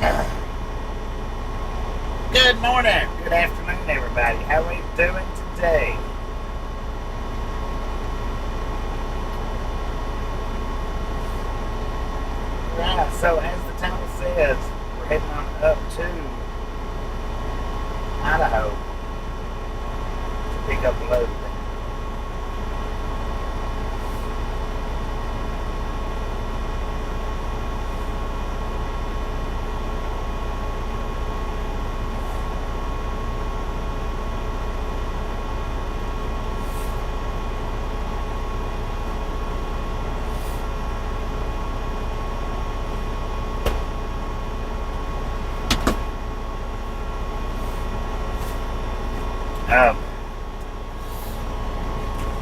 Good morning, good afternoon, everybody. How are you doing today? Right, so as the title says, we're heading on up to Idaho to pick up a load.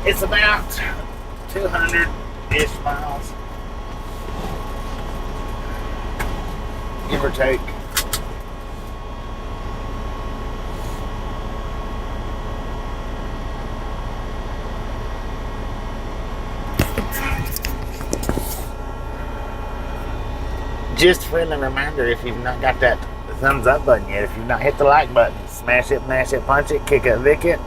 It's about 200-ish miles, give or take. Just a friendly reminder, if you've not got that thumbs up button yet, if you've not hit the like button, smash it, mash it, punch it, kick it, lick it.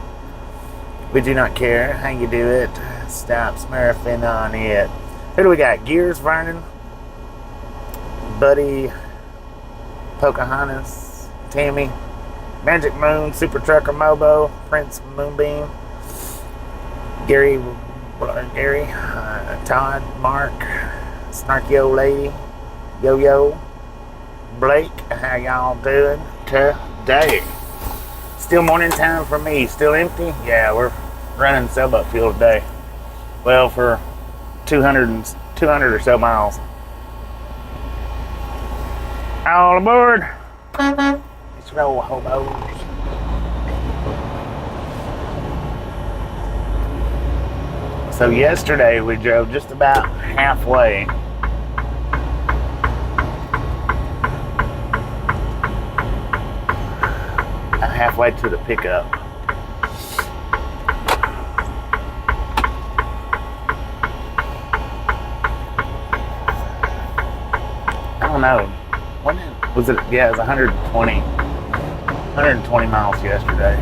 We do not care how you do it. Stop smurfing on it. Who do we got? Gears, Vernon, Buddy, Pocahontas, Tammy, Magic Moon, Super Trucker Mobo, Prince Moonbeam, Gary, Todd, Mark, Snarky Old Lady, Yo-Yo, Blake. How y'all doing today? Still morning time for me. Still empty? Yeah, we're running sailboat fuel today. Well, for 200 or so miles. All aboard. Let's roll, hobos. So yesterday we drove just about halfway. Halfway to the pickup. I don't know. When was it? Yeah, it was 120 miles yesterday.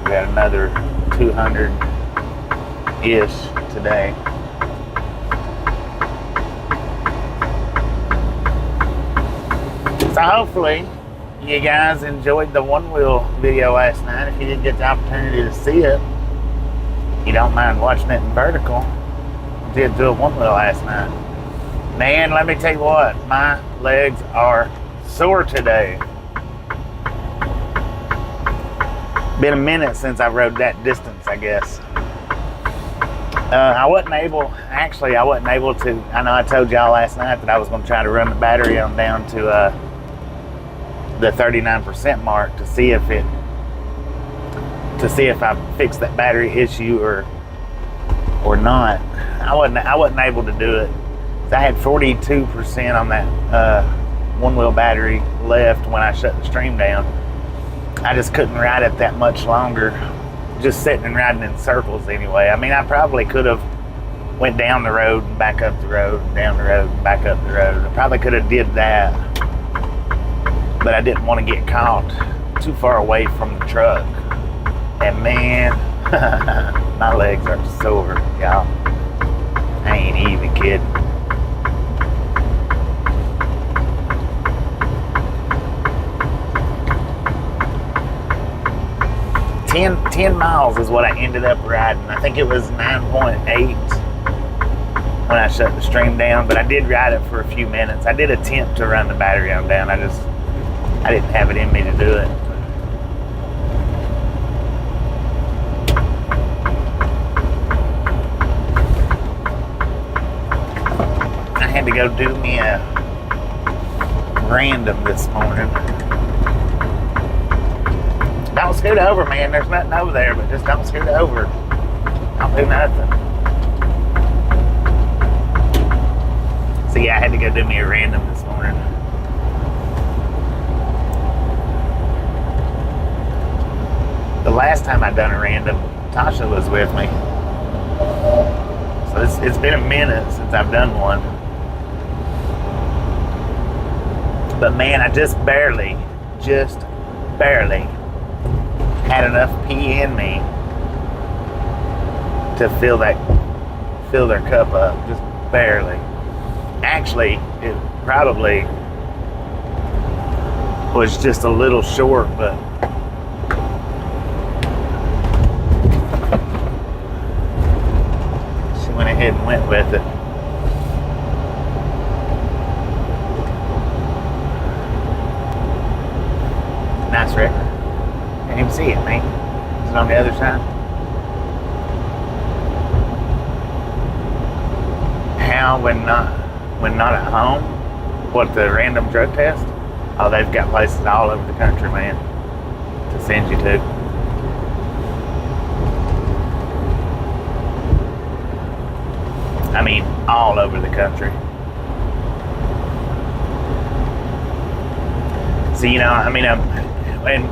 We got another 200-ish today. So hopefully you guys enjoyed the OneWheel video last night. If you didn't get the opportunity to see it, you don't mind watching it in vertical. I did do a OneWheel last night. Man, let me tell you what, my legs are sore today. Been a minute since I rode that distance, I guess. I wasn't able to, I know I told y'all last night that I was going to try to run the battery on down to the 39% mark to see if I fixed that battery issue or not. I wasn't able to do it. I had 42% on that OneWheel battery left when I shut the stream down. I just couldn't ride it that much longer, just sitting and riding in circles anyway. I mean, I probably could have went down the road and back up the road, down the road and back up the road. I probably could have did that, but I didn't want to get caught too far away from the truck. And man, my legs are sore, y'all. I ain't even kidding. Ten miles is what I ended up riding. I think it was 9.8 when I shut the stream down, but I did ride it for a few minutes. I did attempt to run the battery on down. I didn't have it in me to do it. I had to go do me a random this morning. Don't scoot over, man. There's nothing over there, but just don't scoot over. Don't do nothing. So yeah, I had to go do me a random this morning. The last time I done a random, Tasha was with me. So it's been a minute since I've done one. But man, I just barely had enough pee in me to fill their cup up, just barely. Actually, it probably was just a little short, but she went ahead and went with it. Nice record. Can't even see it, man. Is it on the other side? How, when not at home, what, the random drug test? Oh, they've got places all over the country, man, to send you to. I mean, all over the country. So, you know, I mean, and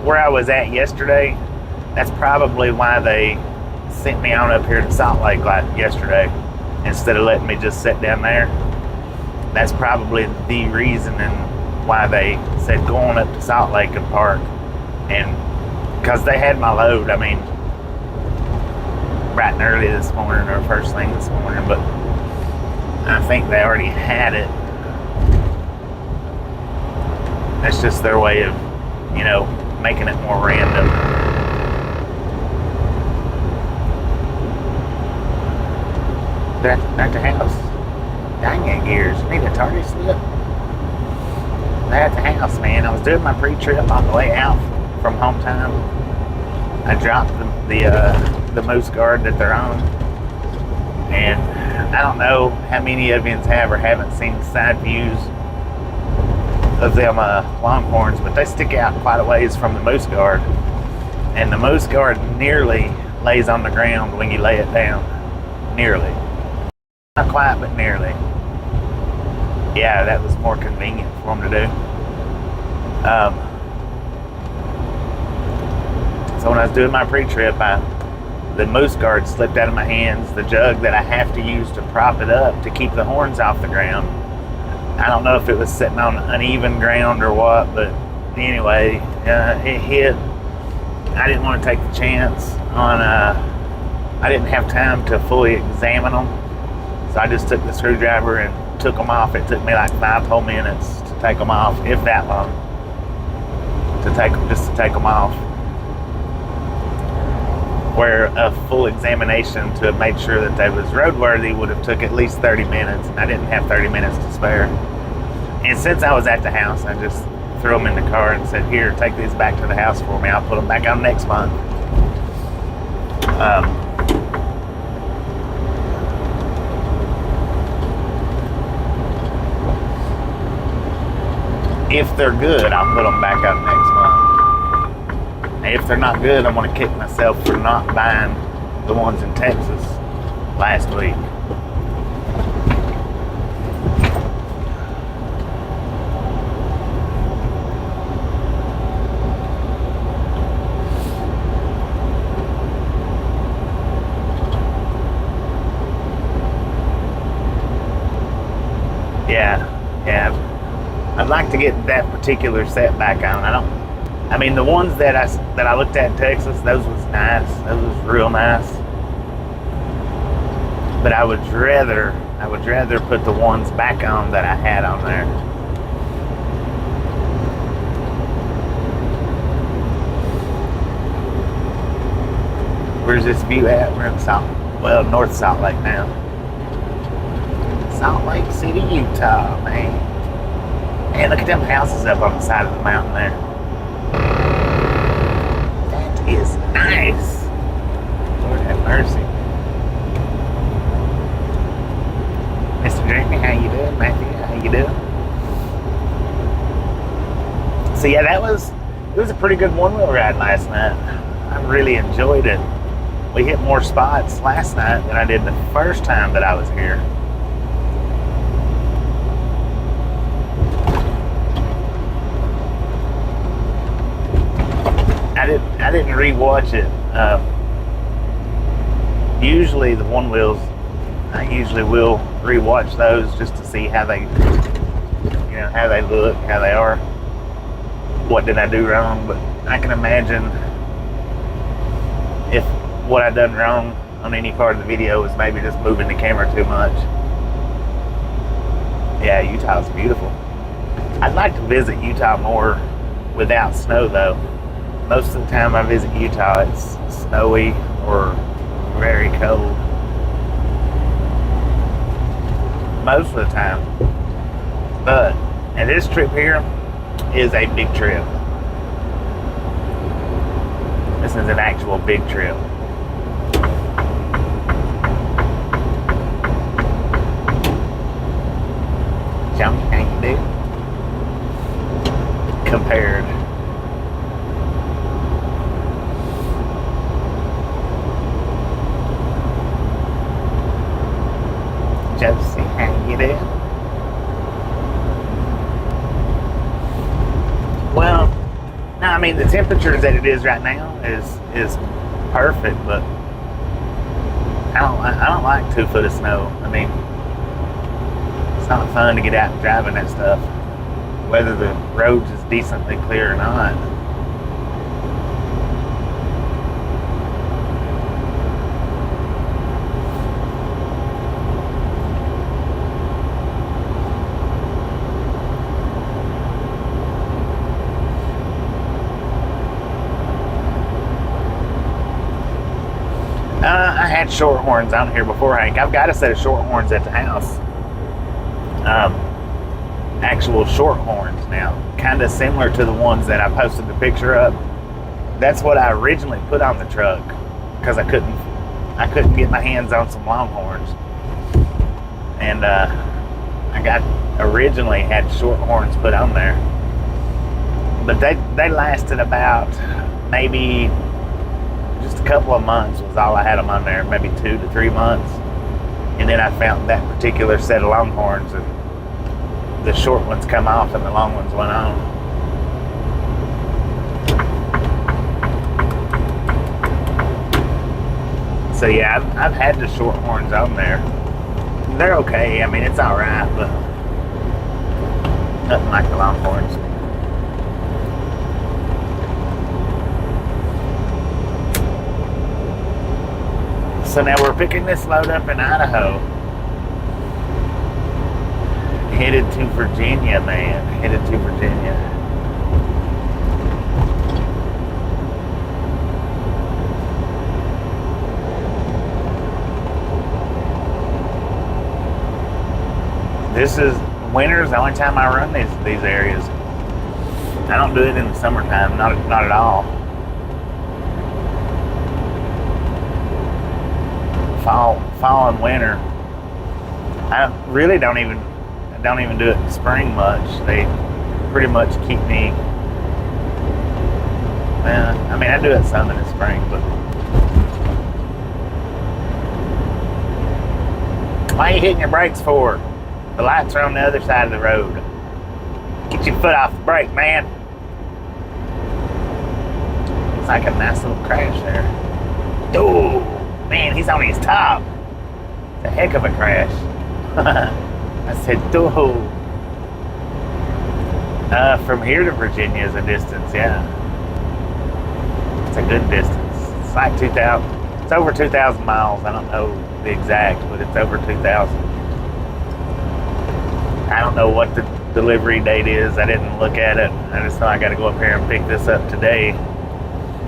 where I was at yesterday, that's probably why they sent me on up here to Salt Lake like yesterday, instead of letting me just sit down there. That's probably the reason and why they said go on up to Salt Lake and park. And because they had my load, I mean, bright and early this morning, or first thing this morning, but I think they already had it. That's just their way of, you know, making it more random. They're at the house. Dang it, gears. You need a tardy slip? They're at the house, man. I was doing my pre-trip on the way out from hometown. I dropped the moose guard that they're on. And I don't know how many of you have or haven't seen side views of them longhorns, but they stick out quite a ways from the moose guard. And the moose guard nearly lays on the ground when you lay it down. Nearly. Not quite, but nearly. Yeah, that was more convenient for them to do. So when I was doing my pre-trip, the moose guard slipped out of my hands. The jug that I have to use to prop it up to keep the horns off the ground, I don't know if it was sitting on uneven ground or what, but anyway, it hit. I didn't want to take the chance on, I didn't have time to fully examine them, so I just took the screwdriver and took them off. It took me like 5 whole minutes to take them off, if that long, to take them off. Where a full examination to have made sure that they was roadworthy would have took at least 30 minutes, and I didn't have 30 minutes to spare. And since I was at the house, I just threw them in the car and said, here, take these back to the house for me. I'll put them back on next month. If they're good, I'll put them back out next month. If they're not good, I'm going to kick myself for not buying the ones in Texas last week. Yeah. I'd like to get that particular set back on. I mean, the ones that I looked at in Texas, those was nice. Those was real nice. But I would rather put the ones back on that I had on there. Where's this view at? We're in North Salt Lake now. Salt Lake City, Utah, man. Man, look at them houses up on the side of the mountain there. That is nice. Lord have mercy. Mr. Jamie, how you doing? Matthew, how you doing? So yeah, it was a pretty good one-wheel ride last night. I really enjoyed it. We hit more spots last night than I did the first time that I was here. I didn't re-watch it. Usually the one-wheels, I usually will re-watch those just to see how they you know, how they look, how they are. What did I do wrong? But I can imagine if what I done wrong on any part of the video was maybe just moving the camera too much. Yeah, Utah's beautiful. I'd like to visit Utah more without snow though. Most of the time I visit Utah, it's snowy or very cold. Most of the time. But, and this trip here is a big trip. This is an actual big trip. Johnny, how you do? Compared. Josie, how you do? Well, no, I mean the temperature that it is right now is perfect, but I don't like 2 foot of snow. I mean, it's not fun to get out and drive in that stuff, whether the roads is decently clear or not. I had shorthorns on here before, Hank. I've got a set of shorthorns at the house. Actual shorthorns now, kind of similar to the ones that I posted the picture of. That's what I originally put on the truck because I couldn't get my hands on some longhorns, and originally had shorthorns put on there, but they lasted about maybe just a couple of months was all I had them on there, maybe 2 to 3 months. And then I found that particular set of longhorns and the short ones come off and the long ones went on. So yeah, I've had the shorthorns on there. They're okay. I mean, it's all right, but nothing like the longhorns. So now we're picking this load up in Idaho. Headed to Virginia, man. Headed to Virginia. This is winter's the only time I run these areas. I don't do it in the summertime, not at all. Fall and winter. I really don't even do it in spring much. They pretty much keep me. I mean, I do it some in the spring, but why are you hitting your brakes for? The lights are on the other side of the road. Get your foot off the brake, man. It's like a nice little crash there. Oh, man, he's on his top. It's a heck of a crash. I said, oh. From here to Virginia is a distance, yeah. It's a good distance. It's like 2,000. It's over 2,000 miles. I don't know the exact, but it's over 2,000. I don't know what the delivery date is. I didn't look at it. I just know I got to go up here and pick this up today,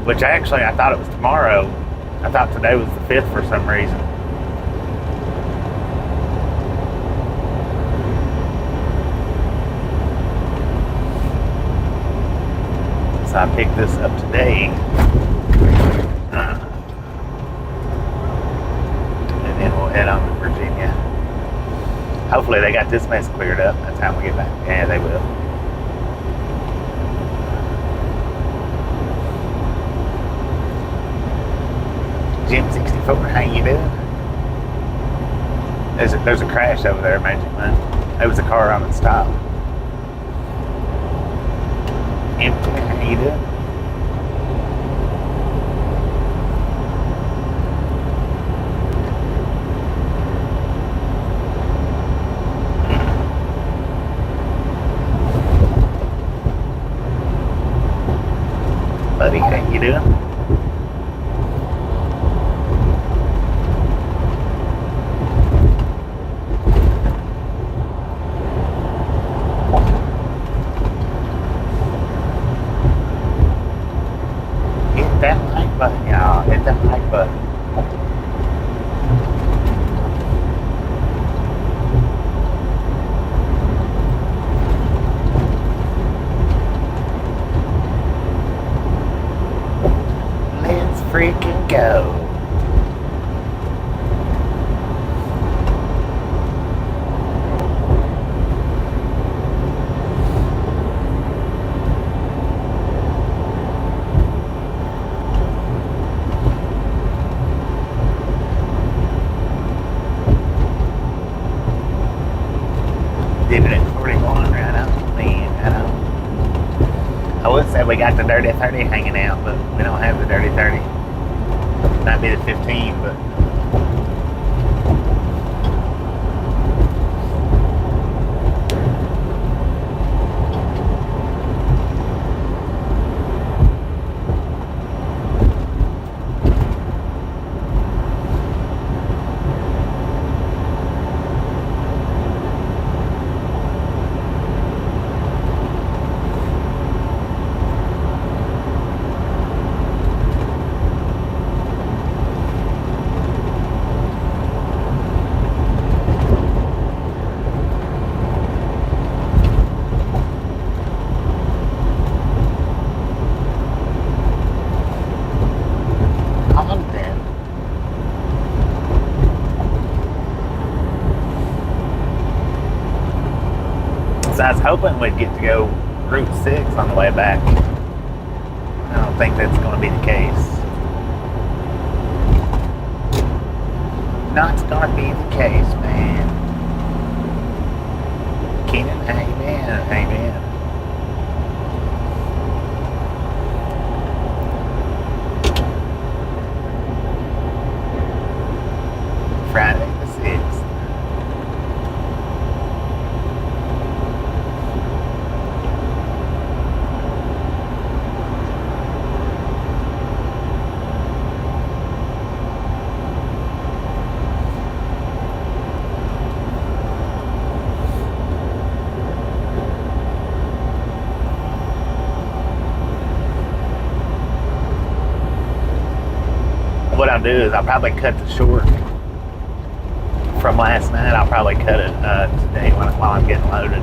which I thought it was tomorrow. I thought today was the 5th for some reason. So I picked this up today. And then we'll head on to Virginia. Hopefully they got this mess cleared up by the time we get back. Yeah, they will. Jim 64, how you doing? There's a crash over there, Magic Man. There was a car on its top. Empty, how you doing? buddy. How you doing? Hit that like button, y'all. Hit that like button. Let's freaking go. Did it at 41, right on, man, right on. I would say we got the Dirty 30 hanging out, but we don't have the Dirty 30. Might be the 15, but so I was hoping we'd get to go Route 6 on the way back. I don't think that's going to be the case. Not going to be the case, man. Keenan, how you been? How you been? Friday the 6th. What I'll do is I'll probably cut the short from last night. I'll probably cut it today while I'm getting loaded,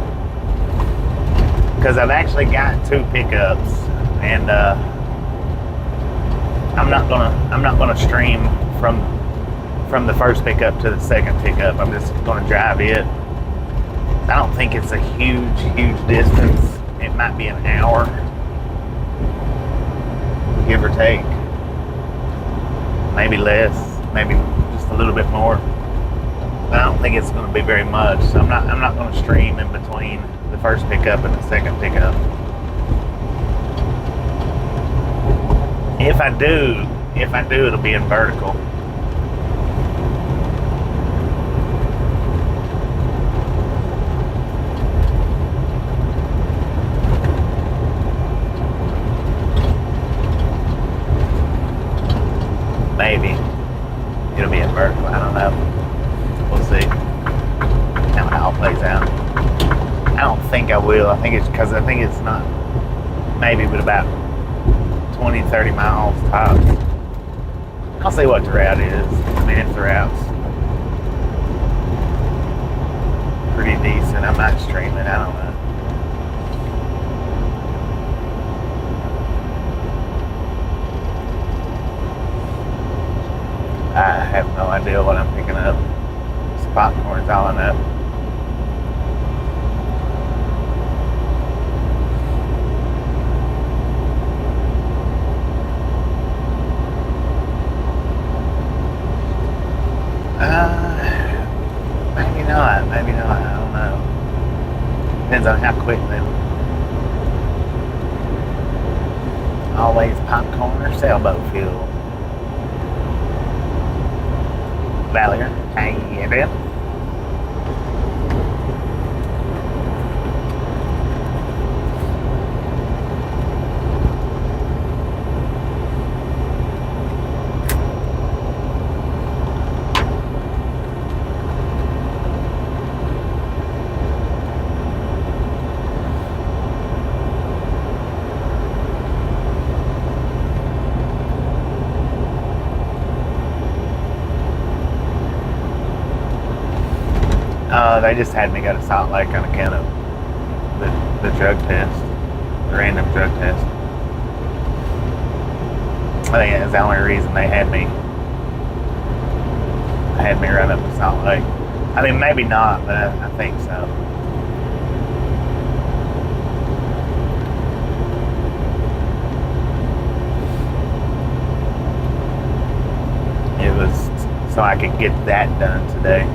because I've actually got 2 pickups, and I'm not gonna stream from the first pickup to the second pickup. I'm just gonna drive it. I don't think it's a huge distance. It might be an hour, give or take. Maybe less, maybe just a little bit more. But I don't think it's going to be very much. So I'm not going to stream in between the first pickup and the second pickup. If I do, it'll be in vertical. Maybe it'll be in vertical. I don't know. We'll see how it all plays out. I don't think I will. I think it's because I think it's not, maybe, but about 20-30 miles tops. I'll see what the route is. I mean, if the route's pretty decent, I might stream it. I don't know. I have no idea what I'm picking up. This popcorn's all I know. Maybe not. Maybe not. I don't know. Depends on how quick they. Always popcorn or sailboat fuel. Valier, how you doing? No, they just had me go to Salt Lake on account of the drug test, the random drug test. I think that's the only reason they had me run up to Salt Lake. I mean, maybe not, but I think so. It was so I could get that done today.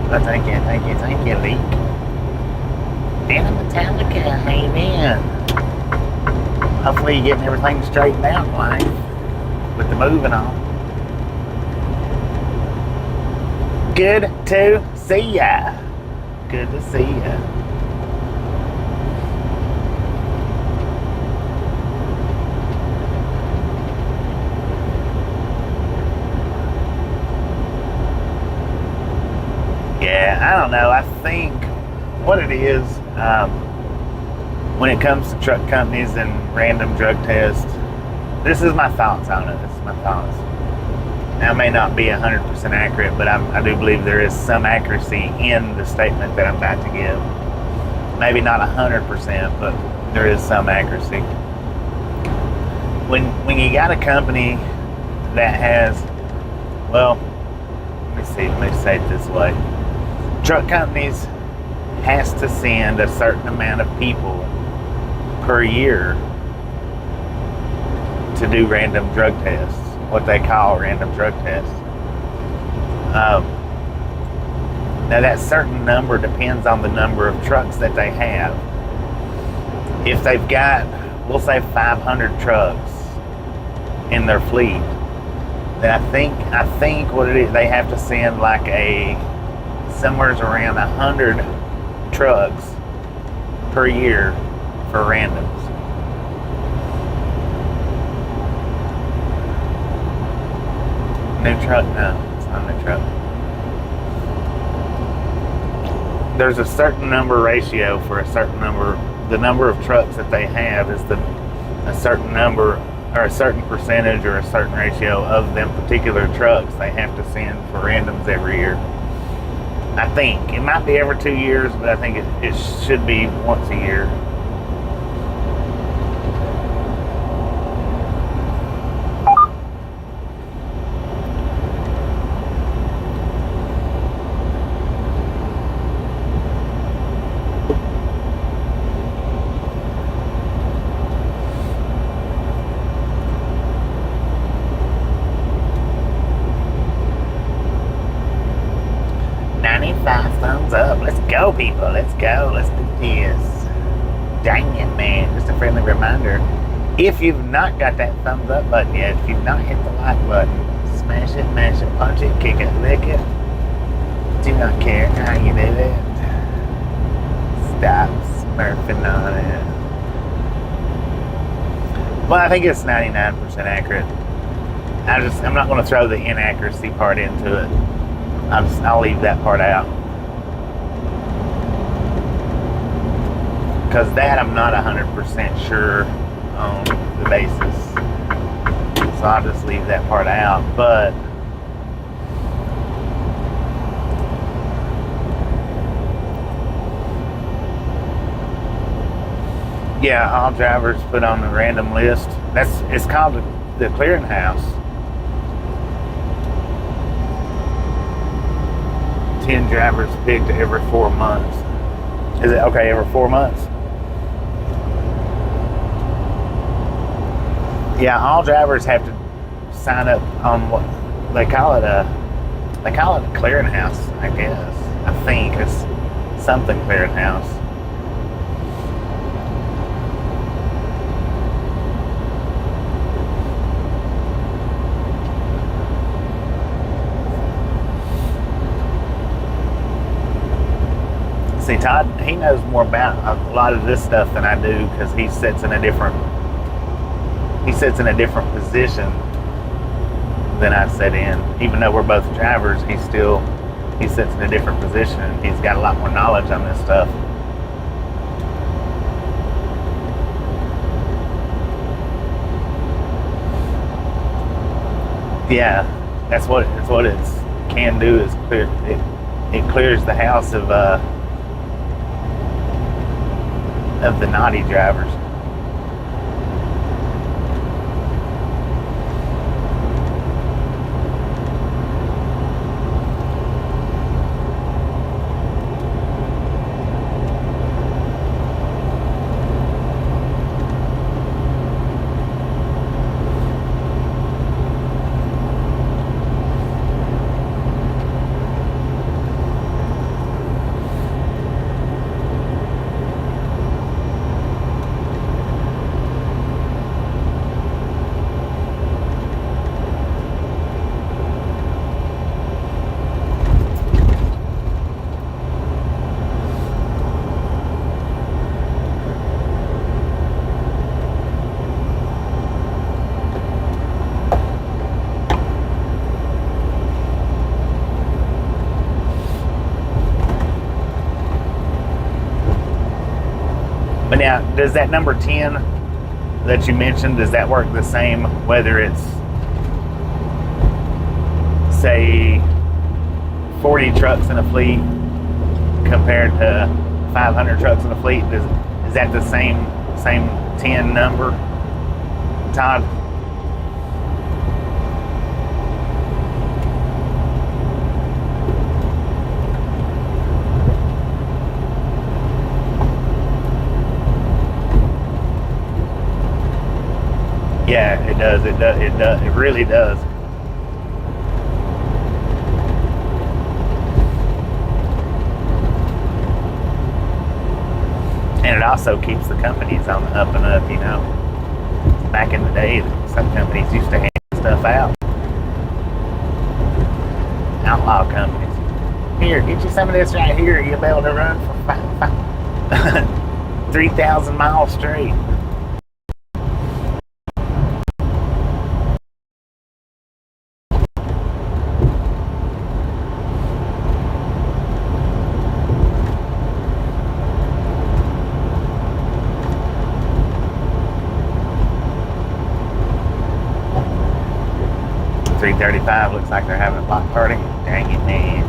Well, thank you, Leak. And a Metallica, amen. Hopefully you're getting everything straightened out, Blaine, with the moving on. Good to see ya. Good to see ya. Yeah, I don't know. I think what it is, when it comes to truck companies and random drug tests, this is my thoughts on it. This is my thoughts. Now, it may not be 100% accurate, but I do believe there is some accuracy in the statement that I'm about to give. Maybe not 100%, but there is some accuracy. When you got a company that has, well, let me say it this way. Truck companies has to send a certain amount of people per year to do random drug tests, what they call random drug tests. Now that certain number depends on the number of trucks that they have. If they've got, we'll say 500 trucks in their fleet, then I think what it is, they have to send like somewhere around 100 trucks per year for randoms. New truck? No, it's not a new truck. There's a certain number ratio for a certain number. The number of trucks that they have is a certain number or a certain percentage or a certain ratio of them particular trucks they have to send for randoms every year. I think it might be every 2 years, but I think it should be once a year. Thumbs up. Let's go, people. Let's go. Let's do this. Dang it, man. Just a friendly reminder. If you've not got that thumbs up button yet, if you've not hit the like button, smash it, mash it, punch it, kick it, lick it. Do not care how you do it. Stop smurfing on it. Well, I think it's 99% accurate. I'm not going to throw the inaccuracy part into it. I'll leave that part out. Because that I'm not 100% sure on the basis. So I'll just leave that part out. But yeah, all drivers put on the random list. It's called the clearinghouse. 10 drivers picked every 4 months. Is it okay every 4 months? Yeah, all drivers have to sign up on what they call it a clearinghouse, I guess. I think it's something clearinghouse. See, Todd, he knows more about a lot of this stuff than I do because he sits in a different position than I sit in. Even though we're both drivers, he sits in a different position and he's got a lot more knowledge on this stuff. Yeah, that's what it's can do is clear it clears the house of the naughty drivers. But now, does that number 10 that you mentioned, does that work the same whether it's, say, 40 trucks in a fleet compared to 500 trucks in a fleet? Is that the same 10 number, Todd? Yeah, it does. It does. It does. It really does. And it also keeps the companies on the up and up. You know, back in the day, some companies used to hand stuff out. Outlaw companies. Here, get you some of this right here. You'll be able to run for 3,000 miles straight. .335 looks like they're having a block party. Dang it, man.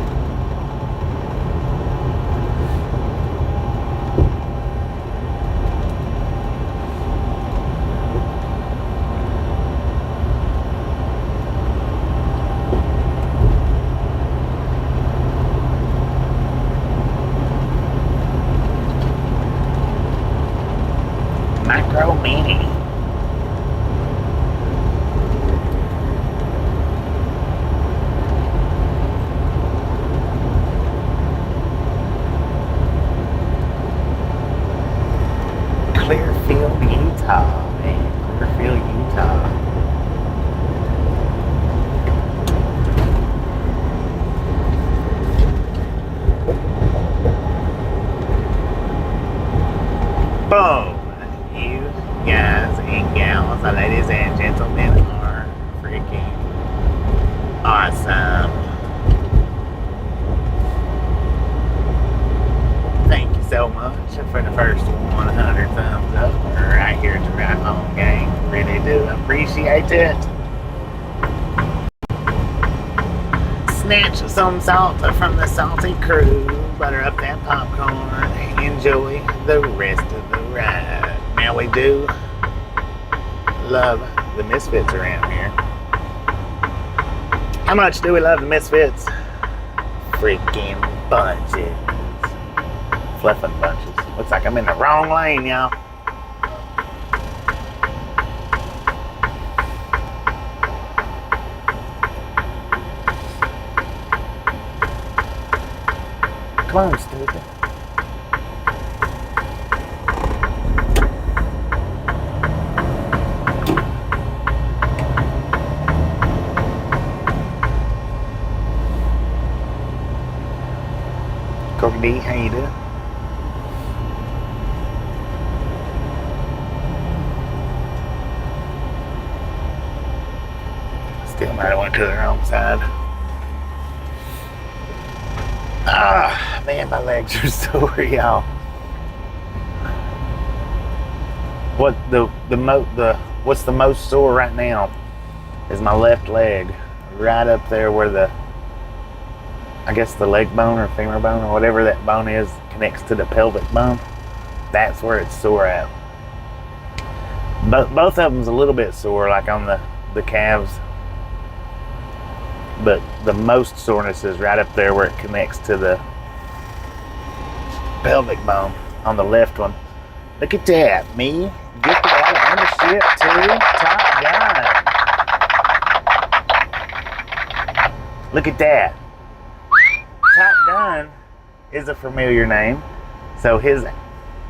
Micro Mini. Clearfield, Utah, man. Clearfield, Utah. Boom! You guys and gals, ladies and gentlemen, are freaking awesome. Thank you so much for the first 100 thumbs up right here at the Right Home Gang. Really do appreciate it. Snatch some salt from the salty crew, butter up that popcorn, enjoy the rest of the ride. Now we do love the Misfits around here. How much do we love the Misfits? Freaking bunches. Fluffing bunches. Looks like I'm in the wrong lane, y'all. Come on, stupid. Corky D, how you doing? Still might have went to the wrong side. Ah, man, my legs are sore, y'all. What's the most sore right now is my left leg. right up there where the, I guess the leg bone or femur bone or whatever that bone is connects to the pelvic bone. That's where it's sore at. But both of them's a little bit sore, like on the calves. But the most soreness is right up there where it connects to the pelvic bone on the left one. Look at that, me. Get that on the ship too. Top Gun. Look at that. Top Gun is a familiar name. So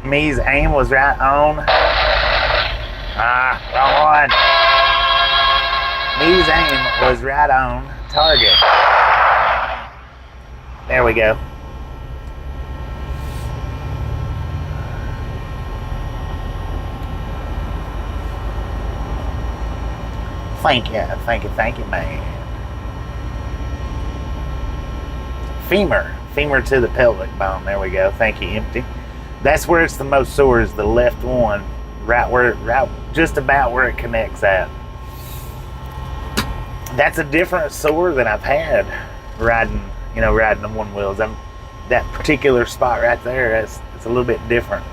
me's aim was right on. Wrong one. Me's aim was right on target. There we go. Thank you, man. Femur to the pelvic bone. There we go. Thank you, Empty. That's where it's the most sore, is the left one, right just about where it connects at. That's a different sore than I've had riding the OneWheels. That particular spot right there, it's a little bit different.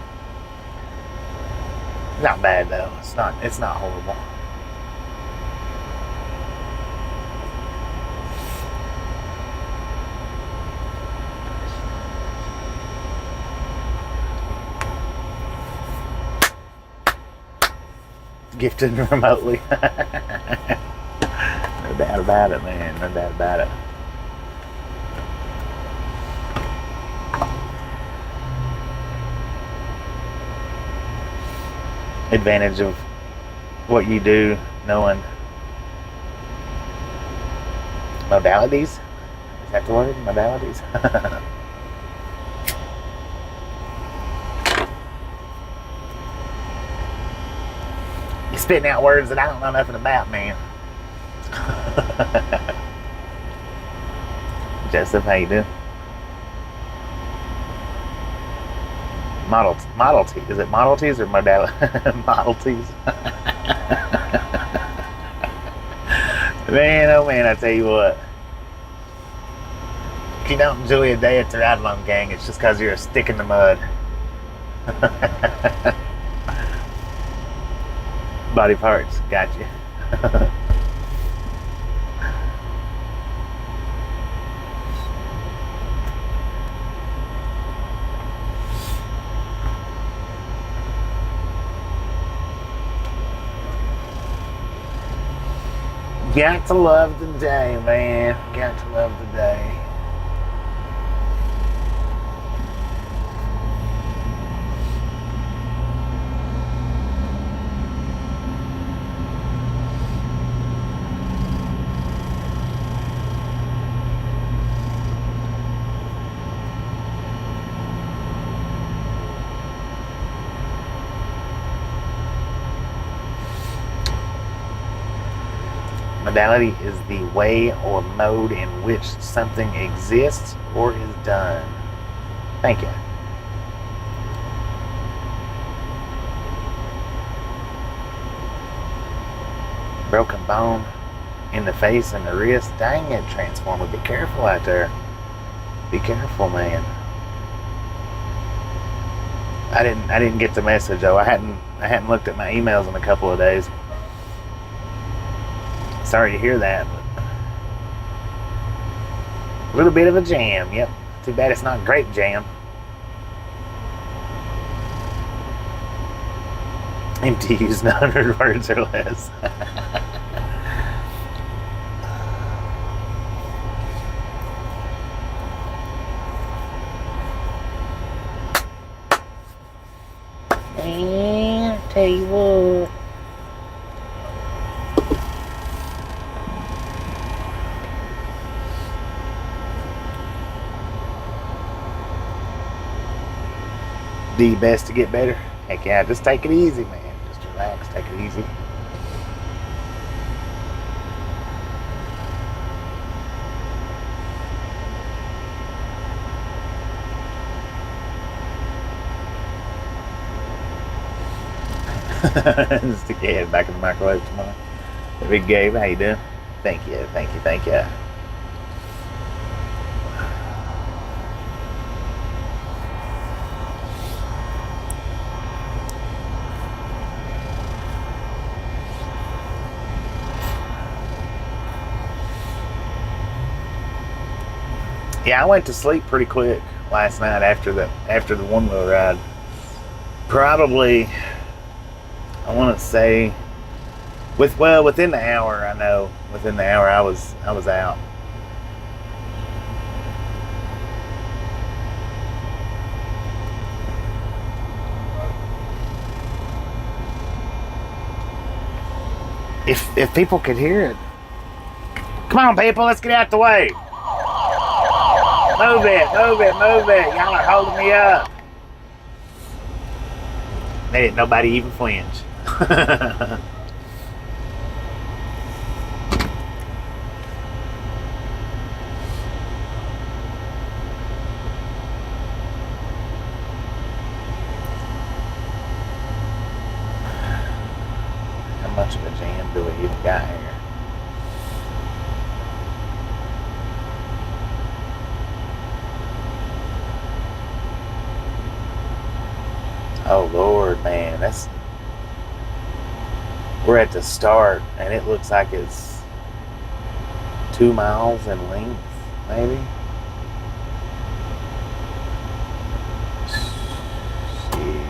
Not bad though. It's not horrible. Gifted remotely. No doubt about it, man. No doubt about it. Advantage of what you do, knowing modalities. Is that the word? Modalities? You're spitting out words that I don't know nothing about, man. Joseph, how you doing? Model T. Is it Model T's or Model T's? Man, oh man, I tell you what. If you don't enjoy a day at the Ride Along Gang, it's just because you're a stick in the mud. Body parts, got you. Got to love the day, man. Got to love the day. Modality is the way or mode in which something exists or is done. Thank you. Broken bone in the face and the wrist. Dang it, Transformer. Be careful out there. Be careful, man. I didn't get the message though. I hadn't looked at my emails in a couple of days. Sorry to hear that, but a little bit of a jam. Yep. Too bad it's not grape jam. Empty used 100 words or less. Man, I tell you what. The best to get better. Heck yeah, just take it easy, man. Just relax, take it easy. Stick your head back in the microwave tomorrow. Big Gabe, how you doing? Thank you, thank you, thank you. Yeah, I went to sleep pretty quick last night after the one-wheel ride. Probably, I want to say, within the hour. I know within the hour I was out. If people could hear it, come on, people, let's get out the way. Move it, move it, move it. Y'all are holding me up. They didn't nobody even flinch. How much of a jam do we even got here? Oh Lord, man, we're at the start and it looks like it's 2 miles in length, maybe. Jeez.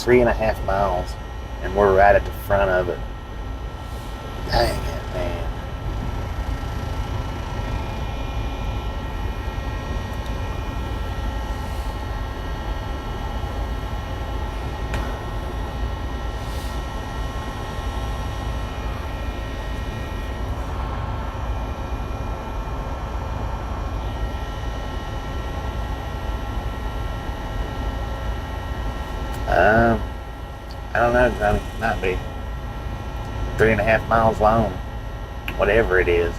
Three and a half miles, and we're right at the front of it. Dang it, man. I don't know, Johnny. Might be 3.5 miles long, whatever it is.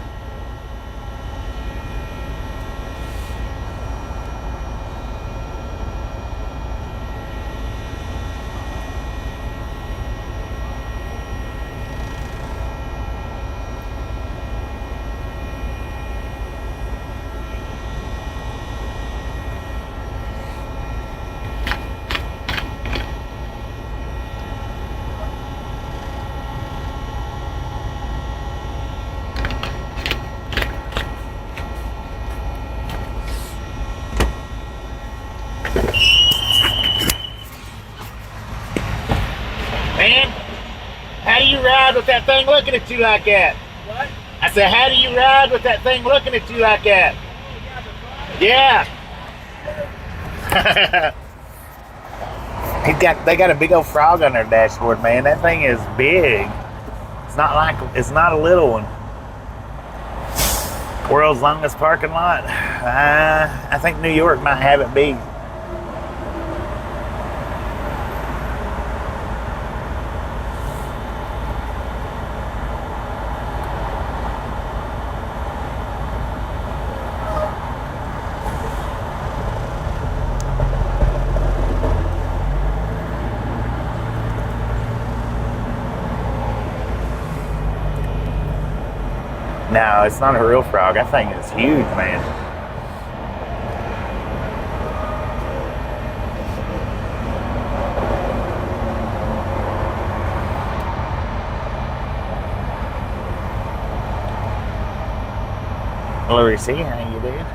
Man, how do you ride with that thing looking at you like that? What? I said, how do you ride with that thing looking at you like that? Yeah. They got a big old frog on their dashboard, man. That thing is big. It's not a little one. World's longest parking lot. I think New York might have it beat. No, it's not a real frog. That thing is huge, man. Let me see how you did.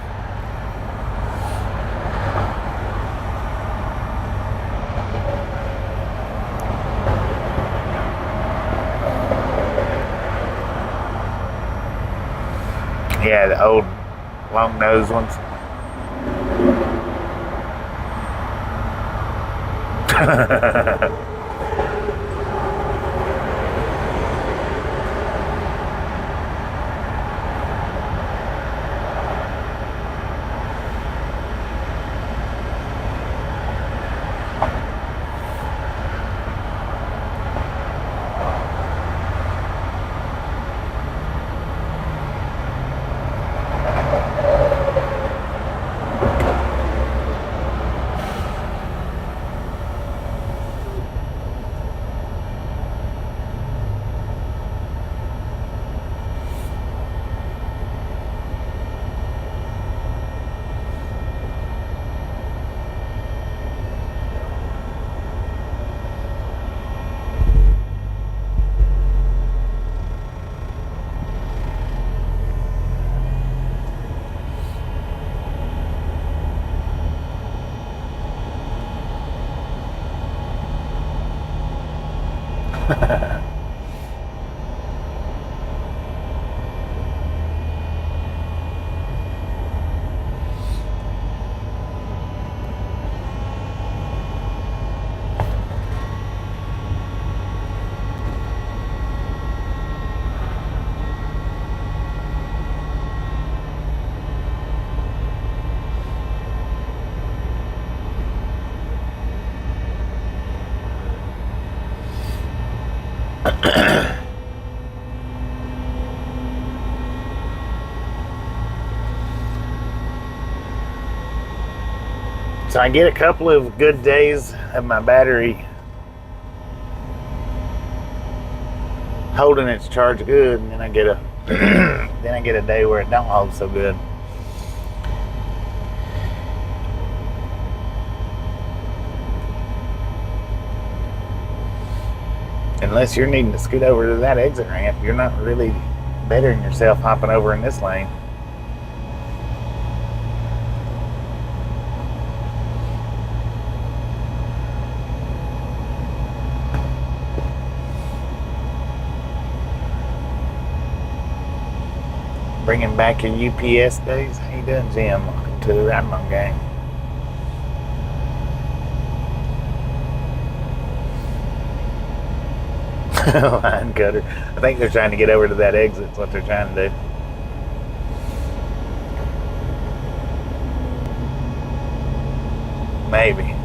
Yeah, the old long-nosed ones. So I get a couple of good days of my battery holding its charge good, and then I get a then I get a day where it don't hold so good. Unless you're needing to scoot over to that exit ramp, you're not really bettering yourself hopping over in this lane. Bringing back your UPS days. How you doing, Jim? Welcome to the Riding On Gang. Line cutter. I think they're trying to get over to that exit. That's what they're trying to do. Maybe.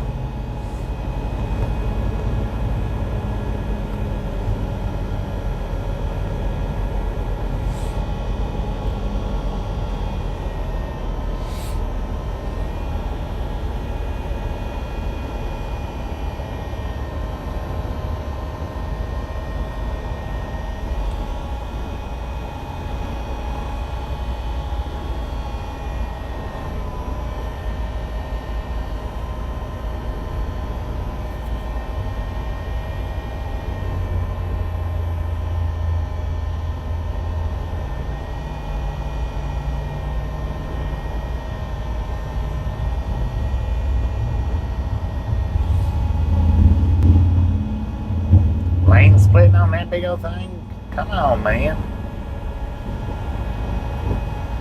Lane splitting on that big old thing? Come on, man.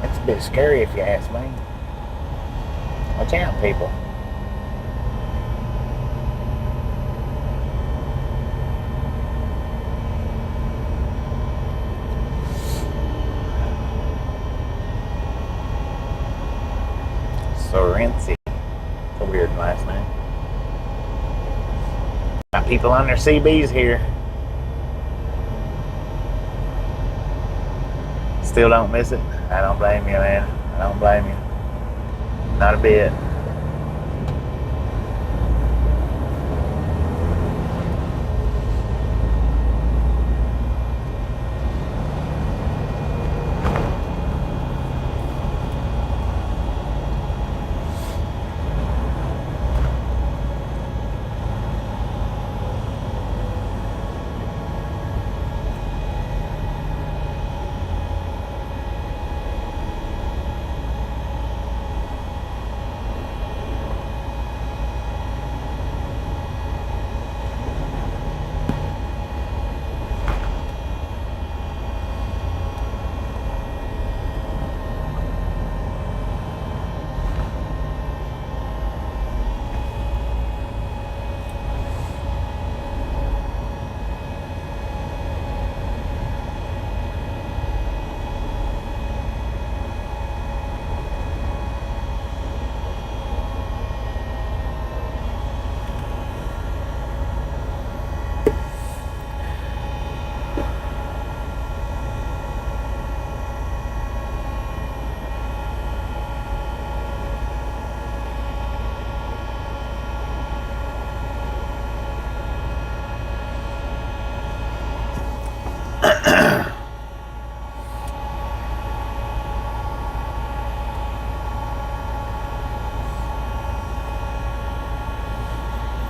That's a bit scary if you ask me. Watch out, people. Soreness. It's a weird last name. Got people on their CBs here. Still don't miss it? I don't blame you, man. I don't blame you. Not a bit.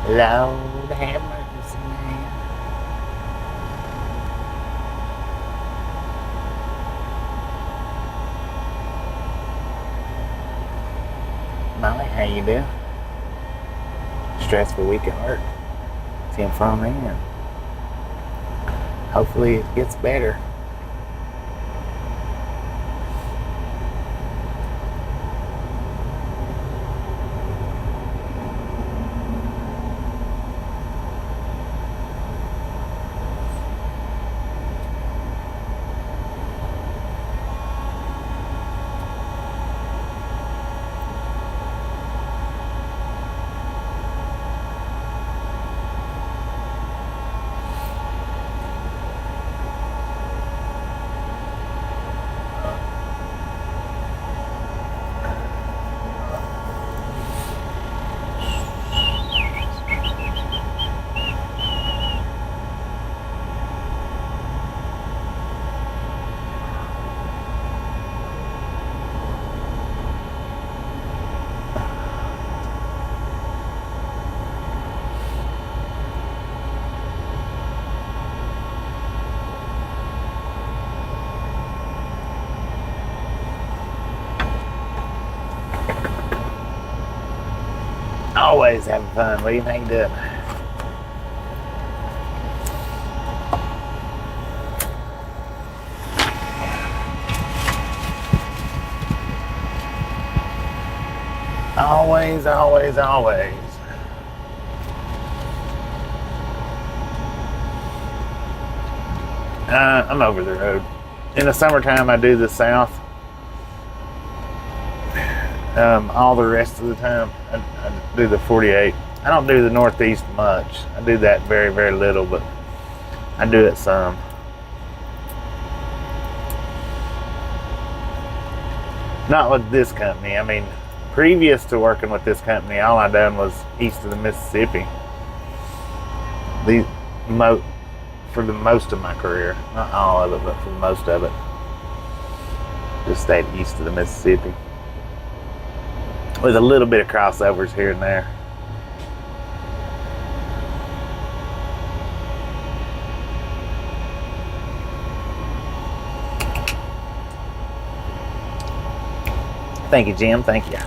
Lord have mercy, man. Molly, how you doing? Stressful week at work. Seeing from in. Hopefully it gets better. Always having fun, William. How you doing? Always, always, always. I'm over the road. In the summertime, I do the south. All the rest of the time, I do the 48. I don't do the northeast much. I do that very, very little, but I do it some. Not with this company. I mean, previous to working with this company, all I done was east of the Mississippi. For the most of my career, not all of it, but for most of it, just stayed east of the Mississippi, with a little bit of crossovers here and there. Thank you, Jim. Thank you.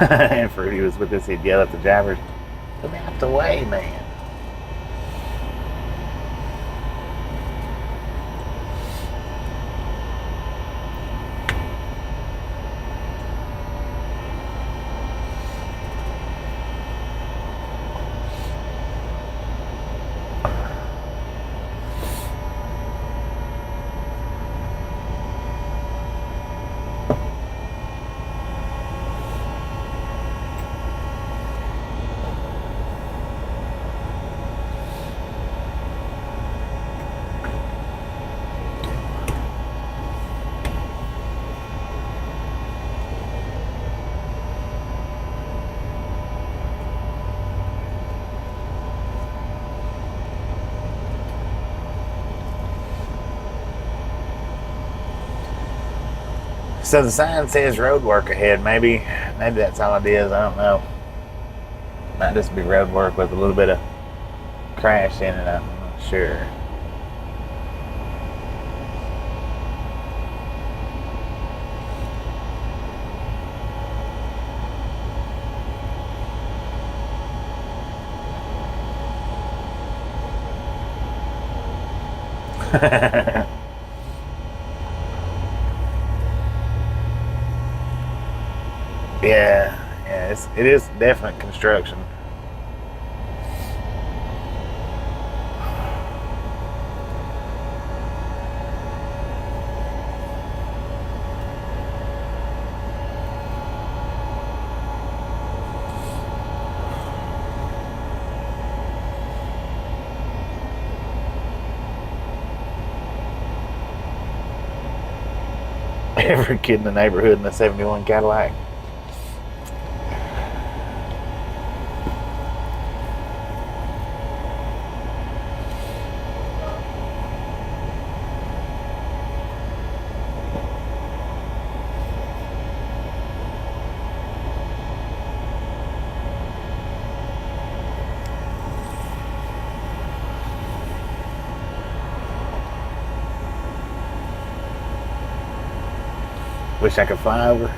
And Fruity was with us, he'd yell at the drivers, "Get out the way, man." So the sign says road work ahead. Maybe that's all it is. I don't know. Might just be road work with a little bit of crash in it. I'm not sure. Yeah, it is definite construction. Every kid in the neighborhood in the 71 Cadillac. Wish I could fly over.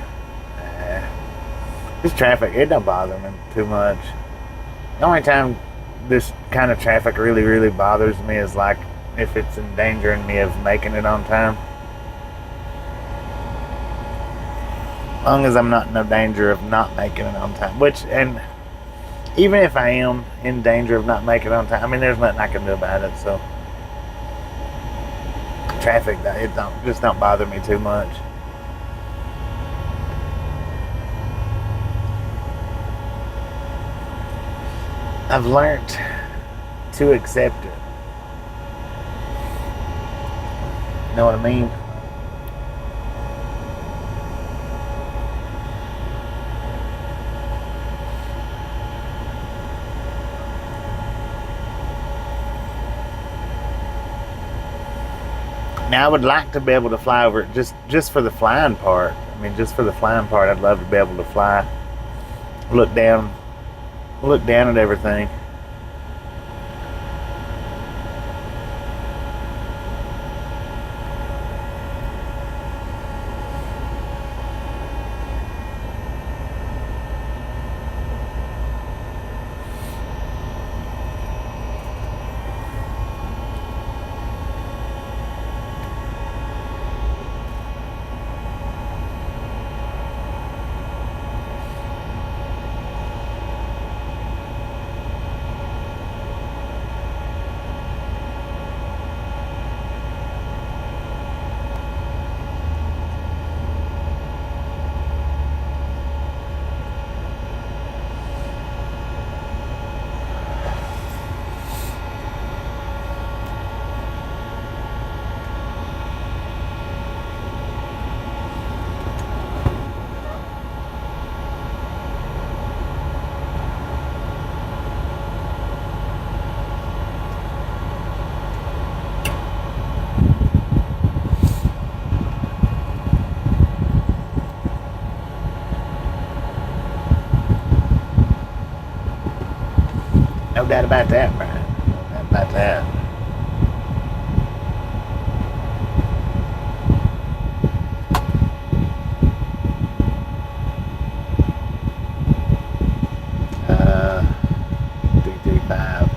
This traffic, it don't bother me too much. The only time this kind of traffic really, really bothers me is like if it's endangering me of making it on time. As long as I'm not in no danger of not making it on time. And even if I am in danger of not making it on time, I mean, there's nothing I can do about it. So traffic, it don't bother me too much. I've learned to accept it. You know what I mean? Now I would like to be able to fly over it just for the flying part. I mean, just for the flying part, I'd love to be able to fly, look down at everything. No doubt about that, Brian. No doubt about that. Uh, 335.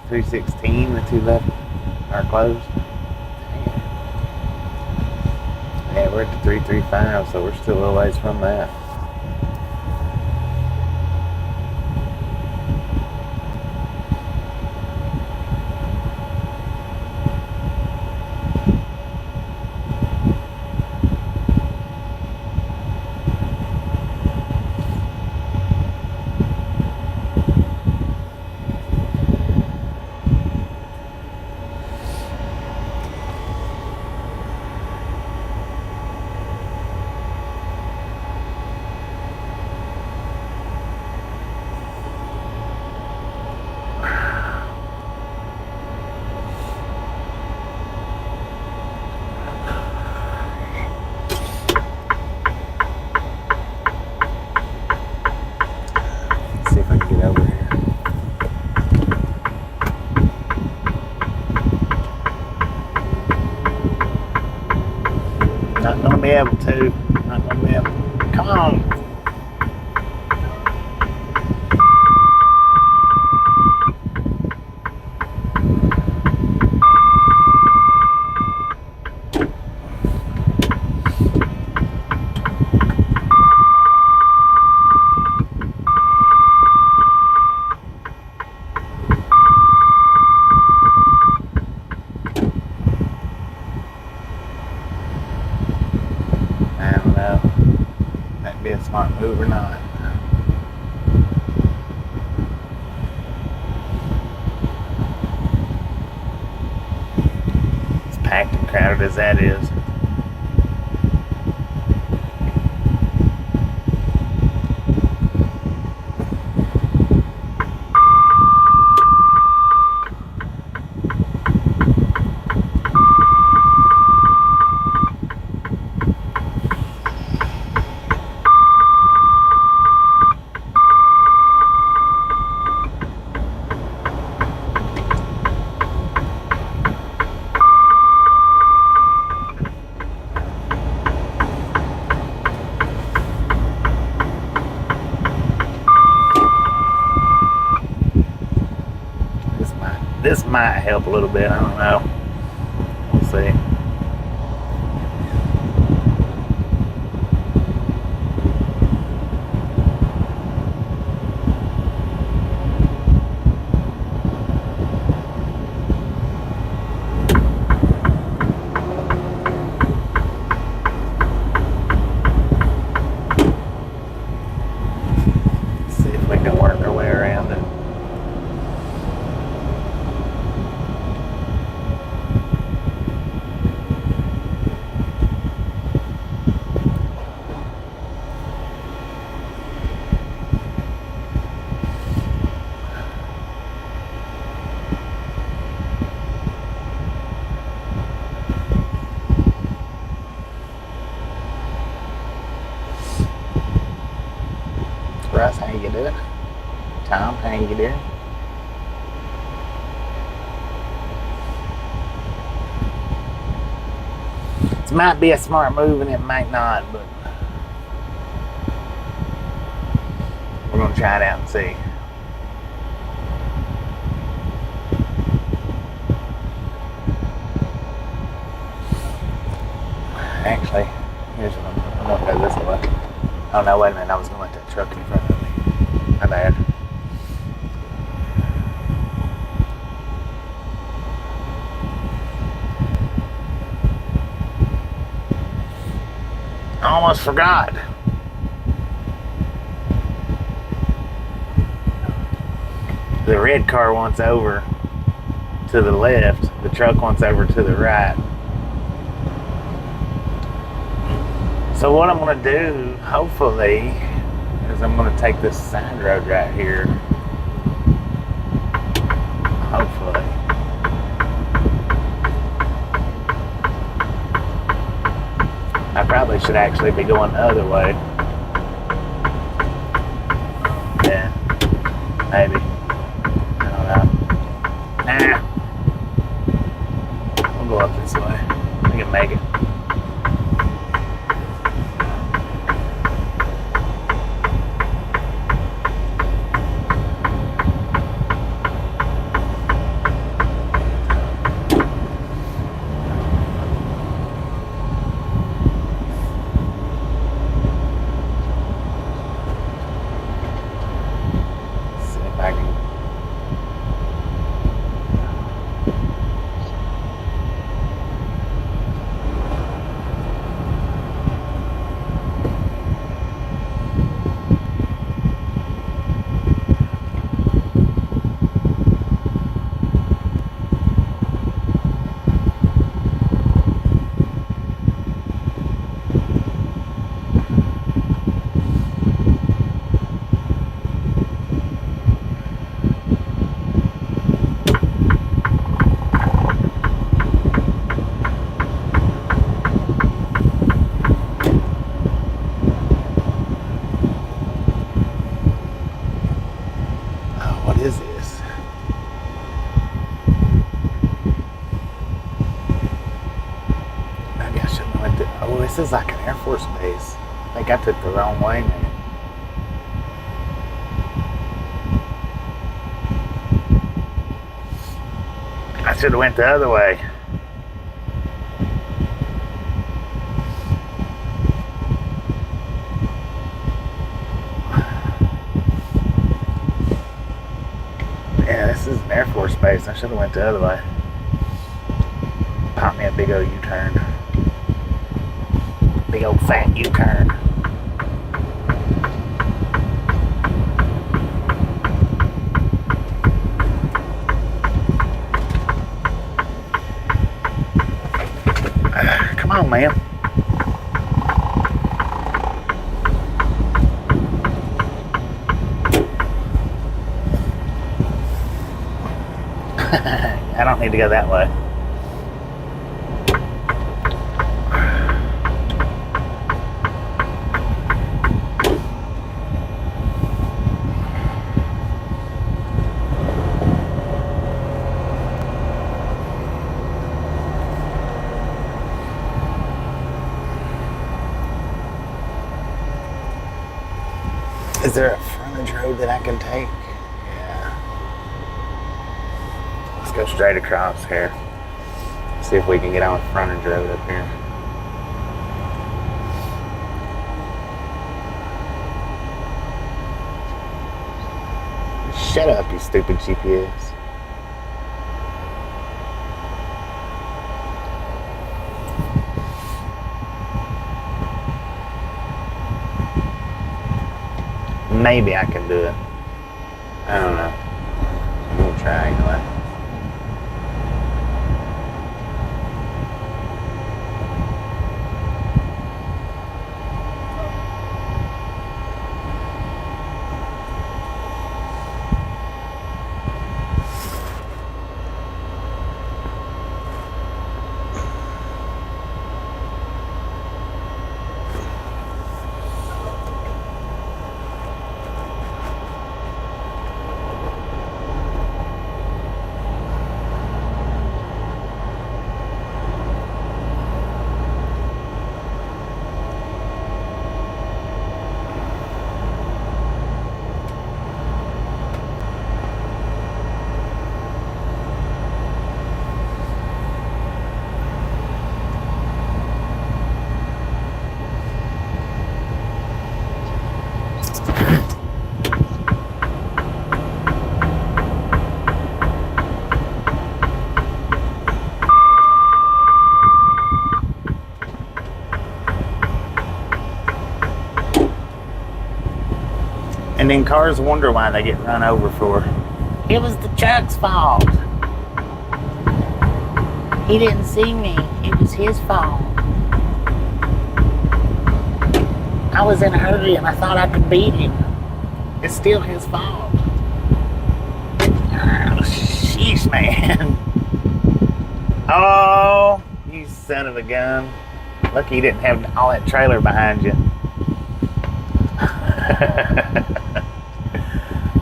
$316, the two left are closed. Yeah, we're at the 335, so we're still a little ways from that. See if I can get over here. Not gonna be able to. Not gonna be able to. Come on. I don't know. That'd be a smart move or not. As packed and crowded as that is. This might help a little bit. I don't know. We'll see. Russ, how you doing? Tom, how you doing? It might be a smart move and it might not, but we're gonna try it out and see. Actually, here's what I'm gonna go this way. Oh no, wait a minute, I was gonna let that truck in front of me. My bad. I almost forgot. The red car wants over to the left, the truck wants over to the right. So what I'm going to do, hopefully, is I'm going to take this side road right here. Hopefully. I probably should actually be going the other way. Yeah, maybe. I don't know. Nah. We'll go up this way. We can make it. This is like an Air Force base. I think I took the wrong way, man. I should have went the other way. Yeah, this is an Air Force base. I should have went the other way. Pop me a big old U-turn. Big old fat U-turn. Come on, man. I don't need to go that way. Is there a frontage road that I can take? Yeah. Let's go straight across here. See if we can get on frontage road up here. Shut up, you stupid GPS. Maybe I can do it. I don't know. I'm gonna try anyway. mean, cars wonder why they get run over for. It was the truck's fault. He didn't see me. It was his fault. I was in a hurry and I thought I could beat him. It's still his fault. Oh, sheesh, man. Oh, you son of a gun. Lucky you didn't have all that trailer behind you.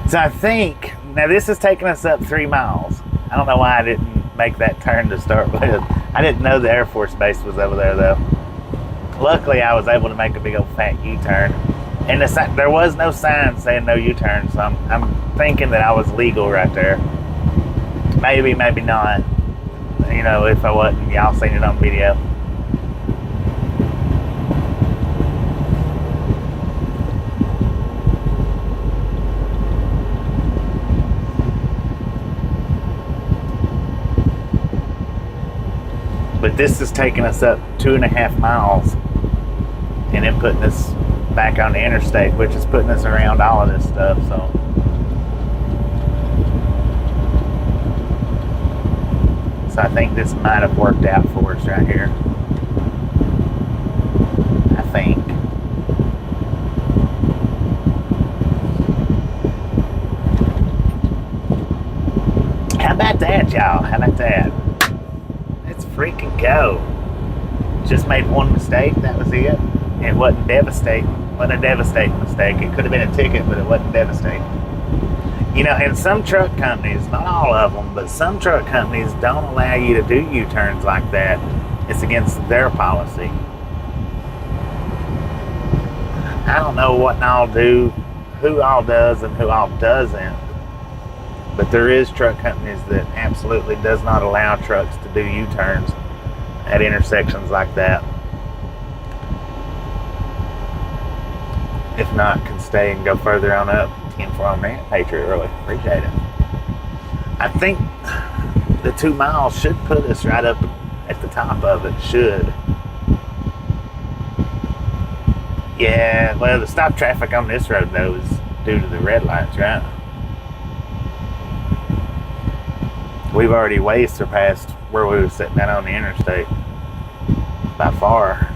So I think, now this is taking us up 3 miles. I don't know why I didn't make that turn to start with. I didn't know the Air Force Base was over there though. Luckily I was able to make a big old fat U-turn. And there was no sign saying no U-turn, so I'm thinking that I was legal right there. Maybe, maybe not. You know, if I wasn't, y'all seen it on video. But this is taking us up 2.5 miles and then putting us back on the interstate, which is putting us around all of this stuff. So I think this might have worked out for us right here. I think. How about that, y'all? How about that? Let's freaking go. Just made one mistake, that was it. It wasn't devastating. It wasn't a devastating mistake. It could have been a ticket, but it wasn't devastating. You know, and some truck companies, not all of them, but some truck companies don't allow you to do U-turns like that. It's against their policy. I don't know what all do, who all does and who all doesn't. But there is truck companies that absolutely does not allow trucks to do U-turns at intersections like that. If not, can stay and go further on up. 10-4 on that, Patriot, really appreciate it. I think the 2 miles should put us right up at the top of it. Should. Yeah, well, the stop traffic on this road though is due to the red lights, right? We've already way surpassed where we were sitting down on the interstate by far.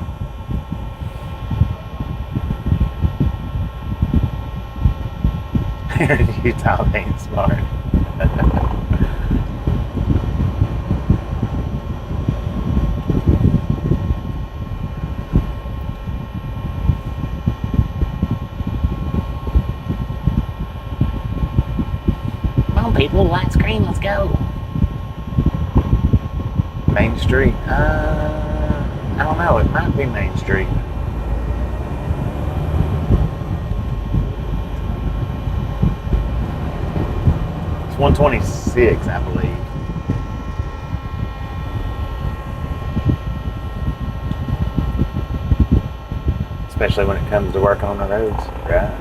Utah ain't smart. Come on, people, light screen, let's go. Main Street. I don't know. It might be Main Street. It's 126, I believe. Especially when it comes to working on the roads, right?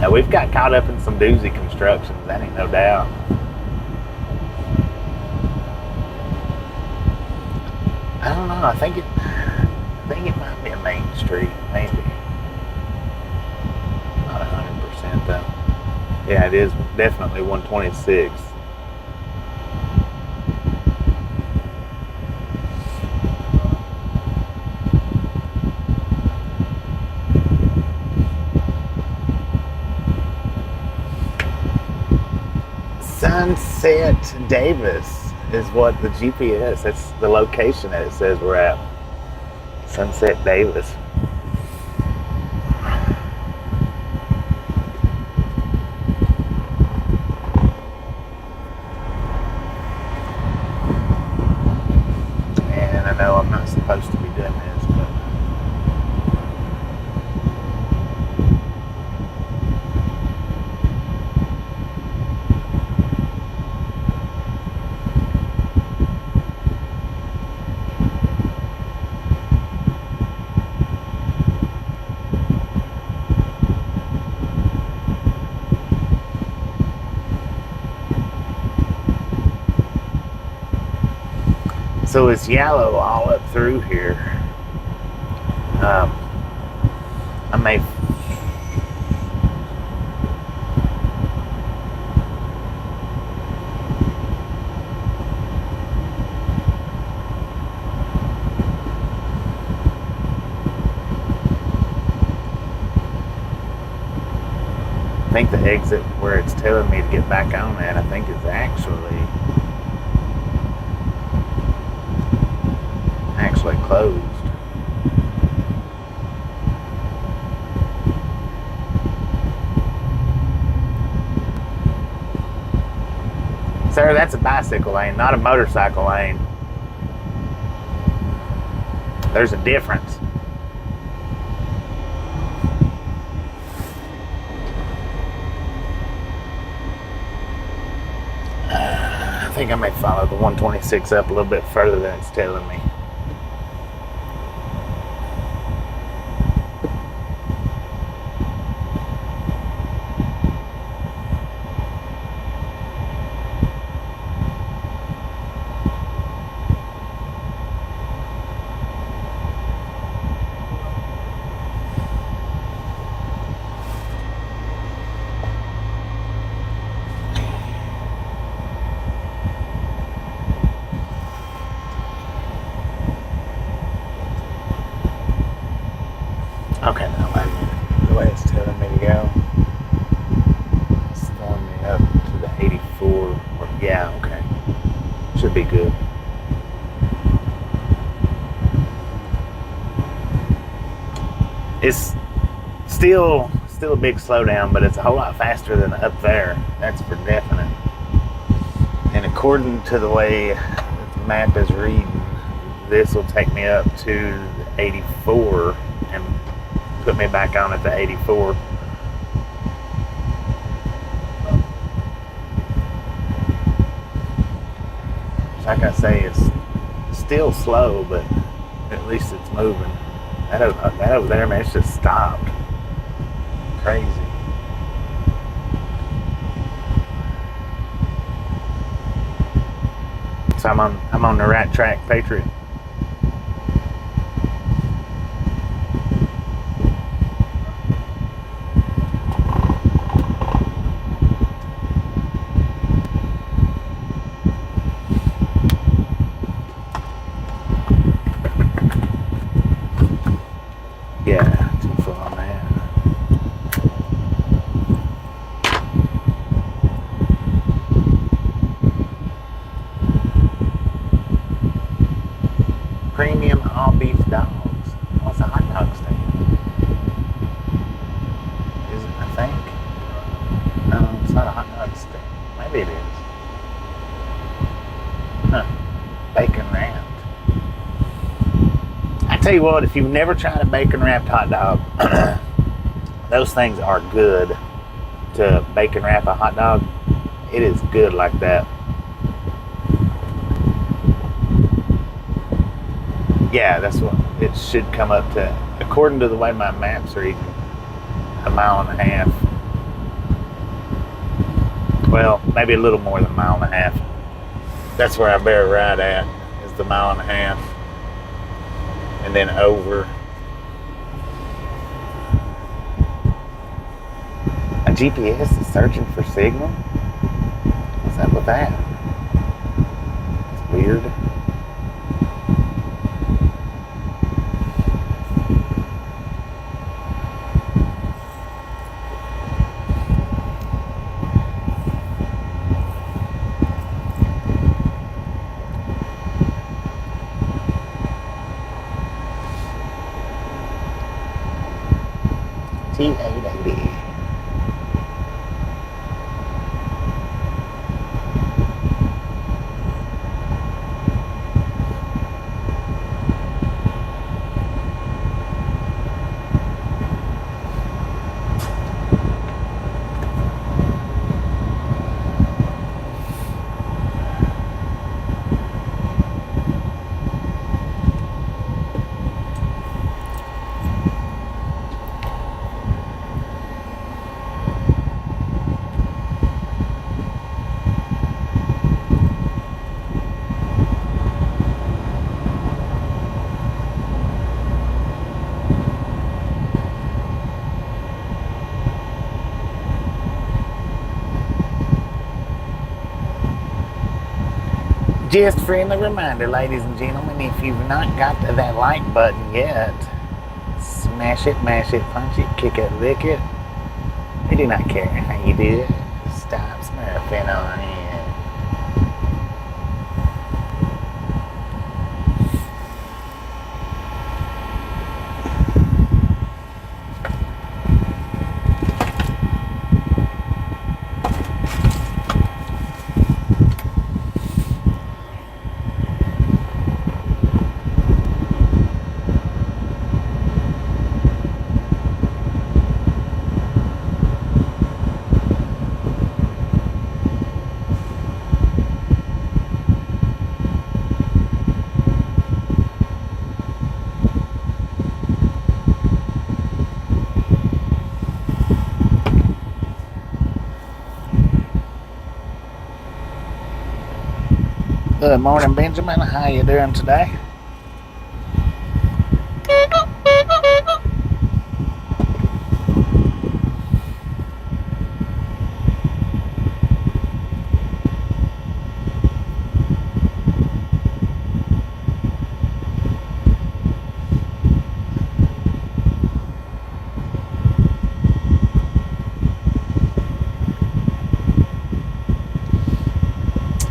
Now, we've got caught up in some doozy constructions, that ain't no doubt. I don't know. I think it might be a Main Street, maybe. Not 100% though. Yeah, it is definitely 126. Sunset Davis is what the GPS, that's the location that it says we're at. Sunset Davis. And I know I'm not supposed to be doing this, but so it's yellow all up through here. I may I think the exit where it's telling me to get back on at, I think is actually closed. Sir, that's a bicycle lane, not a motorcycle lane. There's a difference. I think I may follow the 126 up a little bit further than it's telling me. Okay, now wait a minute. The way it's telling me to go, it's throwing me up to the 84. Yeah, okay. Should be good. It's still a big slowdown, but it's a whole lot faster than up there. That's for definite. And according to the way the map is reading, this will take me up to the 84 and put me back on at the 84. Like I say, it's still slow, but at least it's moving. That over there, man, it's just stopped. Crazy. So I'm on the right track, Patriot. Yeah, too far, man. Premium all beef dogs. What's a hot dog stand? Is it, I think? No, it's not a hot dog stand. Maybe it is. Huh. Bacon wrapped. I tell you what, if you've never tried a bacon wrapped hot dog, those things are good. To bacon wrap a hot dog, it is good like that. Yeah, that's what it should come up to. According to the way my maps read, 1.5 miles. Well, maybe a little more than 1.5 miles. That's where I better ride at, is the 1.5 miles. And then over. A GPS is searching for signal? What's up with that? It's weird. T880. Just a friendly reminder, ladies and gentlemen, if you've not got to that like button yet, smash it, mash it, punch it, kick it, lick it. We do not care how you do it. Stop smurfing on it. Good morning, Benjamin. How you doing today?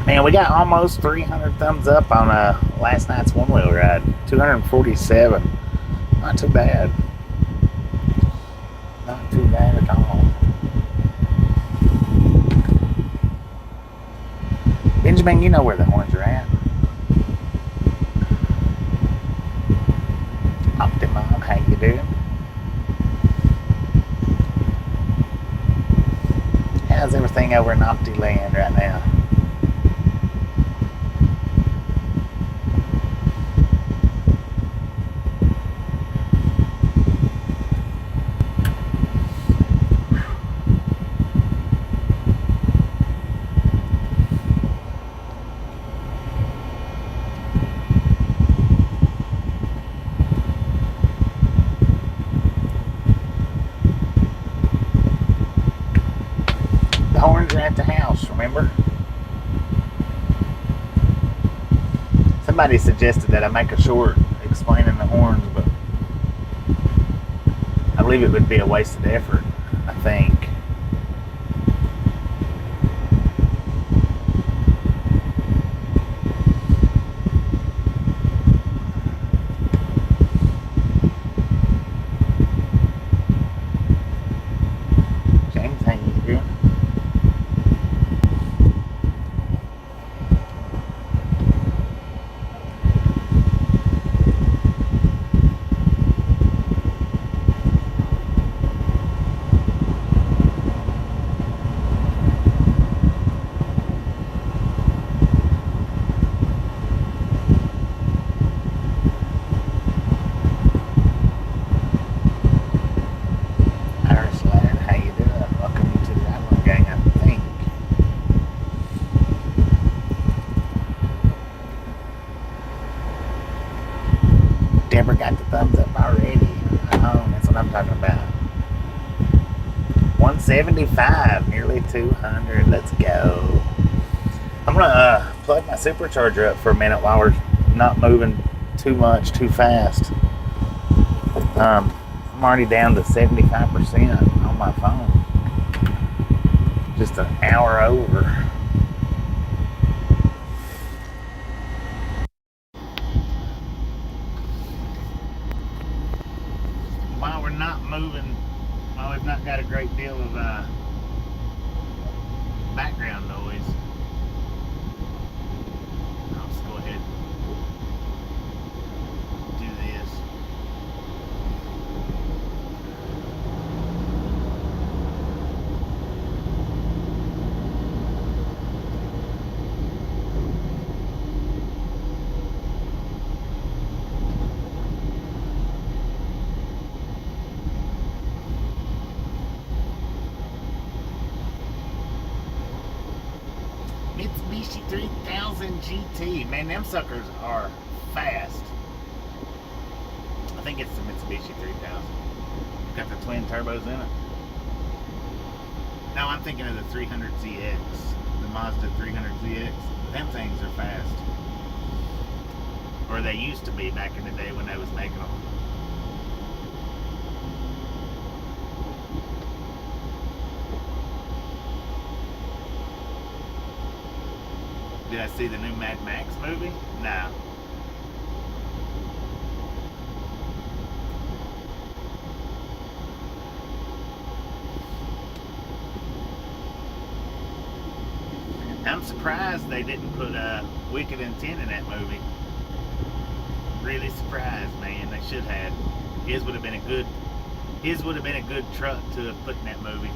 Man, we got almost 300 thumbs up on last night's one-wheel ride. 247. Not too bad. Not too bad at all. Benjamin, you know where the horns are at. Optimum, how you doing? How's everything over in Optiland right now? Horns are at the house, remember? Somebody suggested that I make a short explaining the horns, but I believe it would be a wasted effort, I think. James, how you doing? Deborah got the thumbs up already. Oh, that's what I'm talking about. 175, nearly 200. Let's go. I'm gonna plug my supercharger up for a minute while we're not moving too much, too fast. I'm already down to 75% on my phone. Just an hour over. While we're not moving, while we've not got a great deal of background noise, I'll just go ahead and do this. Mitsubishi 3000 GT. Man, them suckers are fast. I think it's the Mitsubishi 3000. Got the twin turbos in it. No, I'm thinking of the 300ZX. The Mazda 300ZX. Them things are fast. Or they used to be back in the day when they was making them. Did I see the new Mad Max movie? No. I'm surprised they didn't put Wicked Intent in that movie. Really surprised, man. They should have. His would have been a good truck to have put in that movie.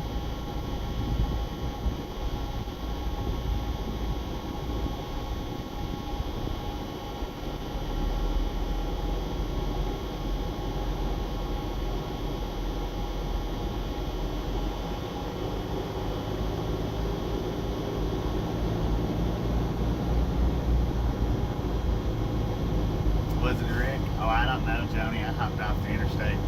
Was it a wreck? Oh, I don't know, Joni. I hopped off the interstate.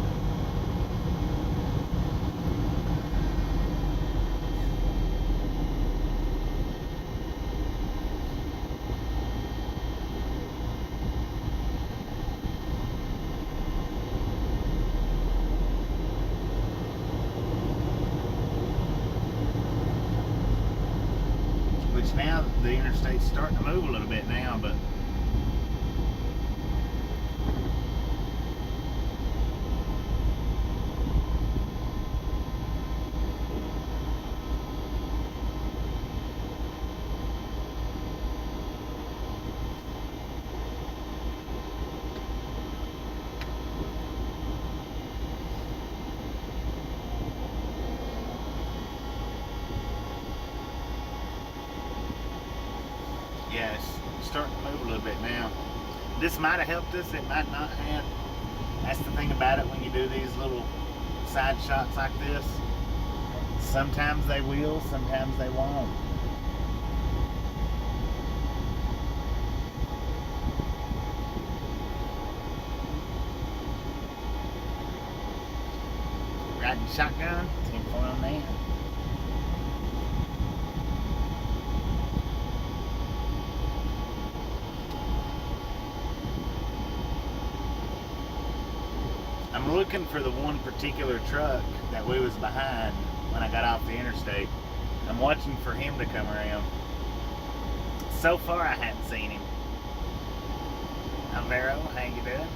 Which now the interstate's starting to move a little bit now, but yeah, it's starting to move a little bit now. This might have helped us, it might not have. That's the thing about it when you do these little side shots like this. Sometimes they will, sometimes they won't. Riding shotgun, 10-4 on that. I'm looking for the one particular truck that we was behind when I got off the interstate. I'm watching for him to come around. So far I hadn't seen him. I'm Vero, how you doing?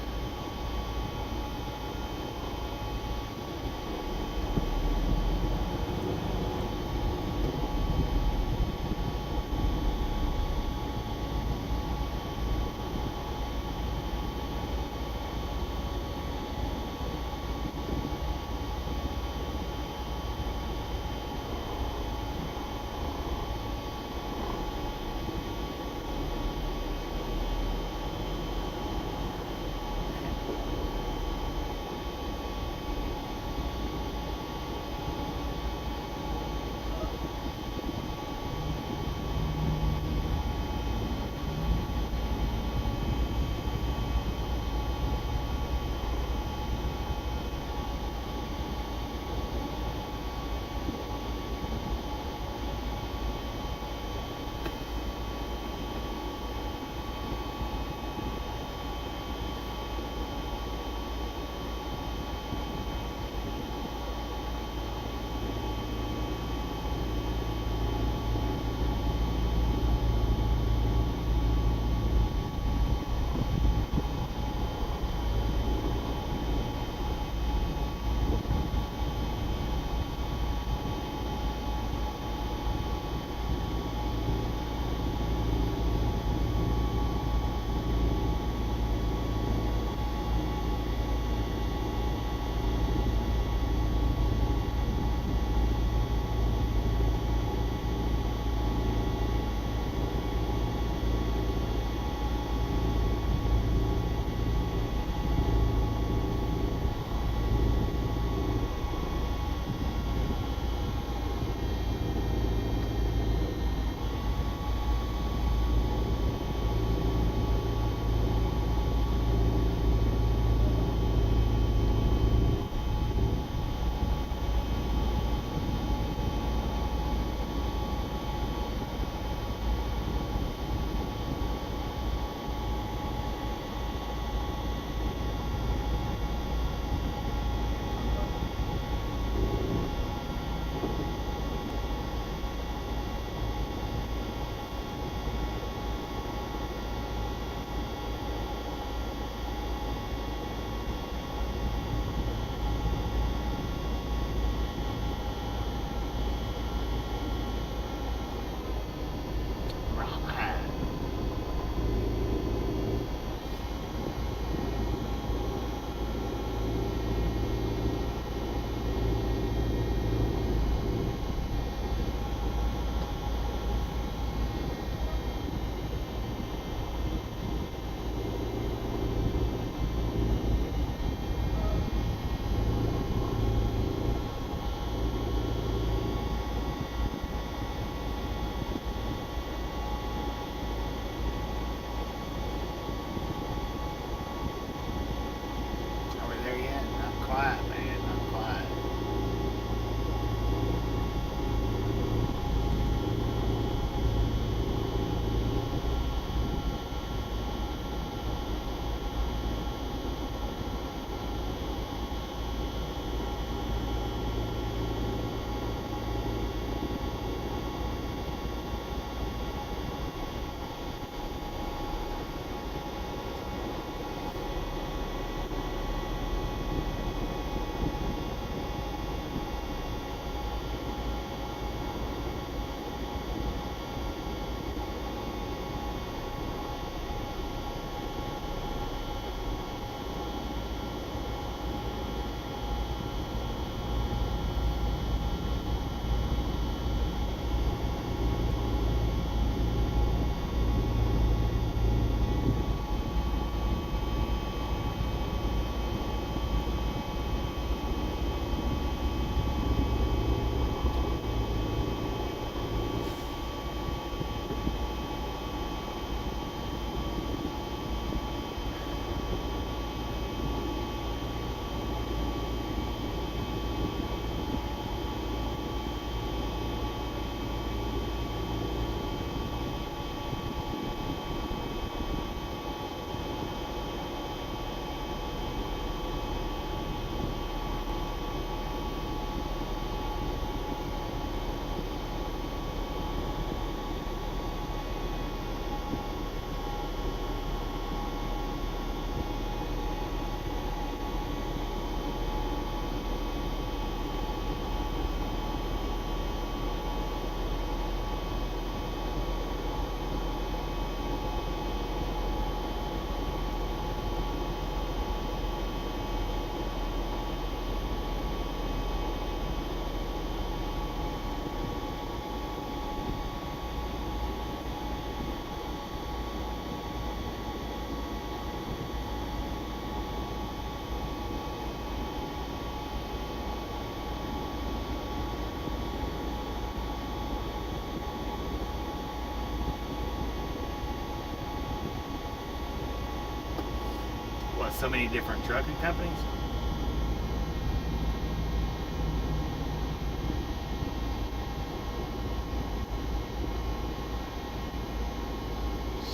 so many different trucking companies.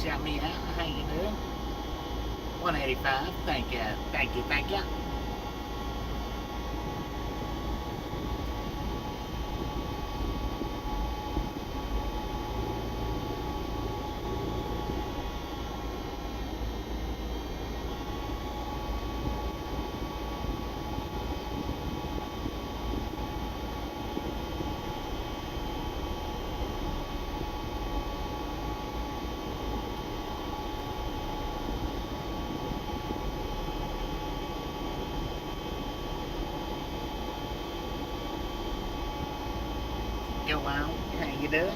Shout me out. How you doing? 185. Thank you. Thank you. Thank you. Go on. How you doing?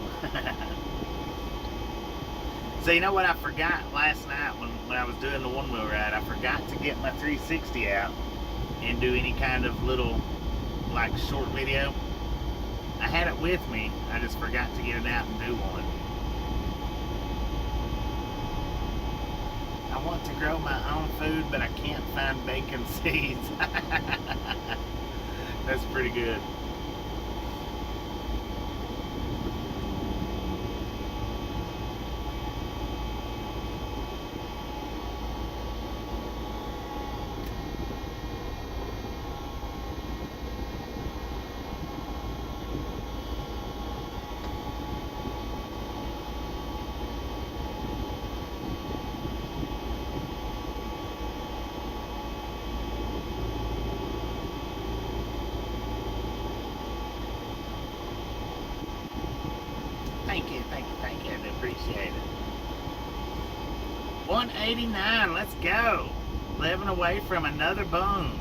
So you know what I forgot last night when I was doing the one-wheel ride? I forgot to get my 360 out and do any kind of little, like, short video. I had it with me. I just forgot to get it out and do one. I want to grow my own food, but I can't find bacon seeds. That's pretty good. Thank you, thank you, thank you. I appreciate it. 189, let's go. 11 away from another boom.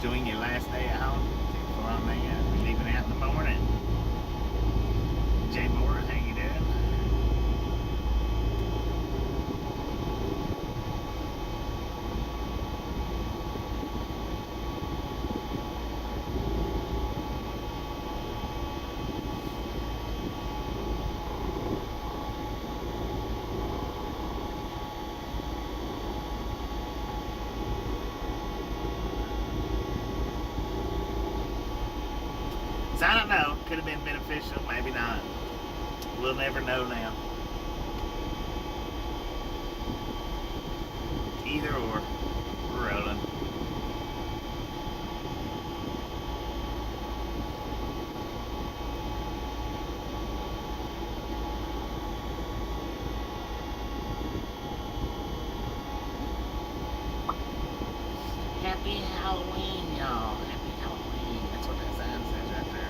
Doing your last day at home? Well, man, leaving out in the morning. Jay Moore, how you doing? So I don't know. Could have been beneficial, maybe not. We'll never know now. Either or. We're rolling. Happy Halloween, y'all. Happy Halloween. That's what that sign says right there.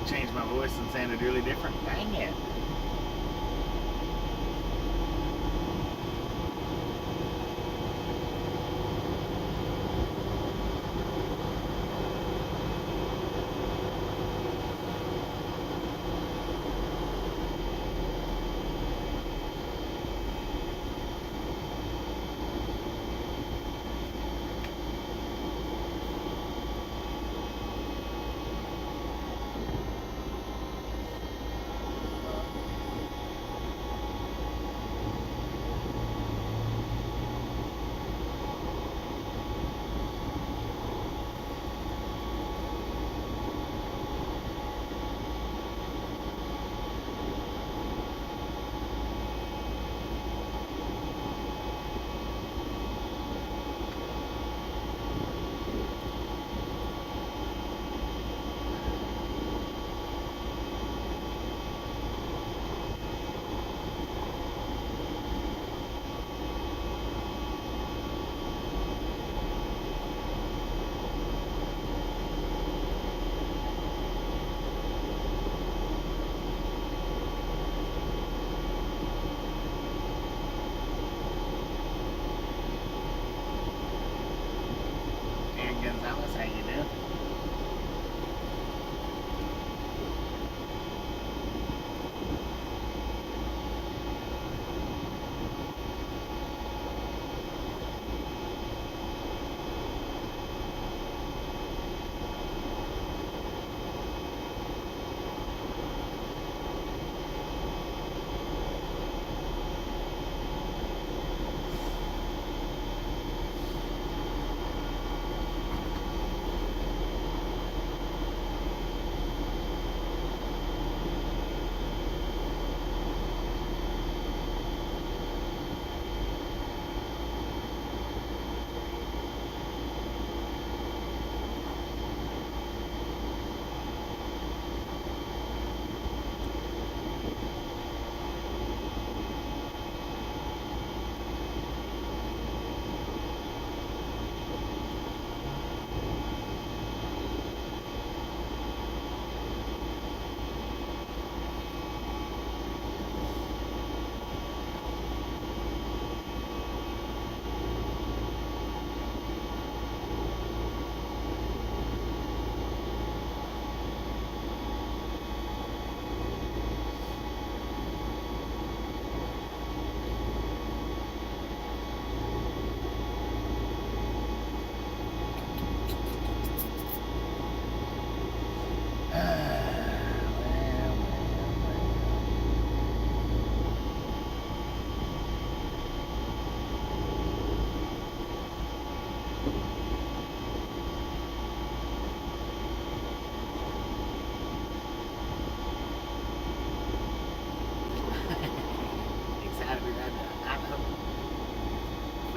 Changed my voice and sounded really different. Dang it.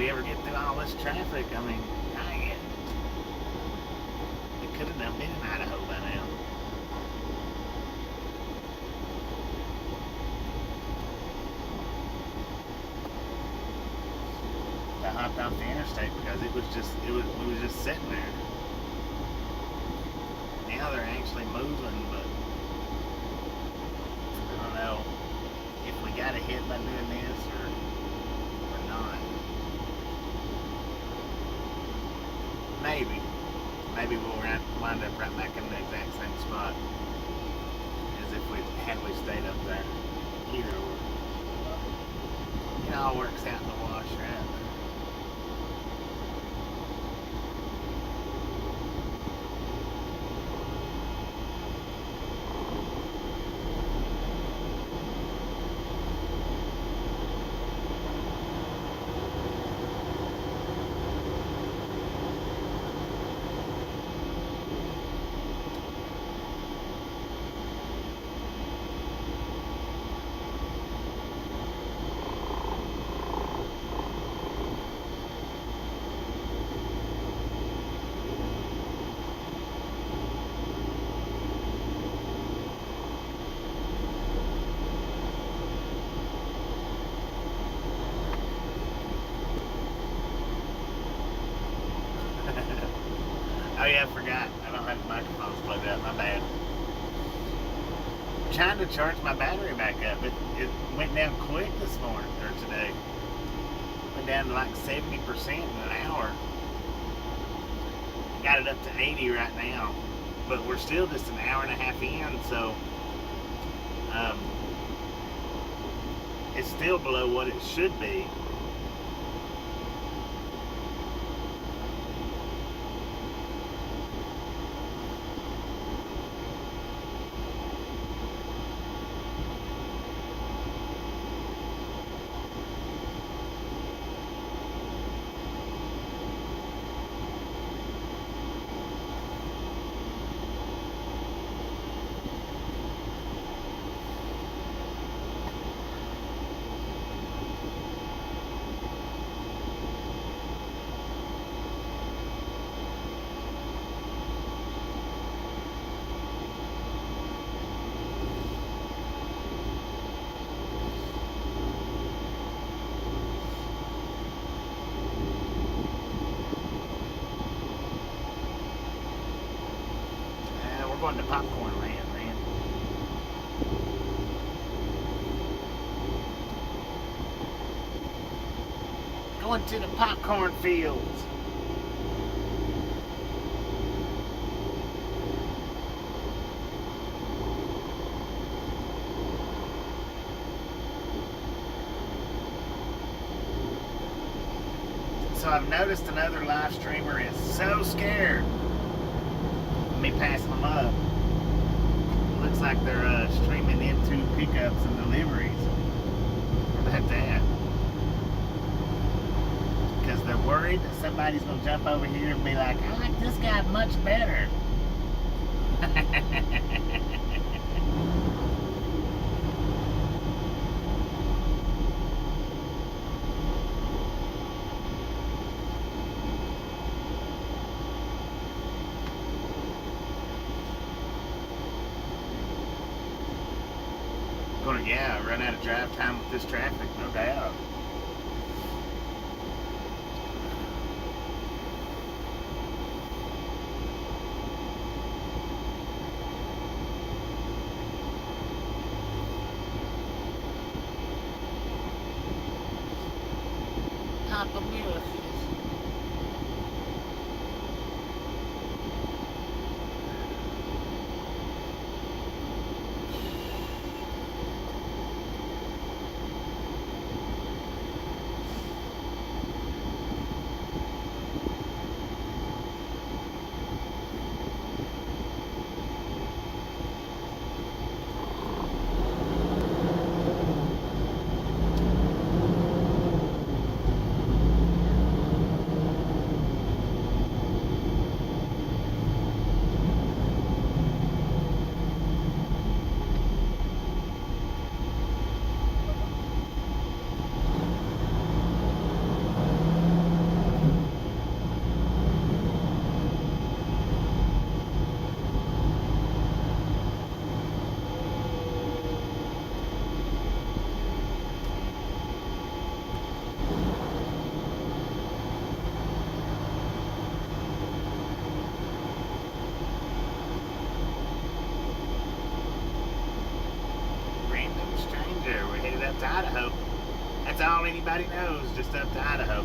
we ever get through all this traffic, I mean, dang it. It could have done been in Idaho by now. I hopped off the interstate because we was just sitting there. Now they're actually moving, but I don't know if we got a hit by doing this or not. Maybe we'll wind up right back in the exact same spot as if we stayed up there. Either or. It all works out in the wash, right? Oh yeah, I forgot. I don't have the microphones plugged up. My bad. I'm trying to charge my battery back up. It went down quick this morning, or today. Went down to like 70% in an hour. Got it up to 80 right now. But we're still just an hour and a half in, so it's still below what it should be. Going to popcorn land, man. Going to the popcorn fields. So I've noticed another live streamer is so scared me passing them up. Looks like they're streaming into pickups and deliveries. Where about that? Because they're worried that somebody's going to jump over here and be like, I like this guy much better. Yeah, run out of drive time with this traffic, no doubt. Papa Murphy's. up to Idaho. That's all anybody knows, just up to Idaho.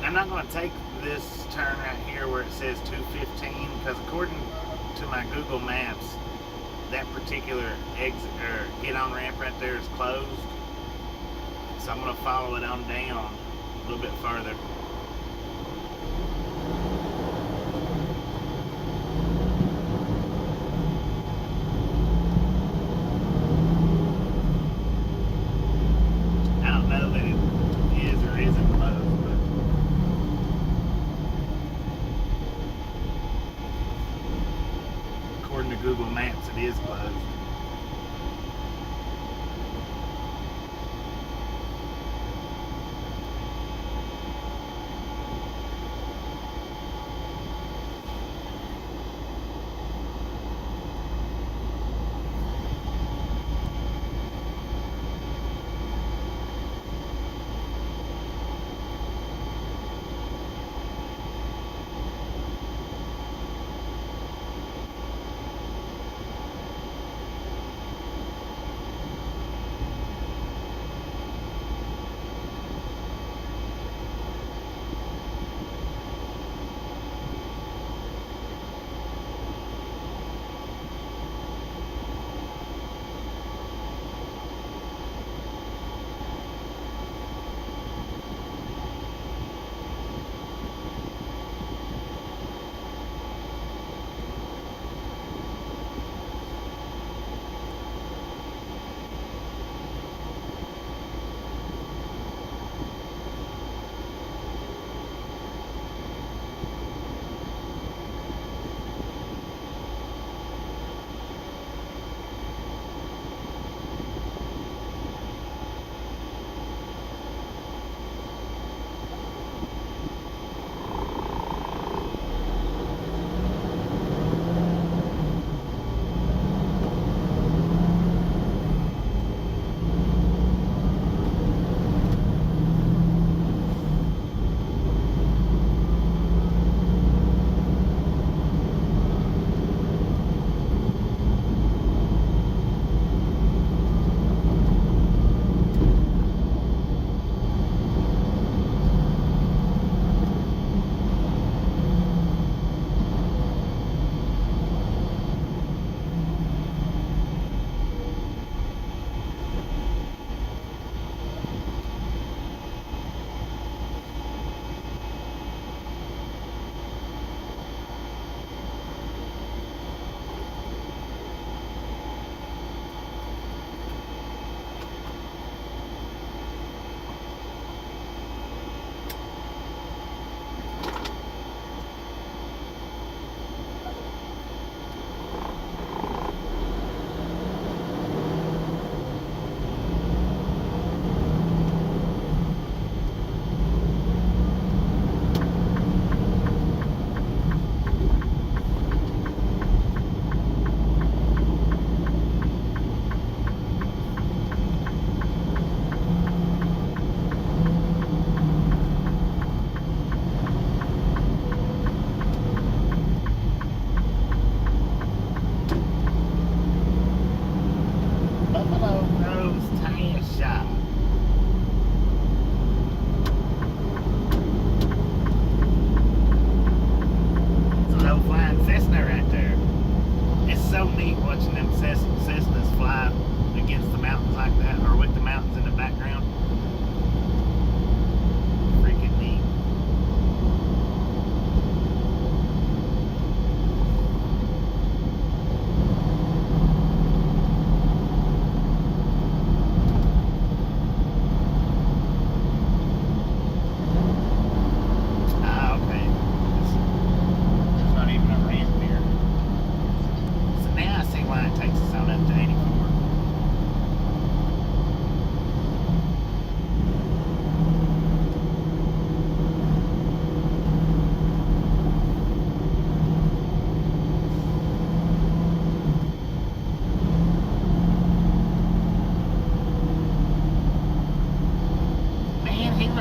I'm not going to take this turn right here where it says 215 because according to my Google Maps, that particular exit or get on ramp right there is closed. So I'm going to follow it on down a little bit further. I don't know that it is or isn't closed, but according to Google Maps, it is closed.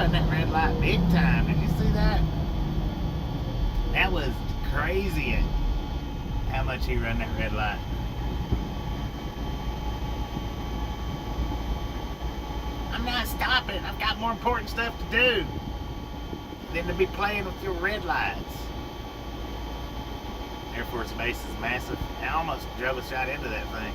run that red light big time. Did you see that? That was crazy how much he run that red light. I'm not stopping. I've got more important stuff to do than to be playing with your red lights. Air Force Base is massive. I almost drove a shot into that thing.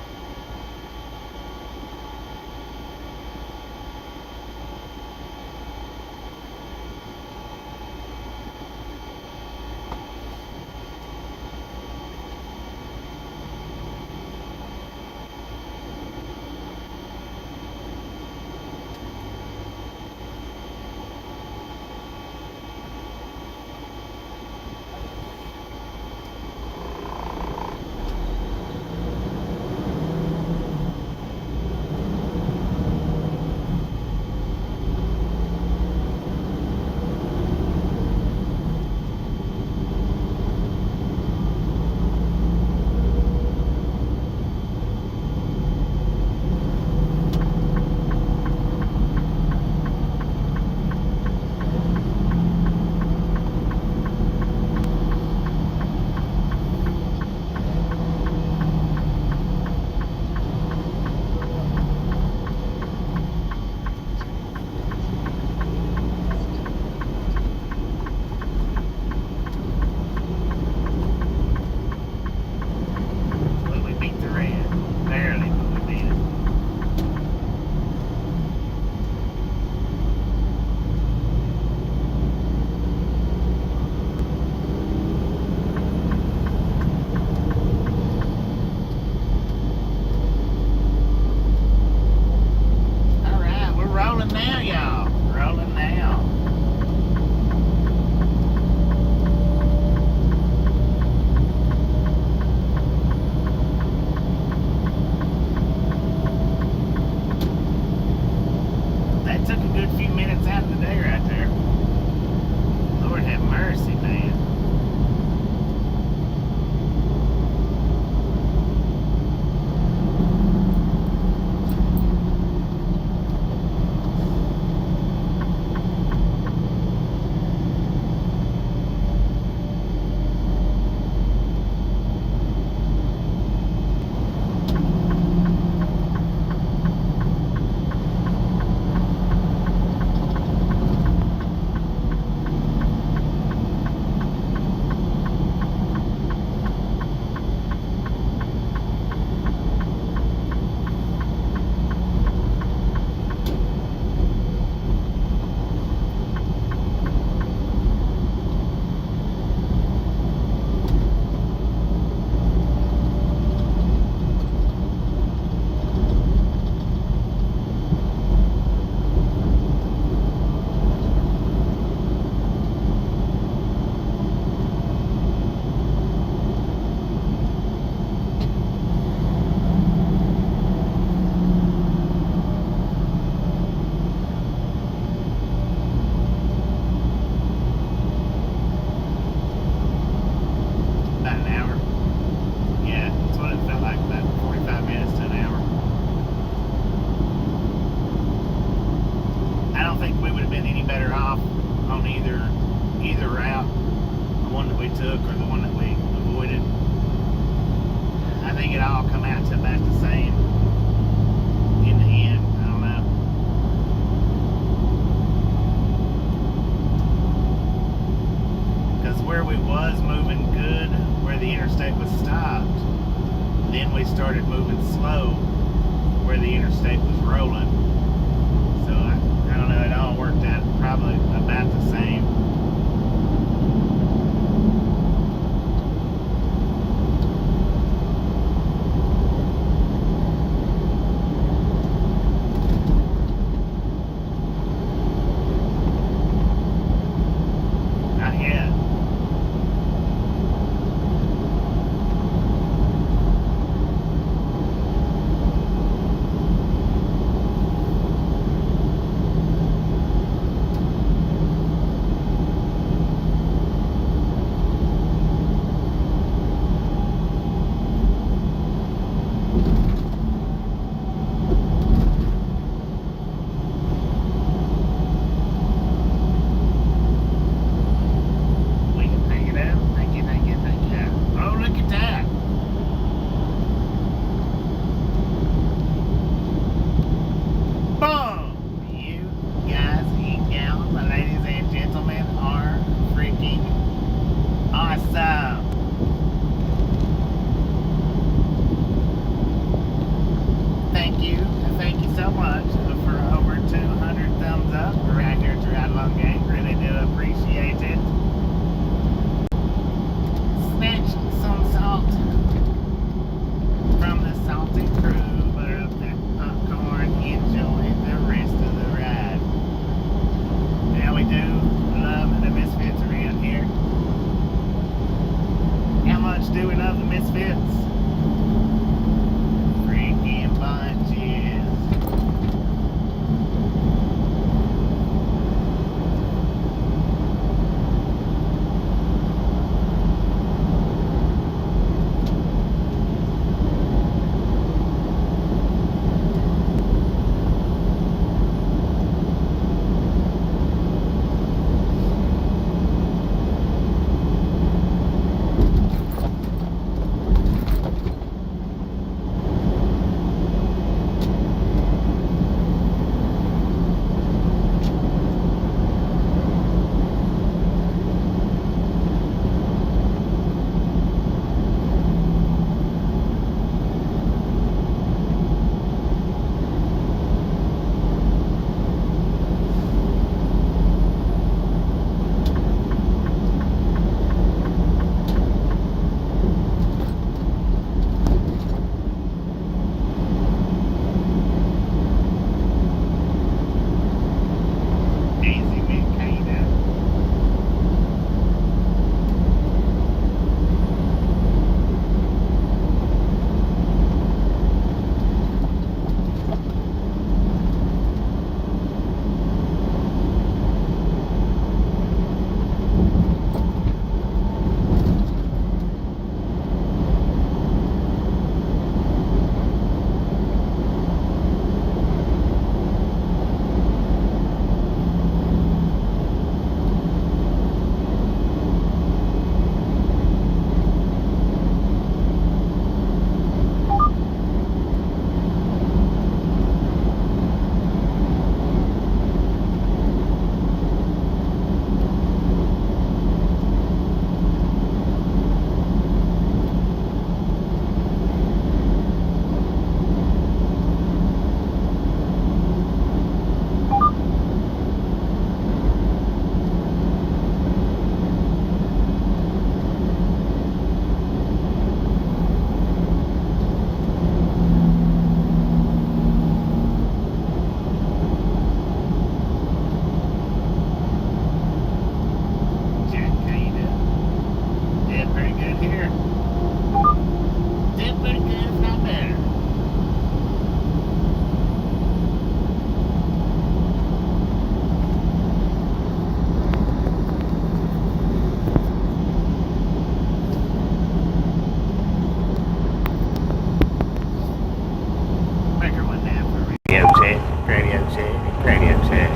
started moving slow where the interstate was rolling. So I don't know, it all worked out probably about the same. Not yet. you. Thank you so much for over 200 thumbs up right here to Ride Along Gang. Really do appreciate it. Snatch some salt from the salty crew, butter up that popcorn, enjoy the rest of the ride. Now we do love the Misfits around here. How much do we love the Misfits? Freaking bunches. Easy bit, kinda. Jack, how you doing? Did pretty good here. Did pretty good, if not better. Breaker one down for radio check, radio check, radio check.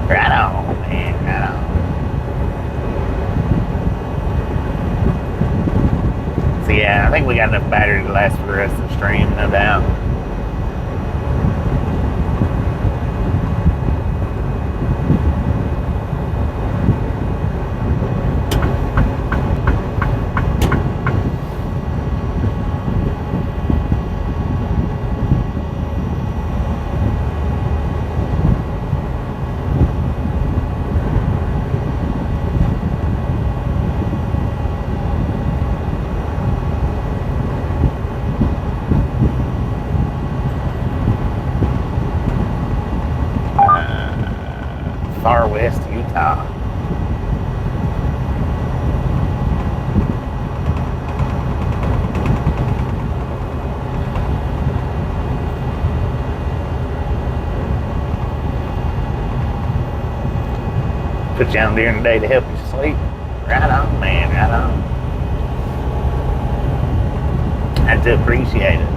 Right on, man, right on. So yeah, I think we got enough battery to last for the rest of the stream, no doubt. Far West, Utah. Put you on during the day to help you sleep. Right on, man, right on. I do appreciate it.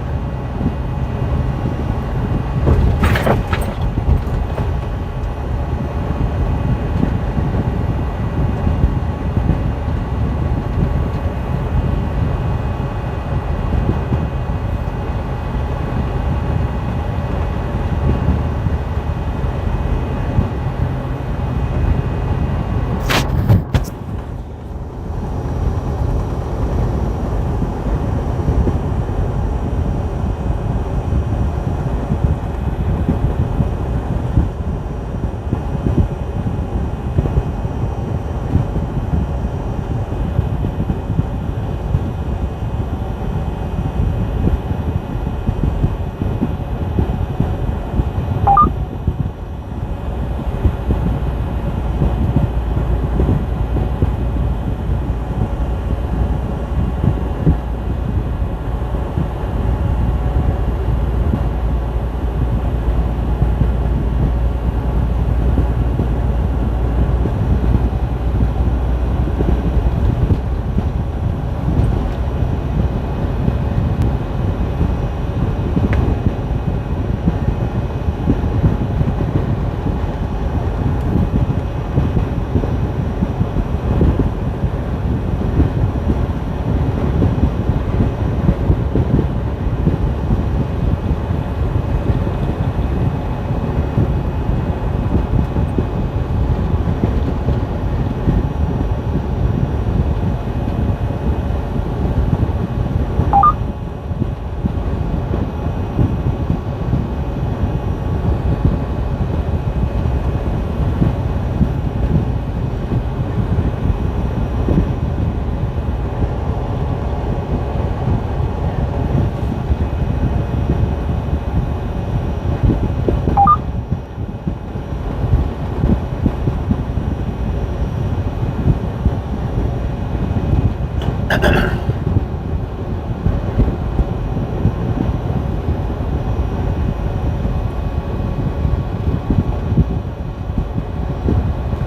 Come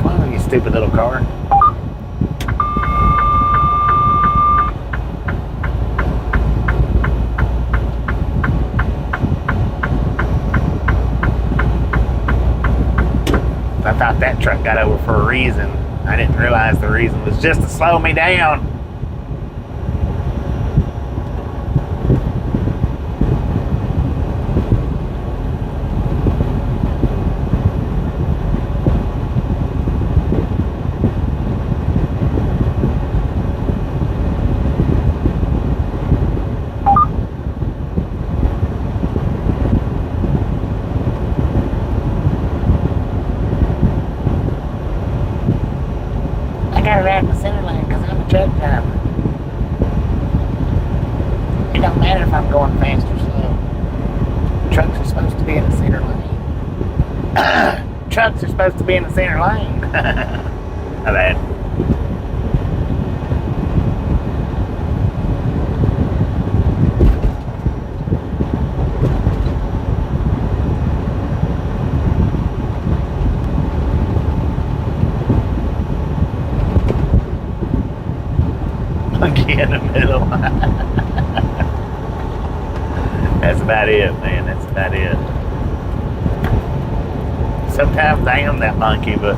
on, you stupid little car. I thought that truck got over for a reason. I didn't realize the reason was just to slow me down. I gotta ride in the center lane because I'm a truck driver. It don't matter if I'm going fast or slow. Trucks are supposed to be in the center lane. Trucks are supposed to be in the center lane. My bad. Monkey in the middle. That's about it, man. That's about it. Sometimes I am that monkey, but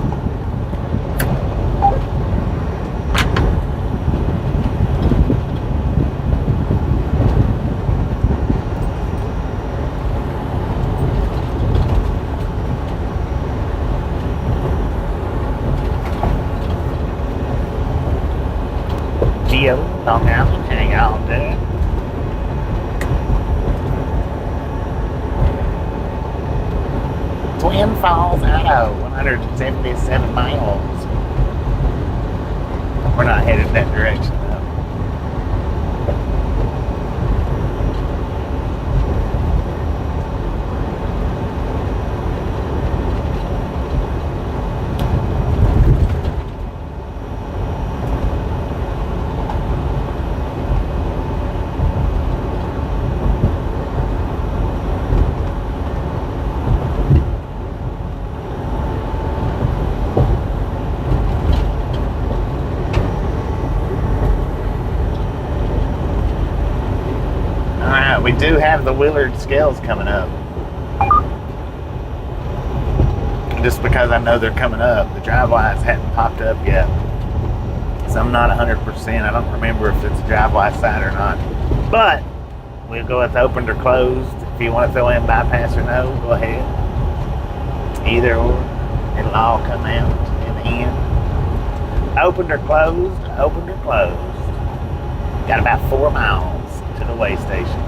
Geo, Long Island, hang on, dude. Twin Falls, Idaho, 177 miles. We're not headed that direction, though. We do have the Willard scales coming up. Just because I know they're coming up, the drive wise hadn't popped up yet. So I'm not 100%. I don't remember if it's a drive wise side or not. But we'll go with opened or closed. If you want to fill in bypass or no, go ahead. Either or. It'll all come out in the end. Opened or closed, opened or closed. Got about 4 miles to the way station.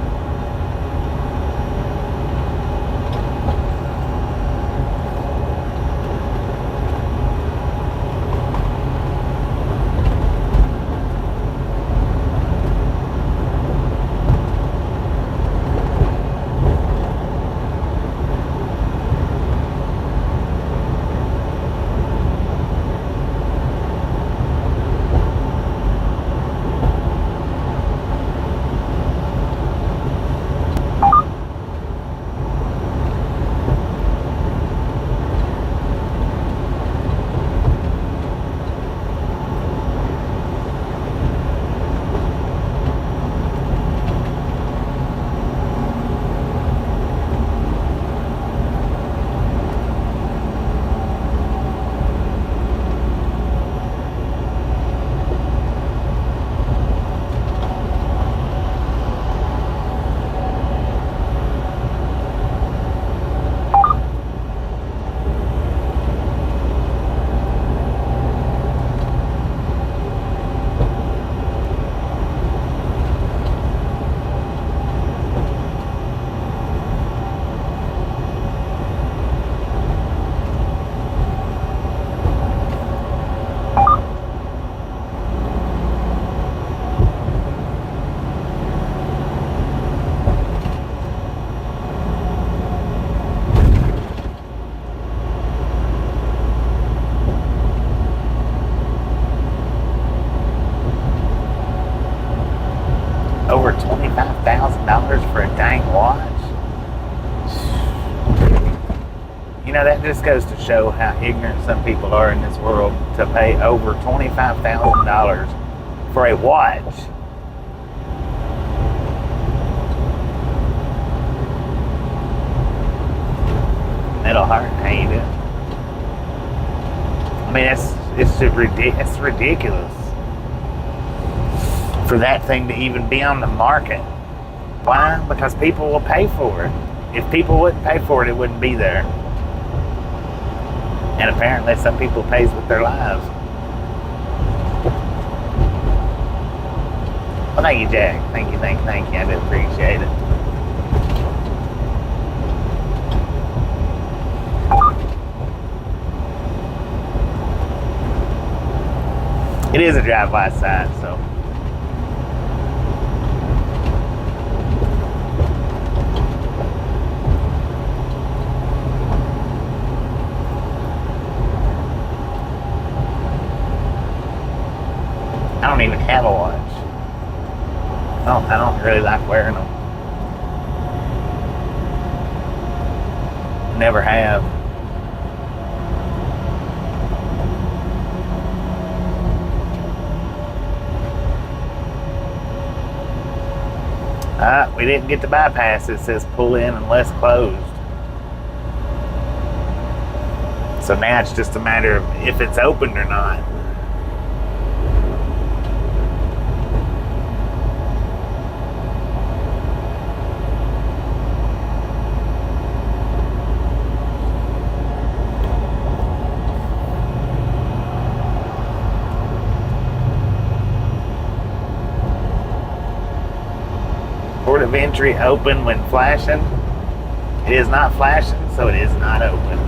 that just goes to show how ignorant some people are in this world to pay over $25,000 for a watch. It'll hurt. How you doing? I mean, it's ridiculous for that thing to even be on the market. Why? Because people will pay for it. If people wouldn't pay for it, it wouldn't be there. And apparently some people pays with their lives. Well, thank you, Jack. Thank you. I do appreciate it. It is a drive-by sign, so. I don't even have a watch. I don't really like wearing them. Never have. We didn't get the bypass. It says pull in unless closed. So now it's just a matter of if it's opened or not. Port of entry open when flashing. It is not flashing, so it is not open.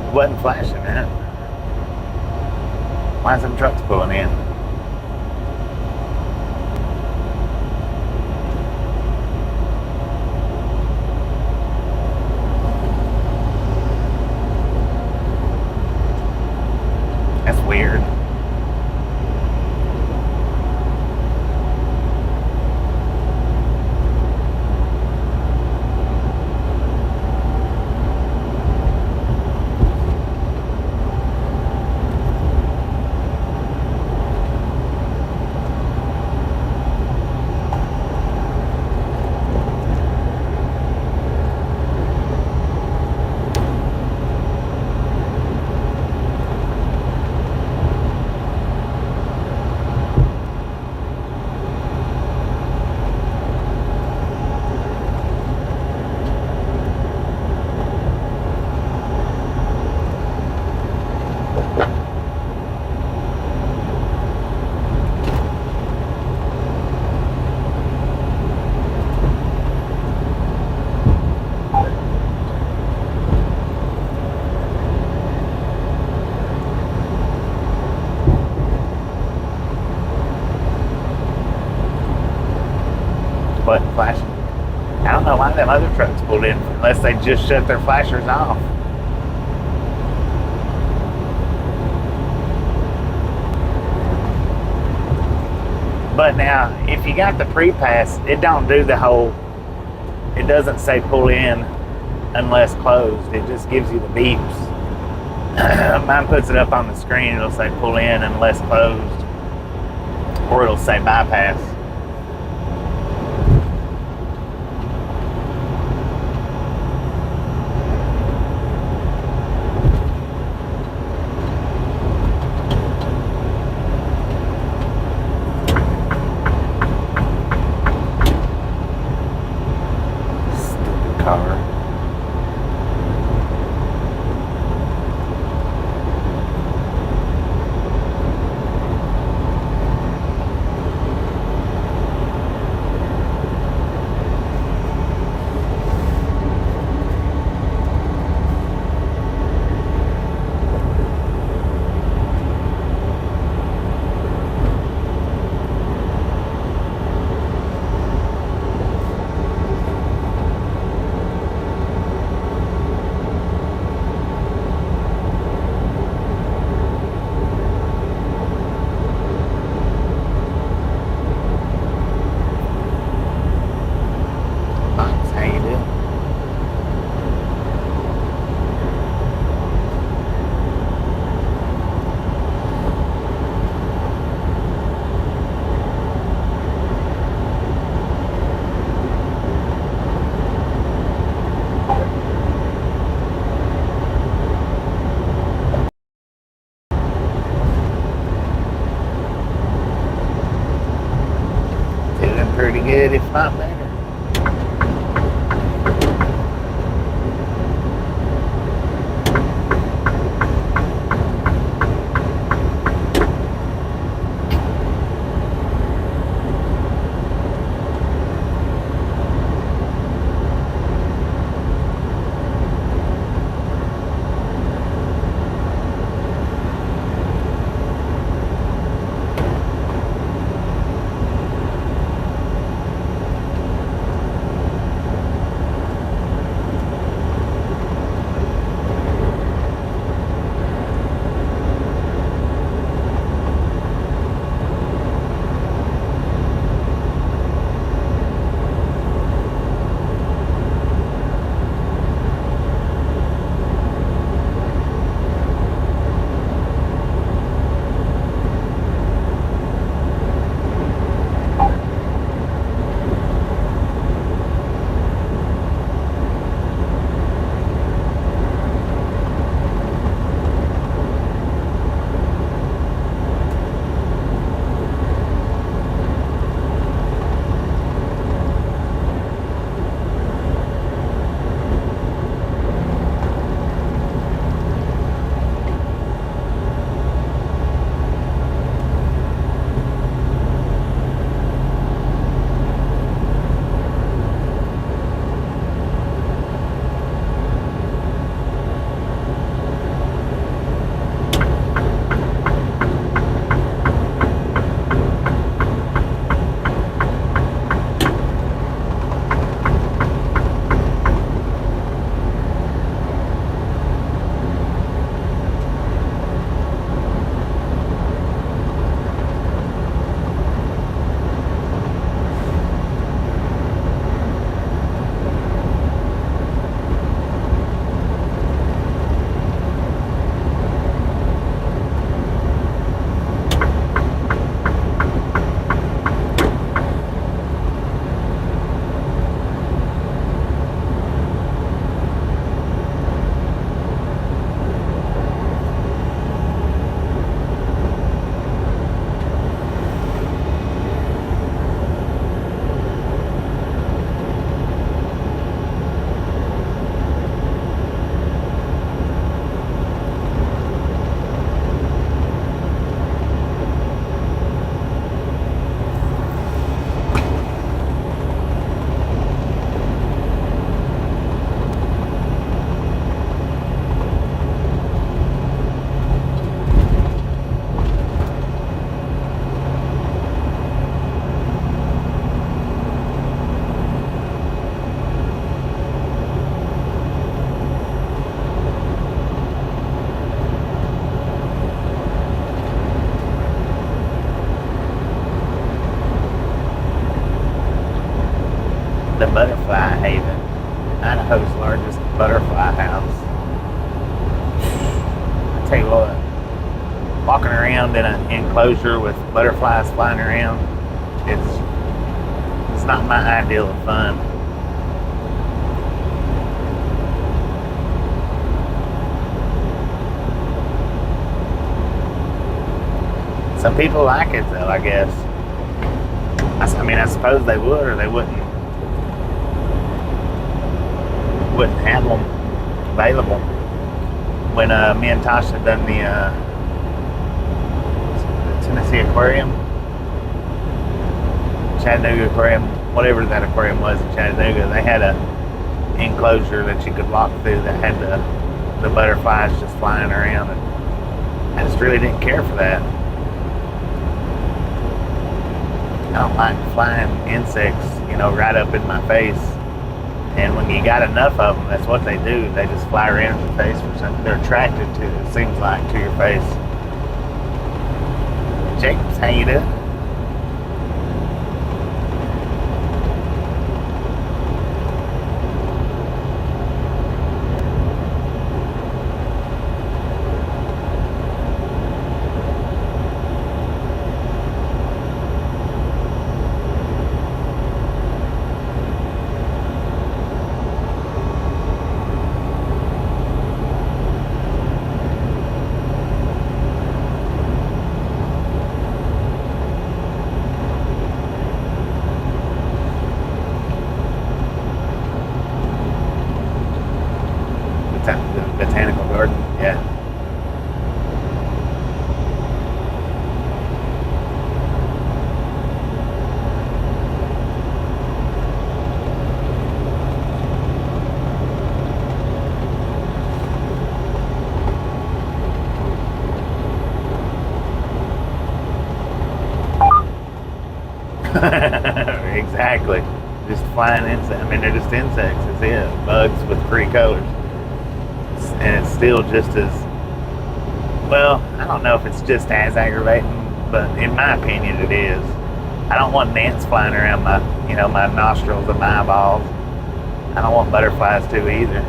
It wasn't flashing, man. Why are some trucks pulling in? That's weird. Button flashing. I don't know why them other trucks pulled in unless they just shut their flashers off. But now, if you got the pre-pass, it don't do the whole, it doesn't say pull in unless closed. It just gives you the beeps. Mine puts it up on the screen. It'll say pull in unless closed. Or it'll say bypass. pretty good, if not better. The Butterfly Haven, Idaho's largest butterfly house. I tell you what, walking around in an enclosure with butterflies flying around, it's not my ideal of fun. Some people like it though, I guess. I mean, I suppose they would, or they wouldn't have them available. When me and Tasha done the Tennessee Aquarium, Chattanooga Aquarium, whatever that aquarium was in Chattanooga, they had a enclosure that you could walk through that had the butterflies just flying around, and I just really didn't care for that. I don't like flying insects, right up in my face. And when you got enough of them, that's what they do. They just fly around your face for something. They're attracted to, it seems like, to your face. Jacobs, how you doing? Exactly. Just flying insects. I mean, they're just insects. It's it. Bugs with pretty colors. And it's still just as, well, I don't know if it's just as aggravating, but in my opinion, it is. I don't want gnats flying around my nostrils and my eyeballs. I don't want butterflies to either.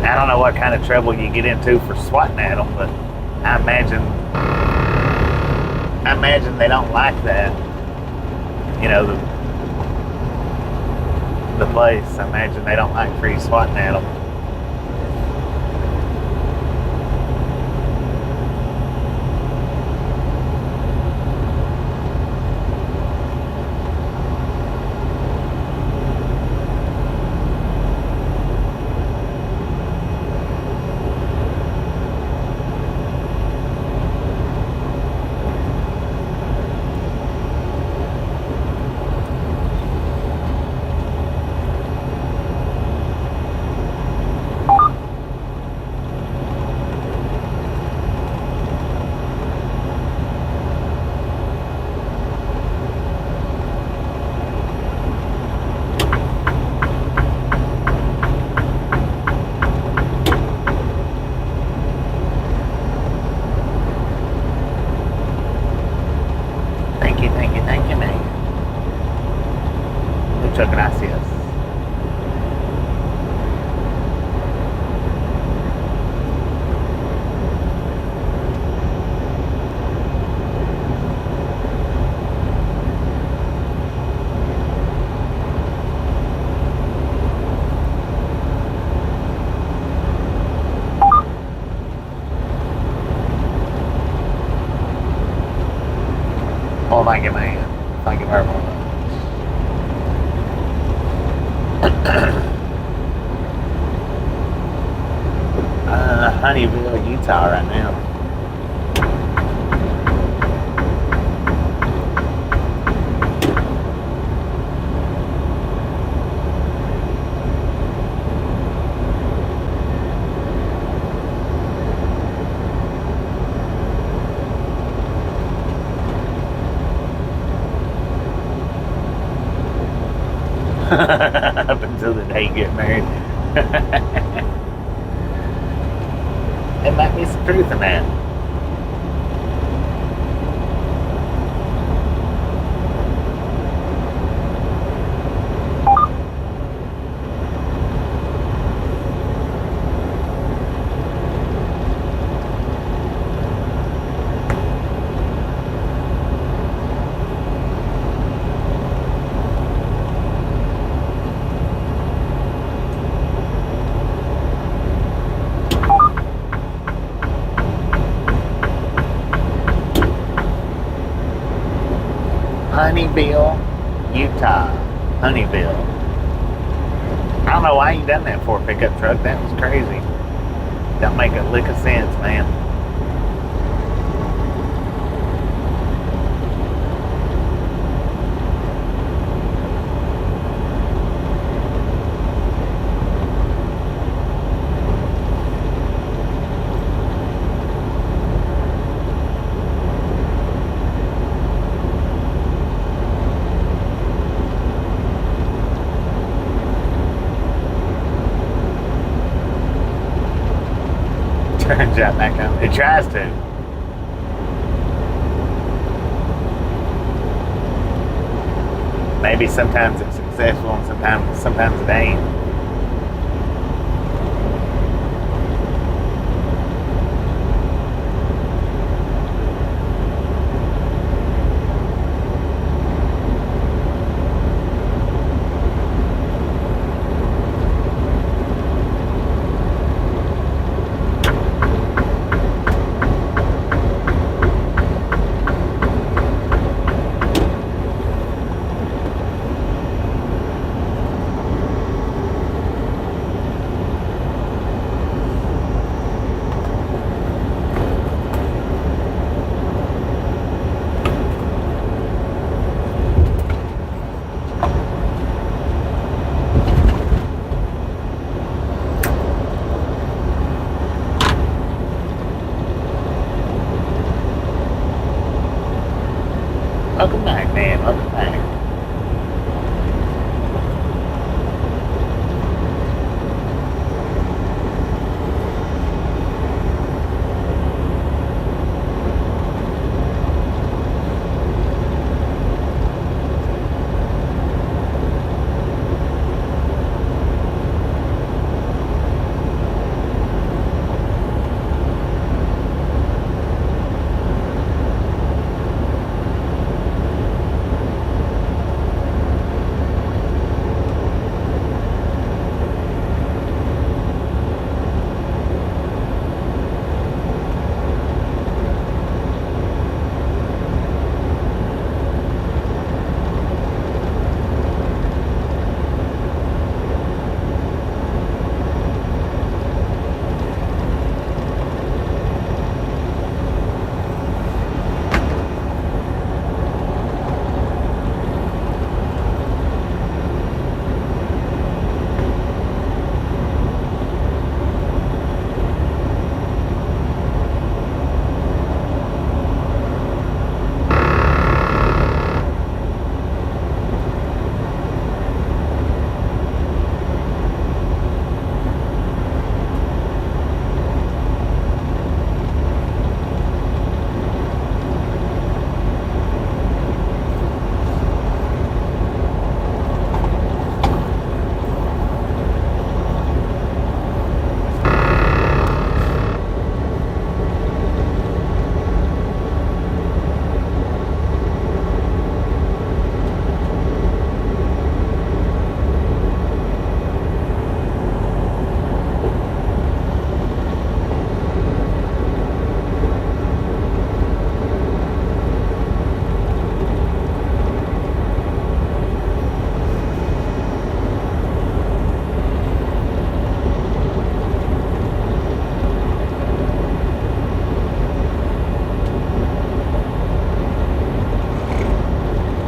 I don't know what kind of trouble you get into for swatting at them, but I imagine they don't like that. The place. I imagine they don't like free swatting at them. Thank you, mate. Muchas gracias. Well, thank you, man. Thank you very much. Honeyville, Utah right now. Up until the day you get married. There might be some truth in that. Honeyville, Utah. Honeyville. I don't know why you done that for a pickup truck. That was crazy. Don't make a lick of sense, man. Turns out back on. It tries to. Maybe sometimes it's successful and sometimes it ain't. Welcome back, man. Welcome back.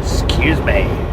Excuse me.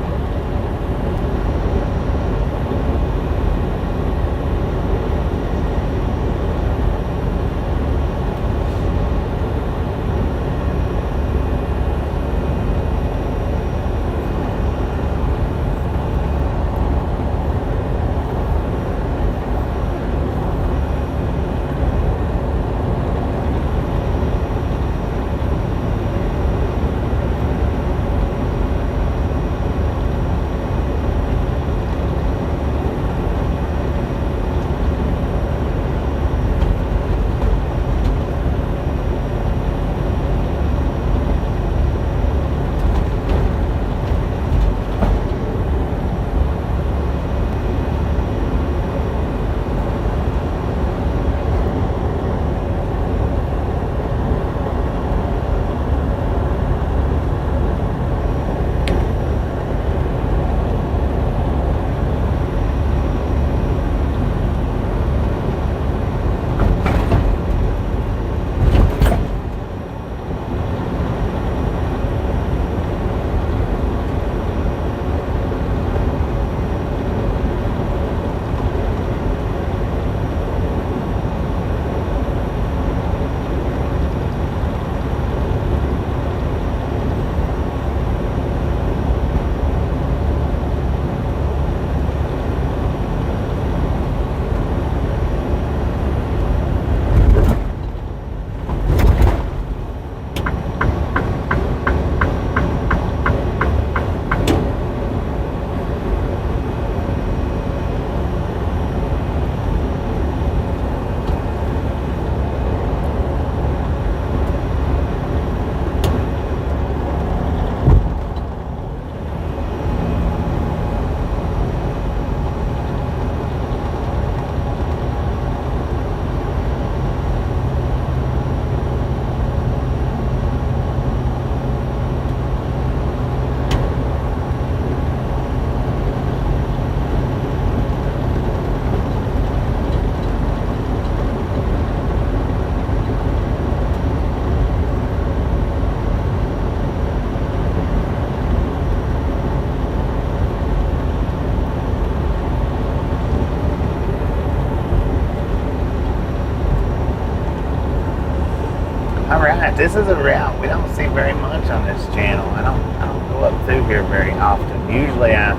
This is a route we don't see very much on this channel. I don't go up through here very often. Usually I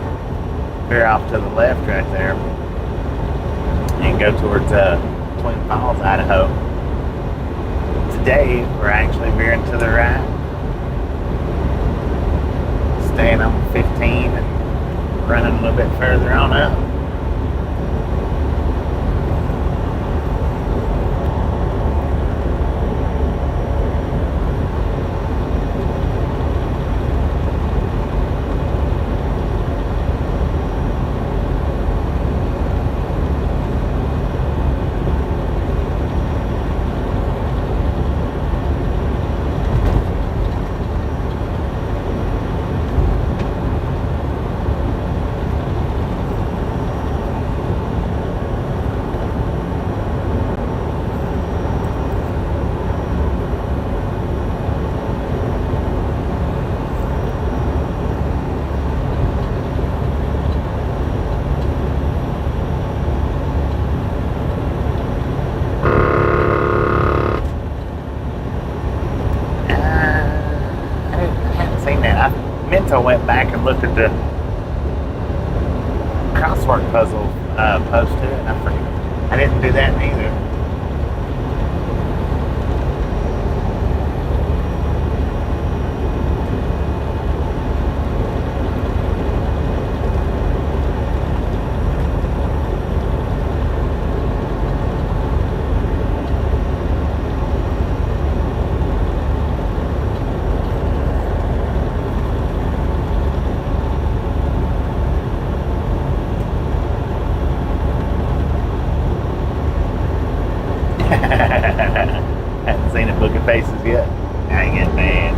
veer off to the left right there and go towards Twin Falls, Idaho. Today we're actually veering to the right, staying on 15 and running a little bit further on up. I went back and looked at the crossword puzzle post to it, and I didn't do that neither. Haven't seen a book of faces yet. Dang it, man.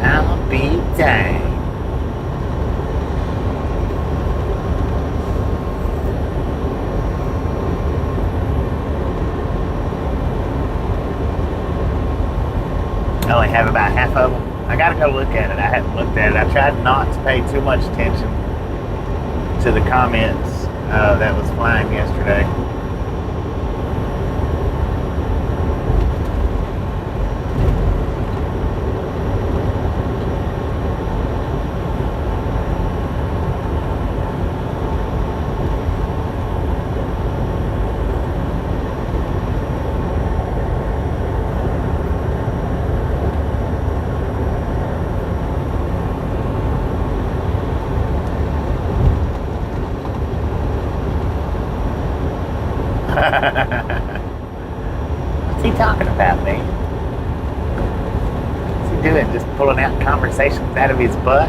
I'll be dang. I only have about half of them. I gotta go look at it. I haven't looked at it. I tried not to pay too much attention to the comments that was flying yesterday. What's he talking about, man? What's he doing? Just pulling out conversations out of his butt?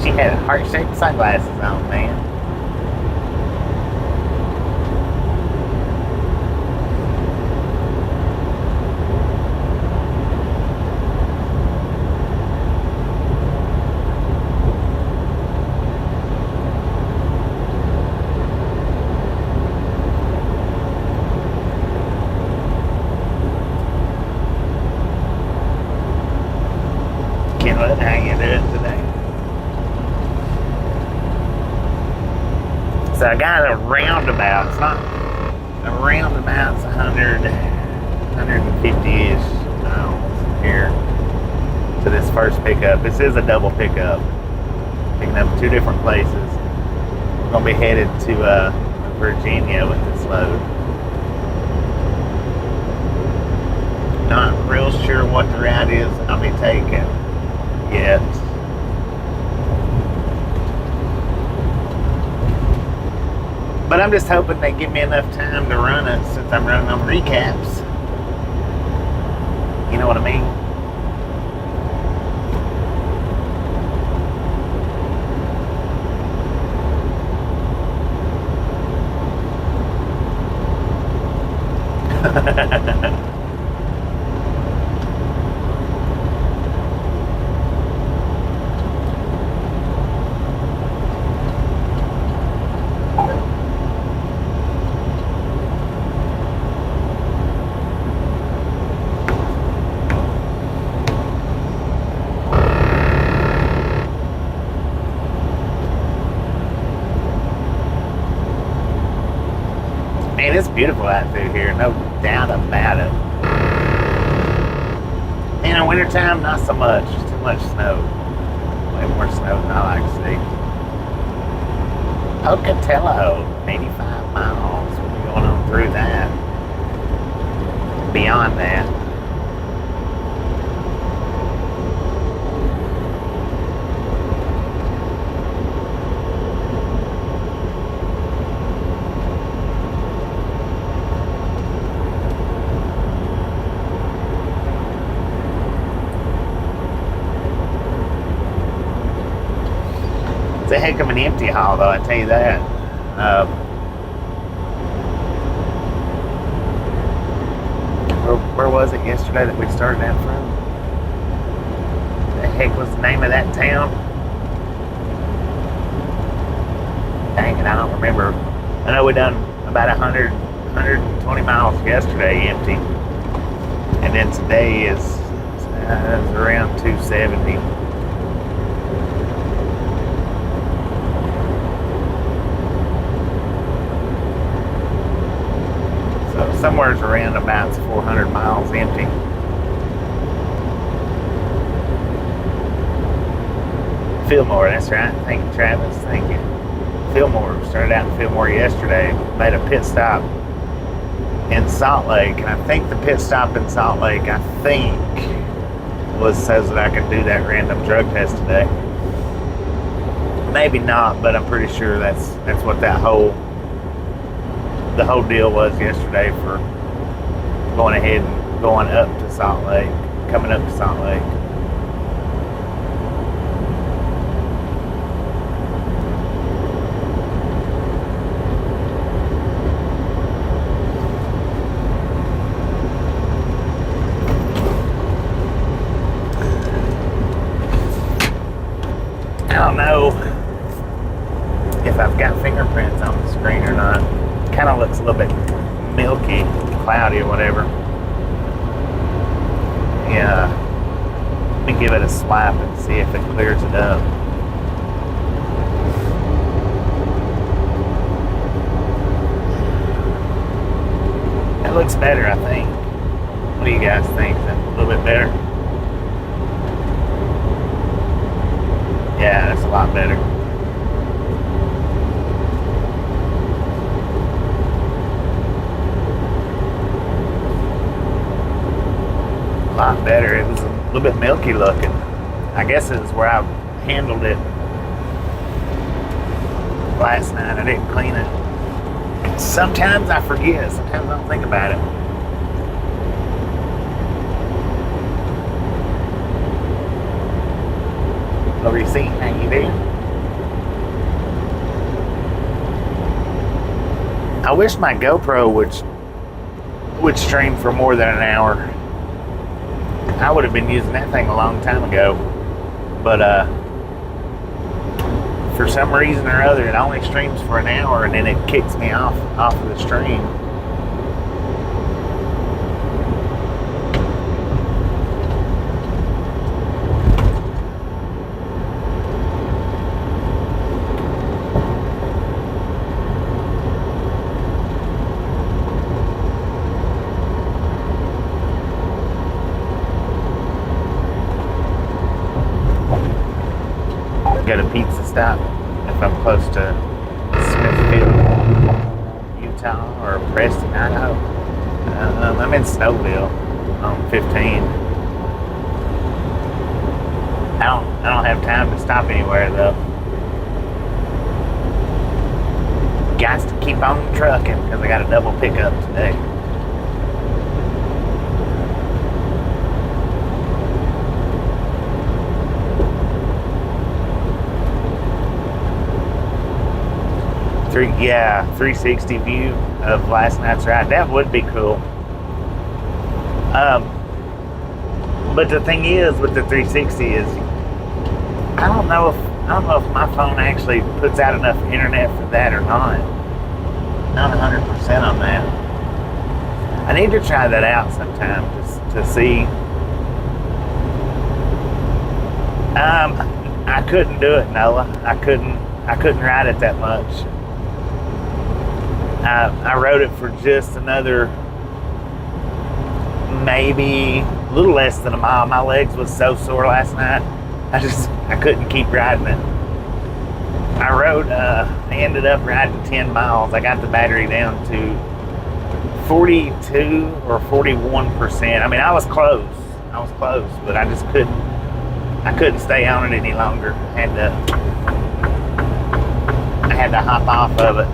She had heart-shaped sunglasses on, man. How you doing today? So I got a roundabout. It's not a roundabout. It's 150-ish miles here to this first pickup. This is a double pickup, picking up two different places. We're gonna be headed to Virginia with this load. Not real sure what the route is I'll be taking yet. But I'm just hoping they give me enough time to run it since I'm running on recaps. You know what I mean? Man, it's beautiful out through here, no doubt about it. In the wintertime, not so much. It's too much snow. Way more snow than I like to see. Pocatello, 85 miles. We'll be going on through that. Beyond that. It's a heck of an empty haul, though, I tell you that. Where was it yesterday that we started out from? The heck was the name of that town? Dang it, I don't remember. I know we done about 120 miles yesterday empty. And then today is around 270. Somewhere's around about 400 miles empty. Fillmore, that's right. Thank you, Travis. Thank you. Fillmore. Started out in Fillmore yesterday. Made a pit stop in Salt Lake. And I think the pit stop in Salt Lake, was says that I could do that random drug test today. Maybe not, but I'm pretty sure that's what the whole deal was yesterday for going ahead and going up to Salt Lake, coming up to Salt Lake. I don't know if I've got fingerprints on the screen or not. Kind of looks a little bit milky, cloudy or whatever. Yeah, let me give it a swipe and see if it clears it up. That looks better, I think. What do you guys think? Is that a little bit better? Yeah, that's a lot better. A lot better. It was a little bit milky looking. I guess it was where I handled it last night. I didn't clean it. Sometimes I forget. Sometimes I don't think about it. Over you see, how you doing? I wish my GoPro would stream for more than an hour. I would have been using that thing a long time ago, but for some reason or other, it only streams for an hour, and then it kicks me off of the stream. Go to Pizza Stop if I'm close to Smithfield, Utah, or Preston, Idaho. I'm in Snowville on 15. I don't have time to stop anywhere though. Got to keep on trucking because I got a double pickup today. Yeah, 360 view of last night's ride. That would be cool. But the thing is with the 360 is I don't know if my phone actually puts out enough internet for that or not. Not 100% on that. I need to try that out sometime to see. I couldn't do it, Noah. I couldn't ride it that much. I rode it for just another, maybe a little less than a mile. My legs was so sore last night. I couldn't keep riding it. I ended up riding 10 miles. I got the battery down to 42 or 41%. I mean, I was close, but I just couldn't stay on it any longer. I had to hop off of it.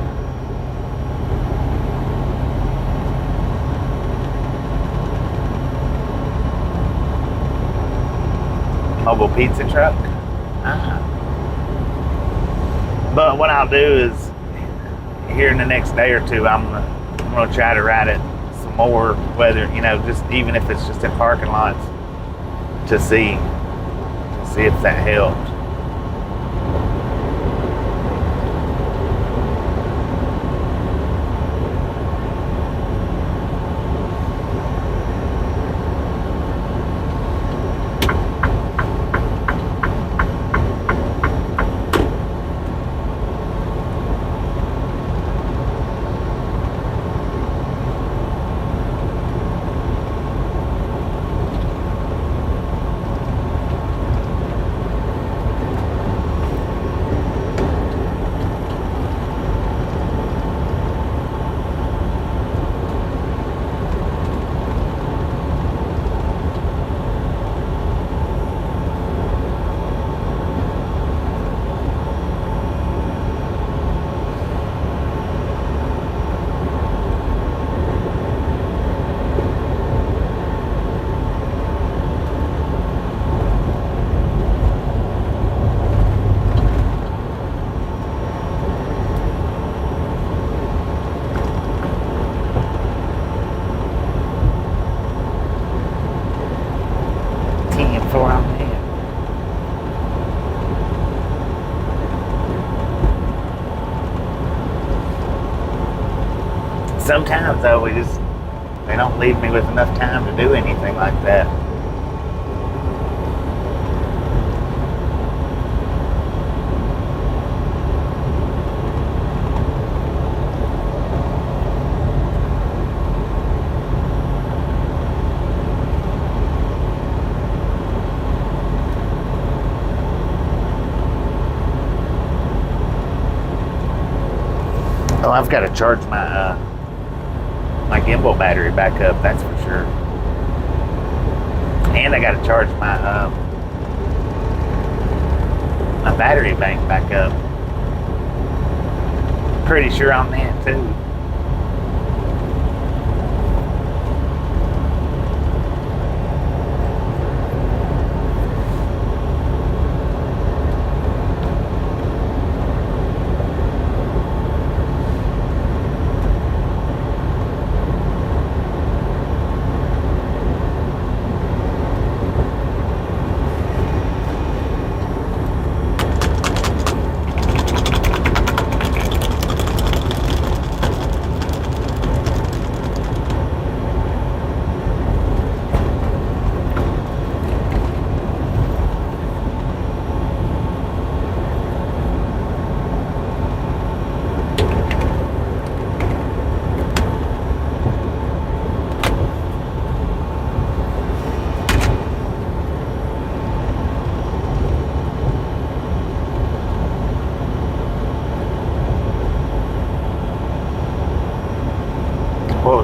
Mobile pizza truck. But what I'll do is, here in the next day or two, I'm gonna try to ride it some more, whether, just even if it's just in parking lots, to see if that helped. Sometimes though, they don't leave me with enough time to do anything like that. Oh, I've got to charge my gimbal battery back up, that's for sure. And I got to charge my my battery bank back up. Pretty sure on that too.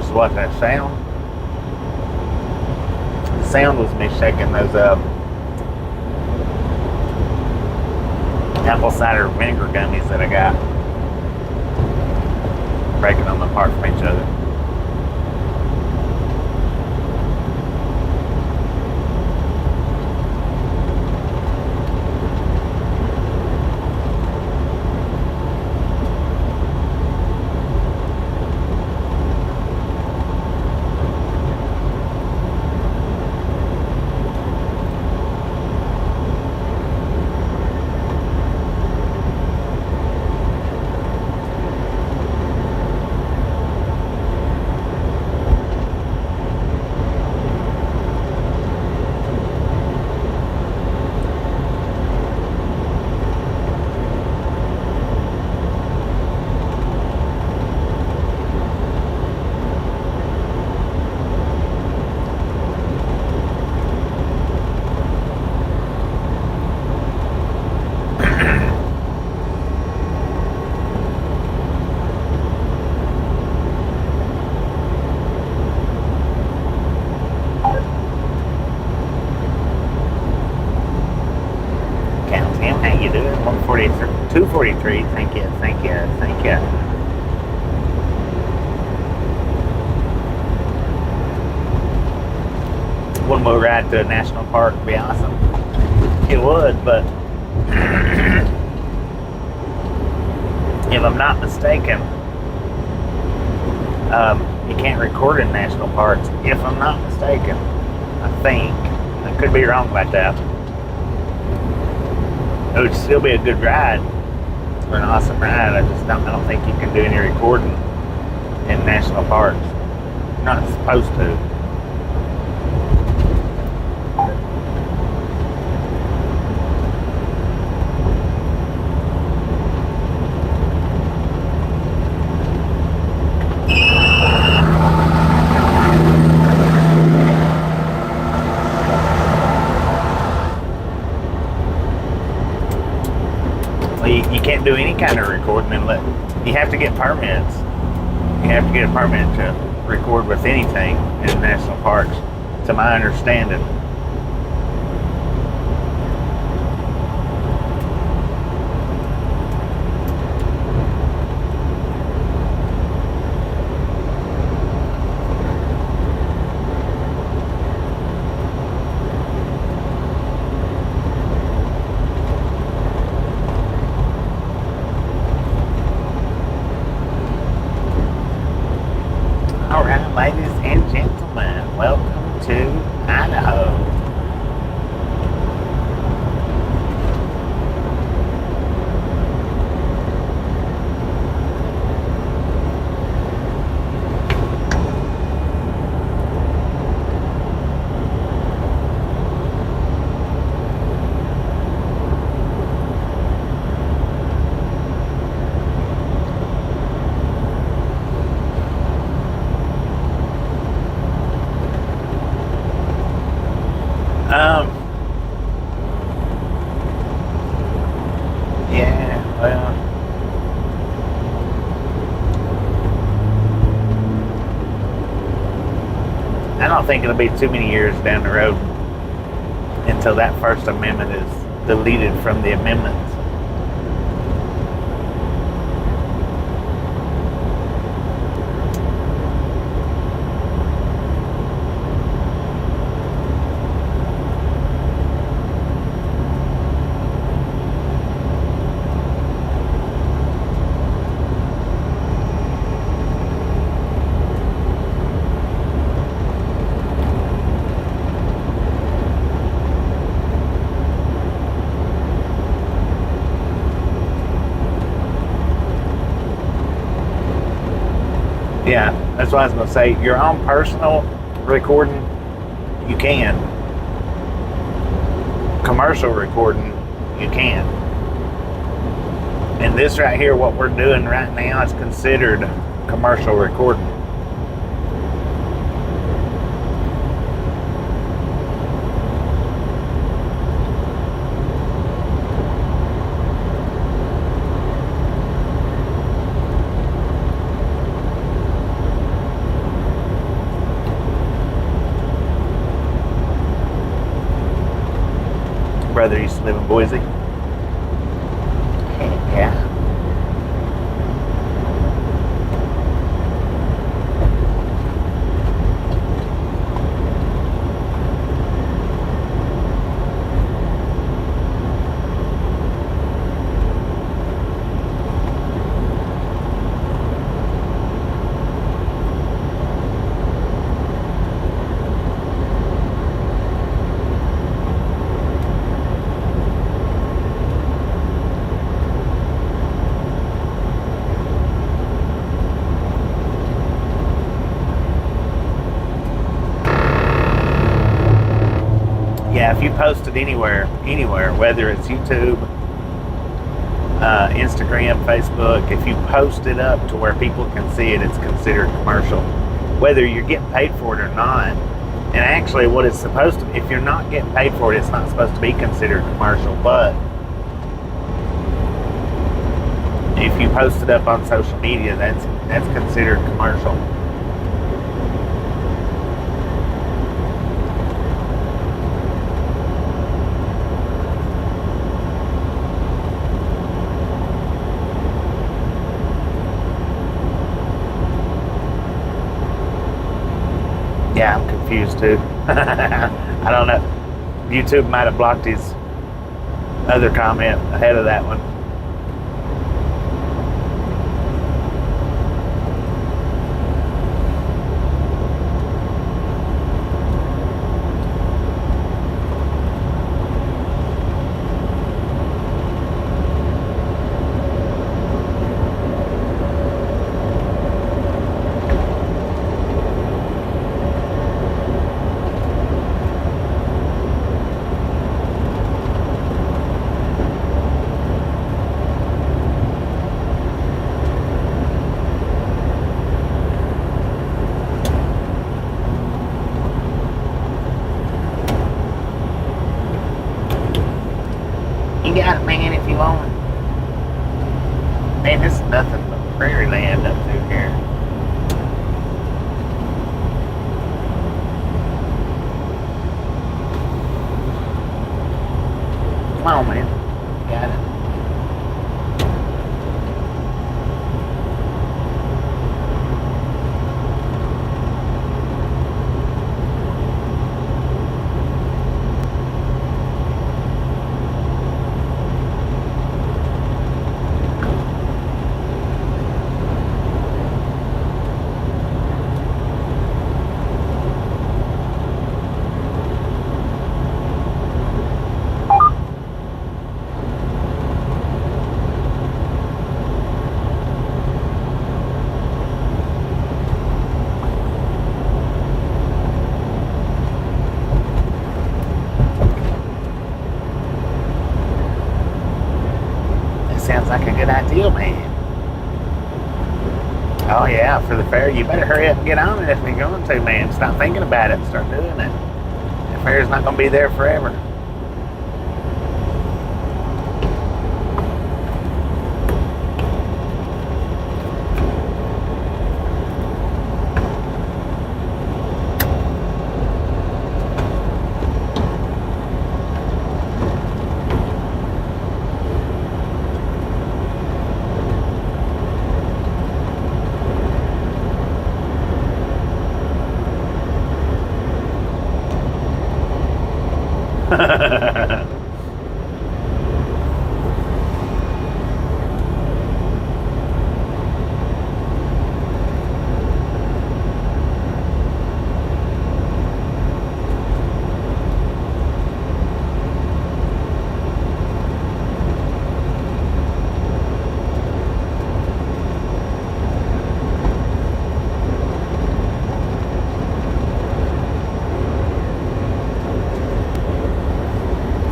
What, that sound? The sound was me shaking those apple cider vinegar gummies that I got, breaking them apart from each other. Yeah, Tim, how you doing? 143, 243. Thank you, thank you, thank you. One more ride to a national park would be awesome. It would, but if I'm not mistaken, you can't record in national parks. If I'm not mistaken, I think. I could be wrong about that. It would still be a good ride, or an awesome ride. I don't think you can do any recording in national parks. You're not supposed to. You can't do any kind of recording unless you have to get permits. You have to get a permit to record with anything in national parks, to my understanding. All right, ladies and gentlemen, welcome to Idaho. Yeah, well, I don't think it'll be too many years down the road until that First Amendment is deleted from the amendments. Yeah, that's what I was going to say. Your own personal recording, you can. Commercial recording, you can. And this right here, what we're doing right now, is considered commercial recording. Brother used to live in Boise. Yeah. Yeah, if you post it anywhere, whether it's YouTube, Instagram, Facebook, if you post it up to where people can see it, it's considered commercial. Whether you're getting paid for it or not. And actually what it's supposed to, if you're not getting paid for it, it's not supposed to be considered commercial. But if you post it up on social media, that's considered commercial. confused too. I don't know. YouTube might have blocked his other comment ahead of that one. You got it, man, if you want it. Man, this is nothing but prairie land up through here. Come on, man. You got it. Sounds like a good idea, man. Oh yeah, for the fair, you better hurry up and get on it if you're going to, man. Stop thinking about it and start doing it. The fair's not going to be there forever.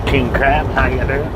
King Crab, how you doing?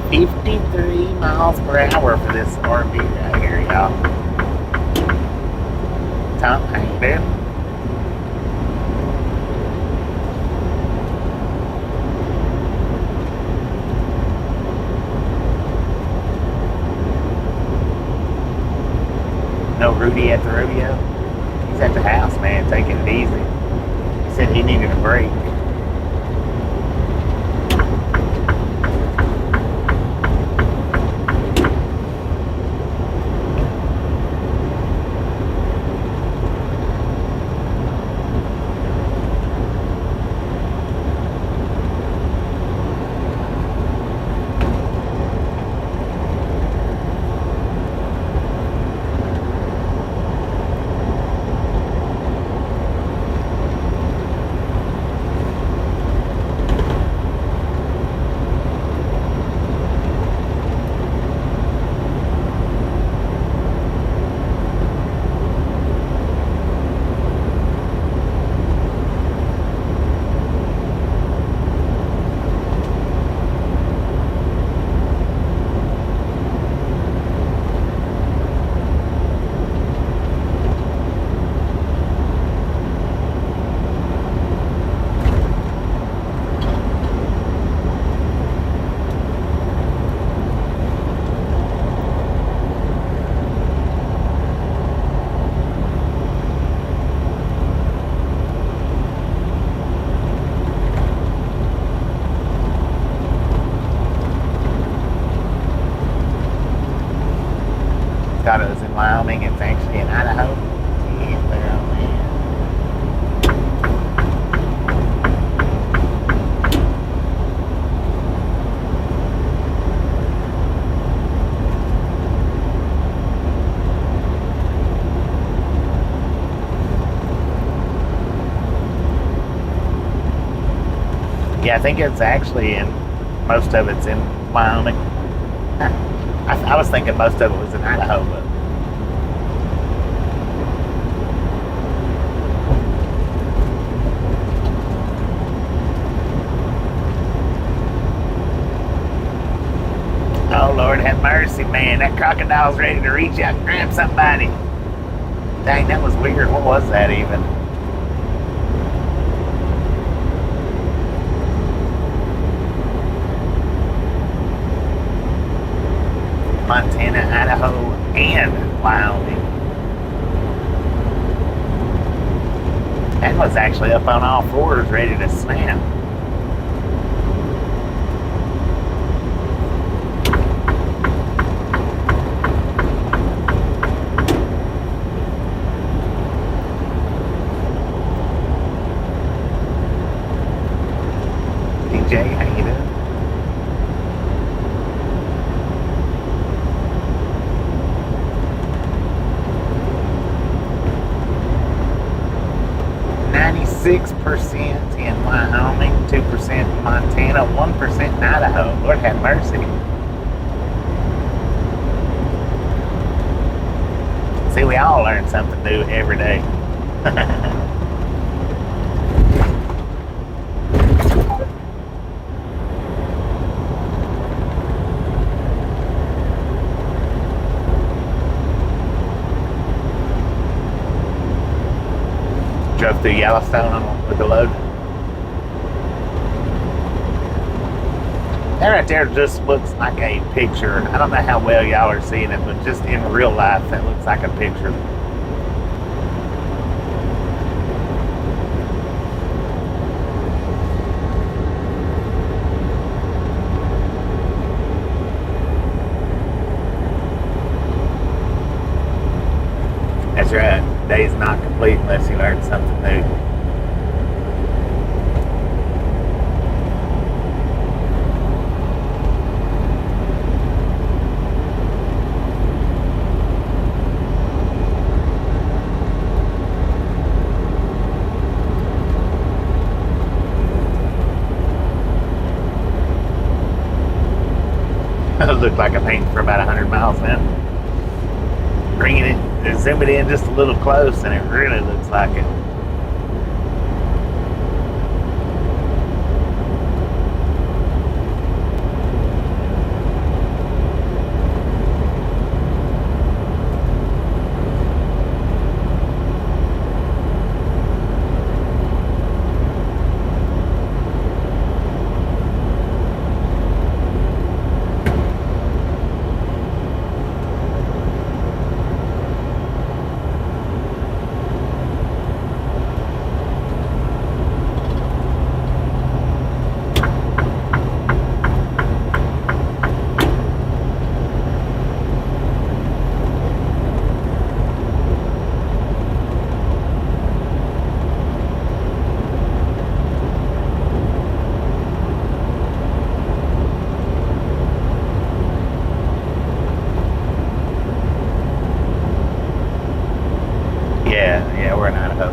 $53 mph for this RV right here, y'all. Tom, how you doing? No Rudy at the rodeo? He's at the house, man, taking it easy. He said he needed a break. thought it was in Wyoming. It's actually in Idaho. Yeah, there on there. Yeah, I think it's actually in, most of it's in Wyoming. I was thinking most of it was in Idaho, but oh Lord have mercy, man. That crocodile's ready to reach out and grab somebody. Dang, that was weird. What was that even? Montana, Idaho, and Wyoming. That was actually up on all fours, ready to snap. DJ, how you doing? .6% in Wyoming, 2% in Montana, 1% in Idaho. Lord have mercy. See, we all learn something new every day. Drove through Yellowstone with the load. That right there just looks like a picture. I don't know how well y'all are seeing it, but just in real life, that looks like a picture. That's right. Day's not complete unless you learn something new. It looked like I'm painting for about 100 miles now. Bringing it, zoom it in just a little close, and it really looks like it. Yeah, we're in Idaho.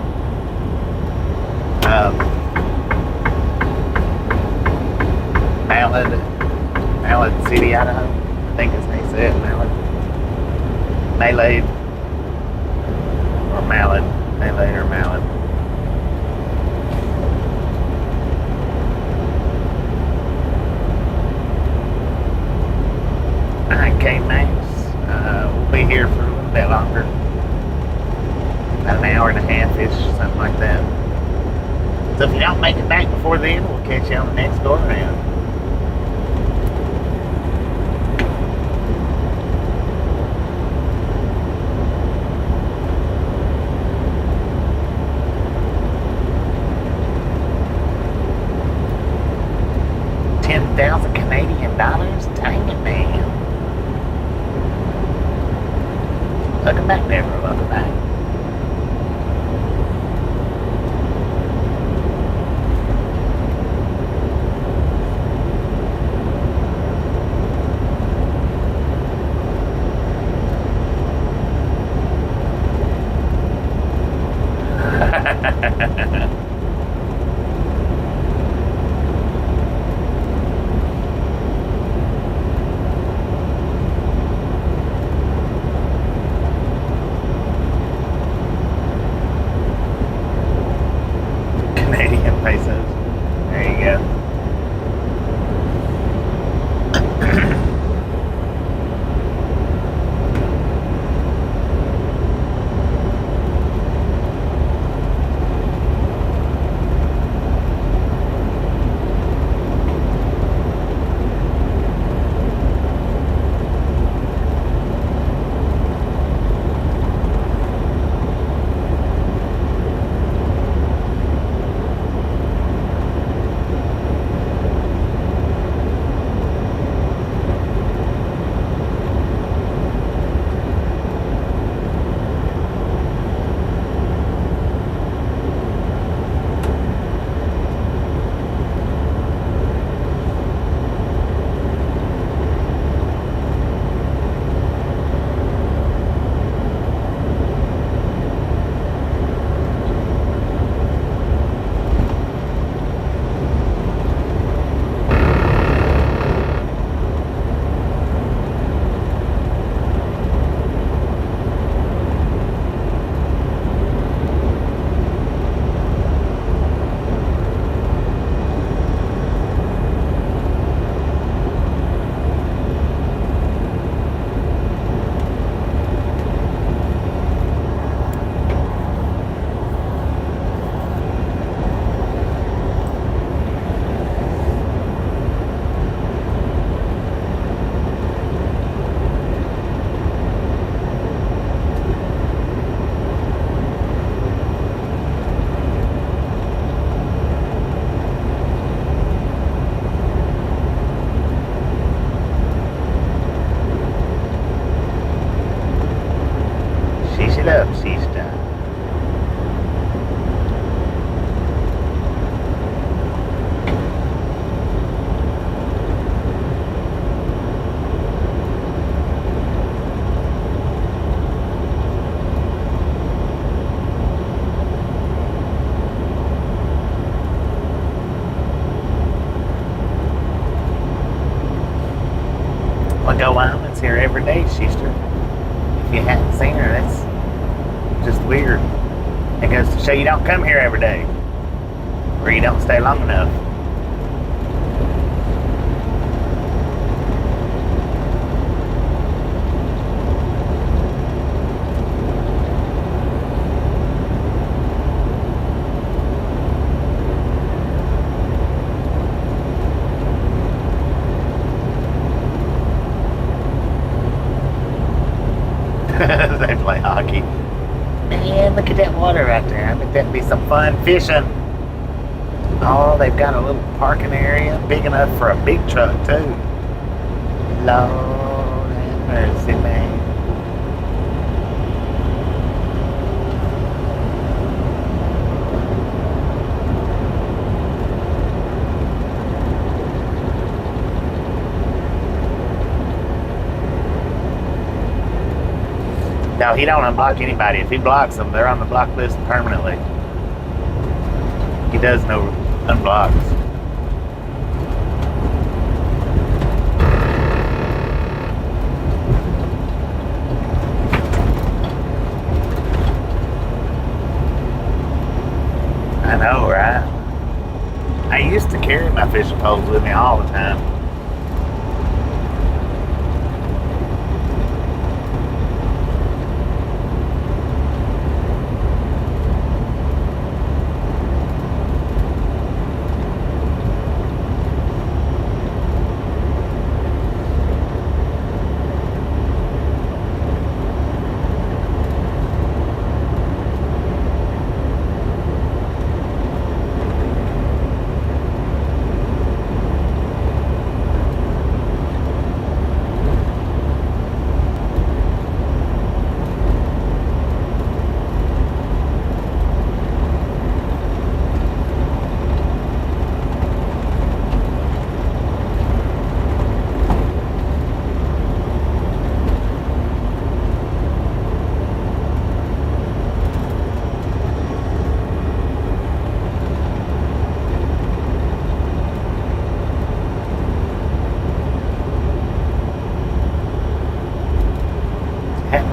Mallard City, Idaho. I think is how you say it, Mallard. Malade. Or Mallard. Malade or Mallard. Okay, Max. We'll be here for a little bit longer. About an hour and a half-ish, something like that. So if you don't make it back before then, we'll catch you on the next go around. $10,000 Canadian dollars? Dang it, man. Welcome back, Deborah. Welcome back. Canadian pesos. There you go. Sheesh it up, sheesh done. Go Island's here every day, Sheester. If you hadn't seen her, that's just weird. It goes to show you don't come here every day, or you don't stay long enough. They play hockey. Man, look at that water right there. I bet that'd be some fun fishing. Oh, they've got a little parking area big enough for a big truck too. Lord have mercy, man. No, he don't unblock anybody. If he blocks them, they're on the block list permanently. He does no unblocks. I know, right? I used to carry my fishing poles with me all the time.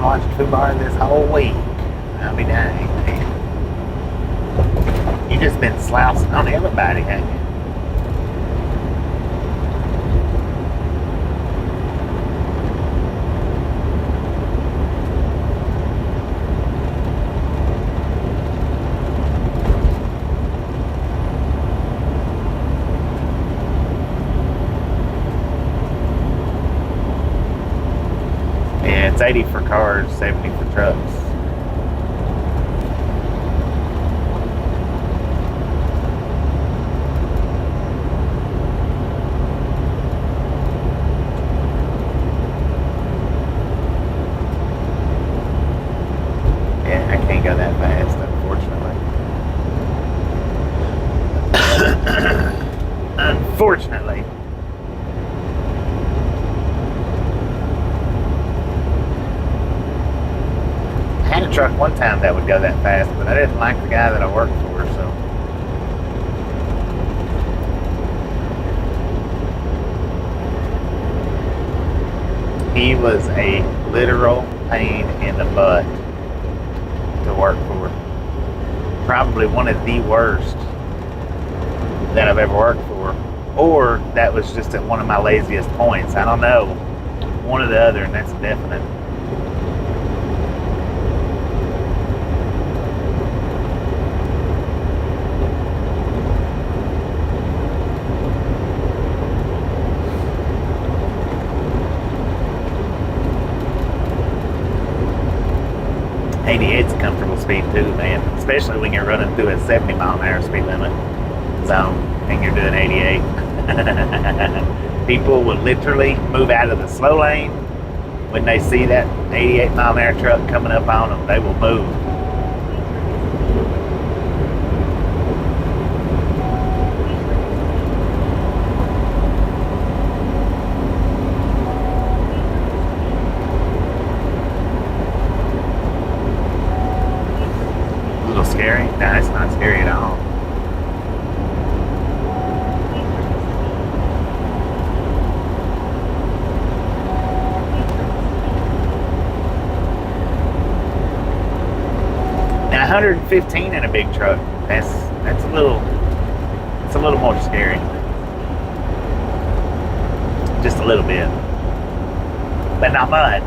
watched football this whole week. I'll be dang, man. You just been slouching on everybody, haven't you? Yeah, it's 80 for cars, 70 for trucks. Yeah, I can't go that fast, unfortunately. Unfortunately. I had a truck one time that would go that fast, but I didn't like the guy that I worked for, so. He was a literal pain in the butt to work for. Probably one of the worst that I've ever worked for. Or that was just at one of my laziest points. I don't know. One or the other, and that's definite. It's a comfortable speed too, man. Especially when you're running through a 70 mile an hour speed limit zone and you're doing 88. People will literally move out of the slow lane when they see that 88 mile an hour truck coming up on them. They will move. Scary? No, it's not scary at all. Now, 115 in a big truck. That's a little more scary. Just a little bit, but not much.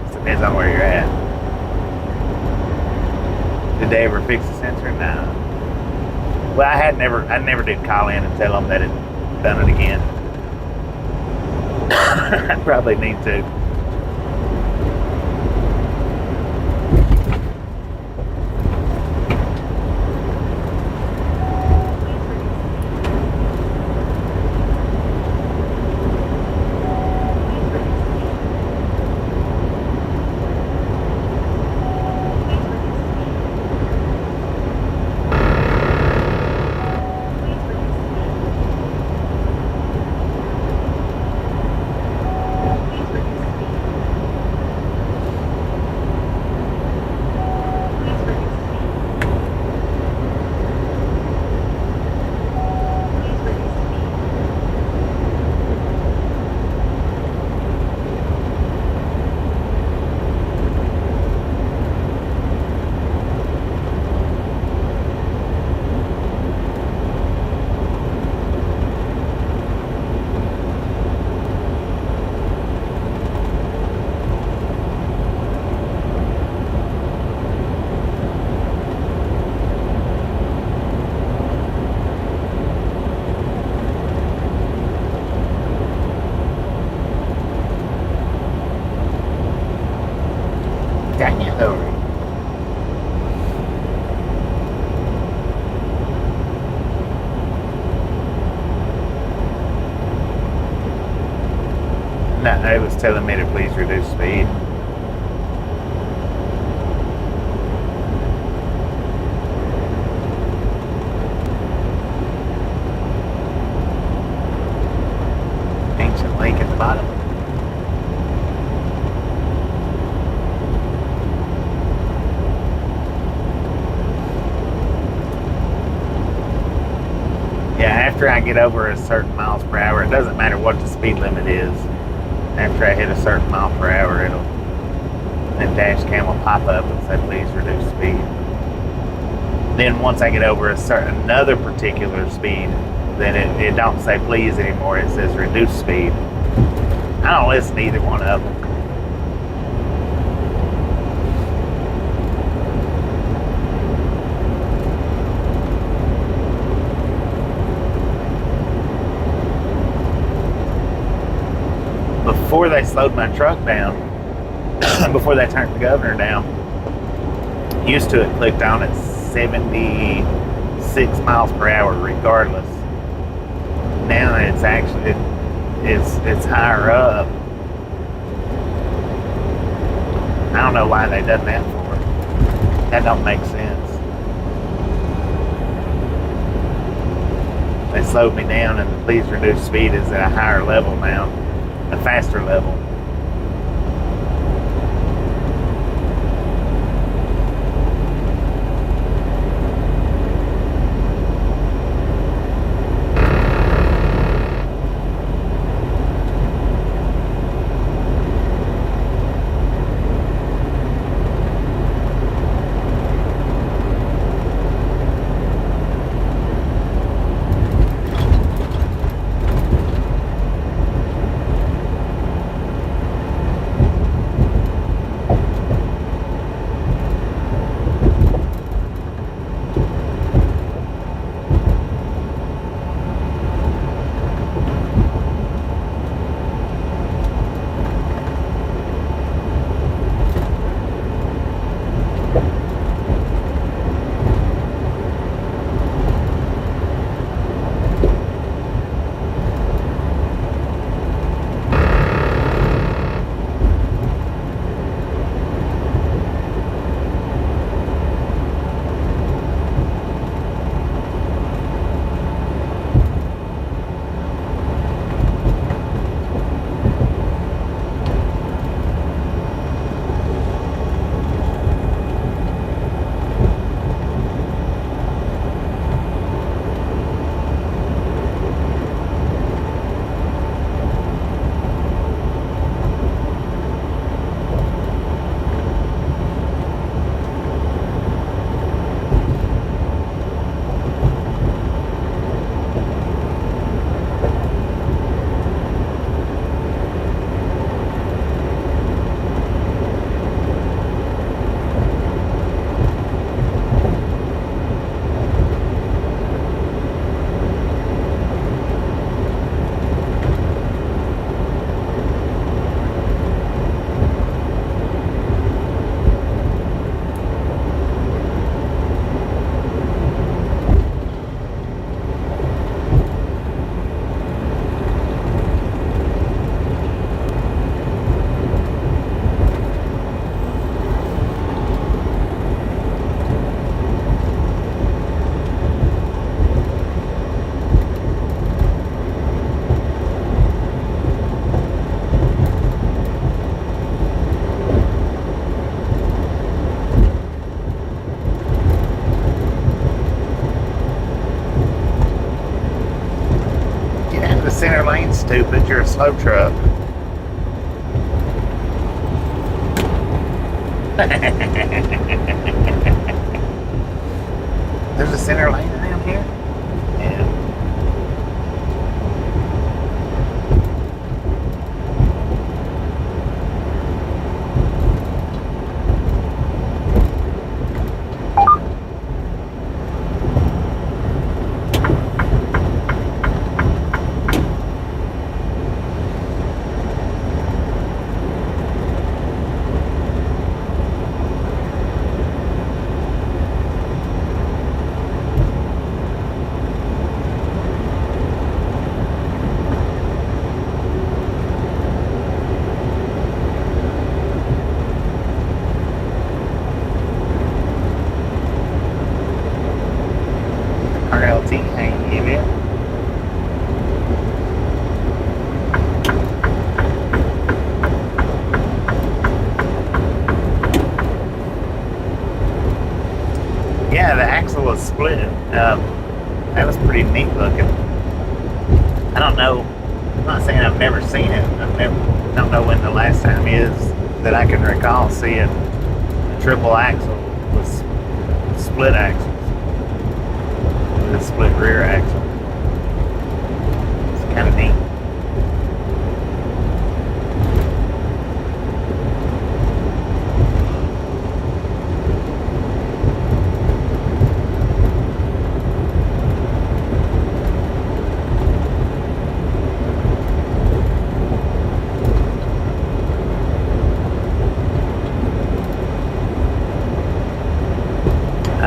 Just depends on where you're at. Did they ever fix the sensor? No. Well, I never did call in and tell them that it done it again. I probably need to. No, it was telling me to please reduce speed. Ancient lake at the bottom. Yeah, after I get over a certain miles per hour, it doesn't matter what the speed limit is. After I hit a certain mile per hour, and dash cam will pop up and say, please reduce speed. Then once I get over another particular speed, then it don't say please anymore. It says reduce speed. I don't listen to either one of them. Before they slowed my truck down, before they turned the governor down, used to it clicked on at 76 miles per hour regardless. Now it's actually it's higher up. I don't know why they done that for. That don't make sense. They slowed me down, and the please reduce speed is at a higher level now, a faster level. Center lane, stupid. You're a slow truck. There's a center lane around here? Yeah. Yeah, the axle was split. That was pretty neat looking. I don't know. I'm not saying I've never seen it. Don't know when the last time is that I can recall seeing a triple axle with split axles, with a split rear axle. It's kind of neat. I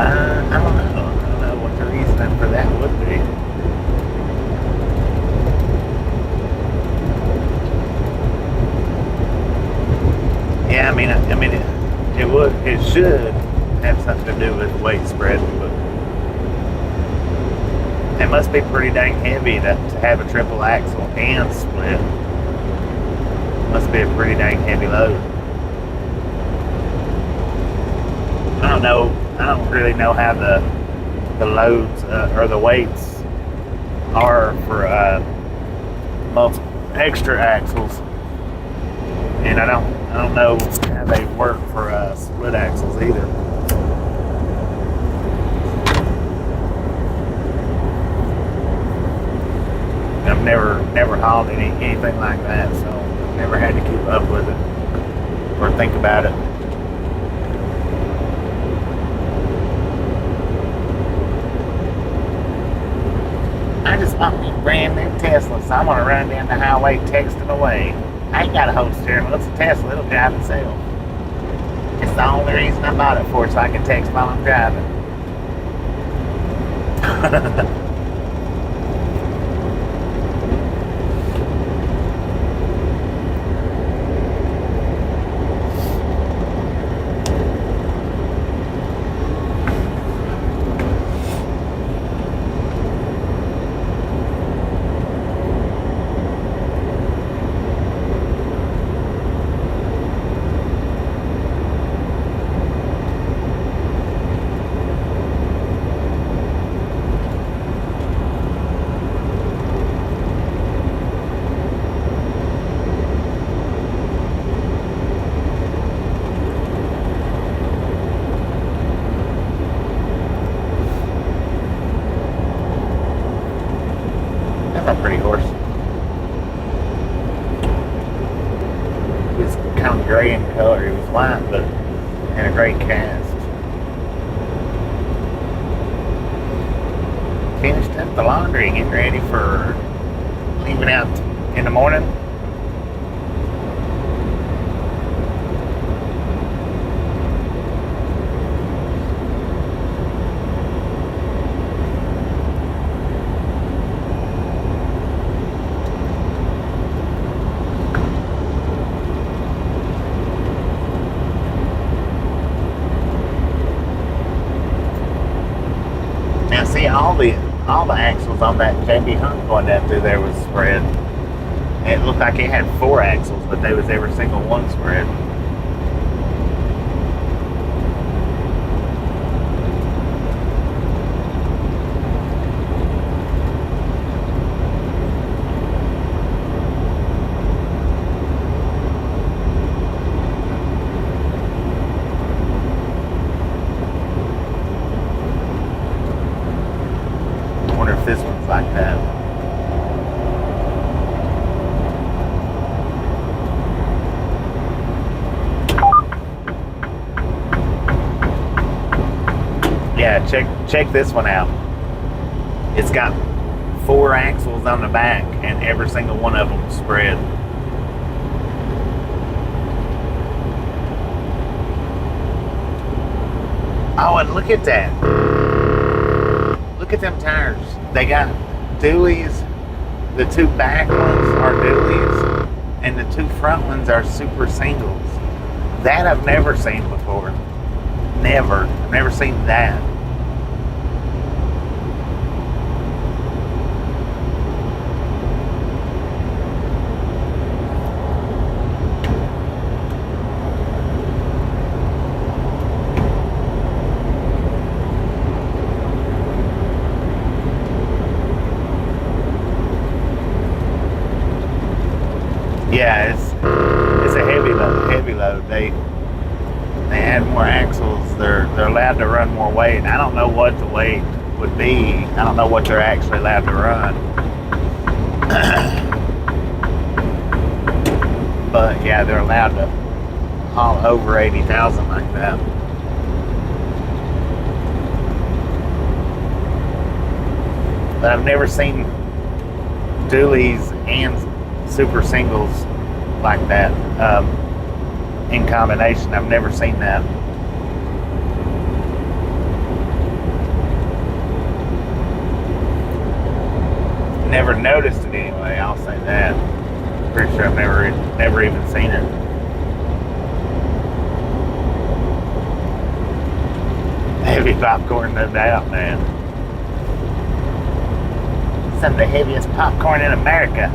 don't know what the reasoning for that would be. Yeah, it should have something to do with weight spread, but it must be pretty dang heavy to have a triple axle and split. Must be a pretty dang heavy load. I don't really know how the loads or the weights are for extra axles, and I don't know how they work for split axles either. I've never hauled anything like that, so I've never had to keep up with it or think about it. I just bought me a brand new Tesla, so I'm gonna run down the highway texting away. I ain't got a hold steering wheel. It's a Tesla. It'll drive itself. It's the only reason I bought it for, so I can text while I'm driving. That's a pretty horse. He was kind of gray in color. He was white, but in a great cast. Finished up the laundry, getting ready for leaving out in the morning. Now see, all the axles on that JB Hunt going down through there was spread. It looked like it had 4 axles, but they was every single one spread. If this one's like that. Yeah, check this one out. It's got 4 axles on the back and every single one of them spread. Oh, and look at that. Look at them tires. They got dualies. The 2 back ones are dualies, and the 2 front ones are super singles. That I've never seen before. Never. I've never seen that. Yeah, it's a heavy payload. They add more axles. They're allowed to run more weight. I don't know what the weight would be. I don't know what they're actually allowed to run. But yeah, they're allowed to haul over 80,000 like that. But I've never seen dualies and super singles like that in combination. I've never seen that. Never noticed it anyway, I'll say that. Pretty sure I've never even seen it. Heavy popcorn, no doubt, man. Some of the heaviest popcorn in America.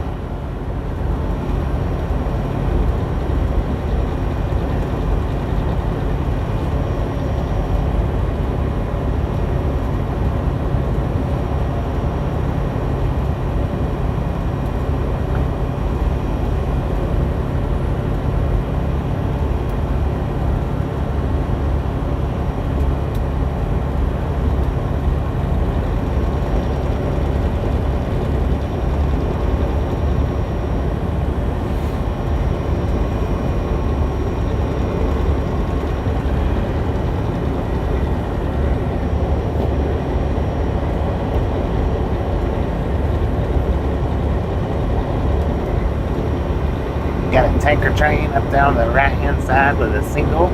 Got a tanker train up there on the right hand side with a single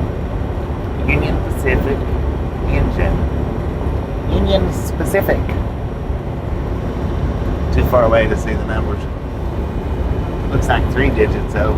Union Pacific engine. Union Pacific. Too far away to see the numbers. Looks like 3 digits though.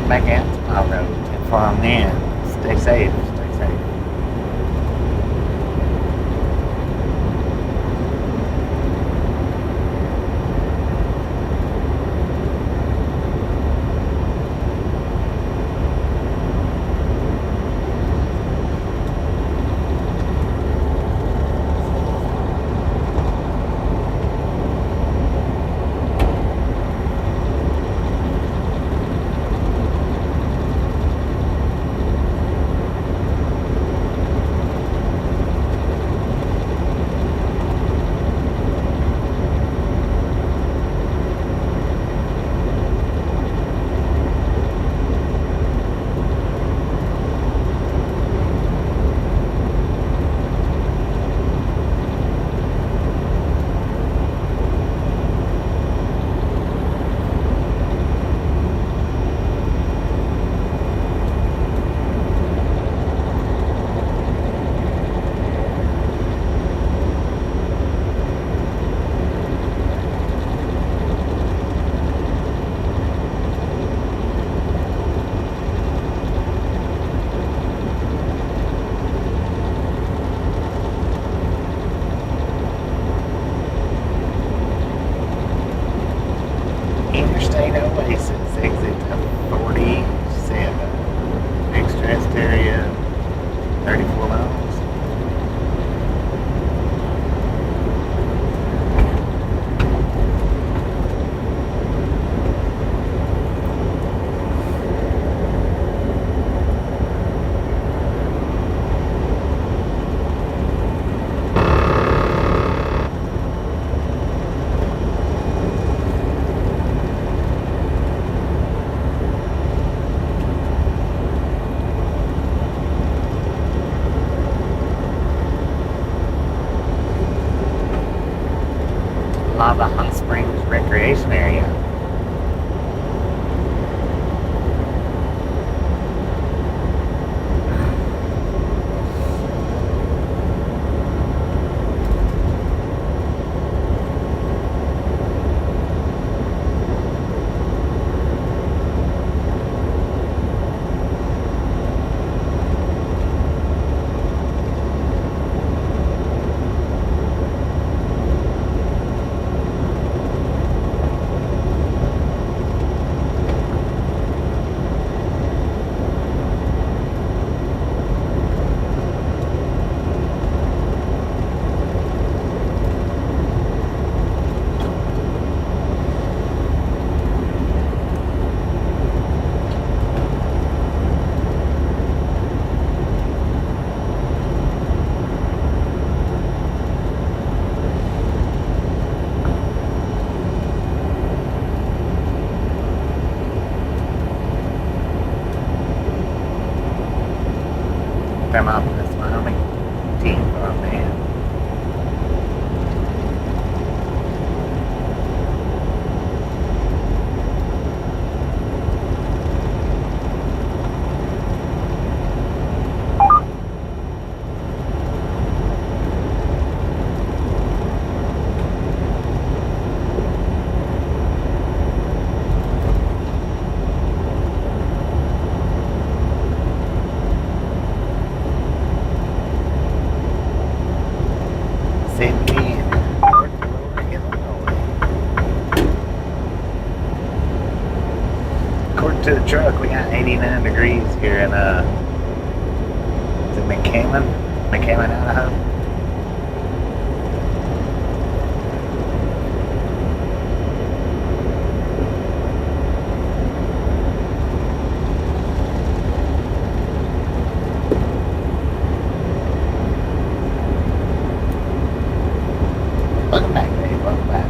Back out to my road. And from then, stay safe, stay safe. Interstate Oasis, exit 47. Next rest area, 34 miles. Lava Hot Springs Recreation Area. them up. That's my only team on man. According to the truck, we got 89 degrees here in is it McCammon, Idaho. Welcome back, Dave. Welcome back.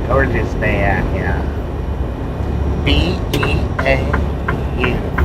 Gorgeous day out here. B-E-A, beautiful.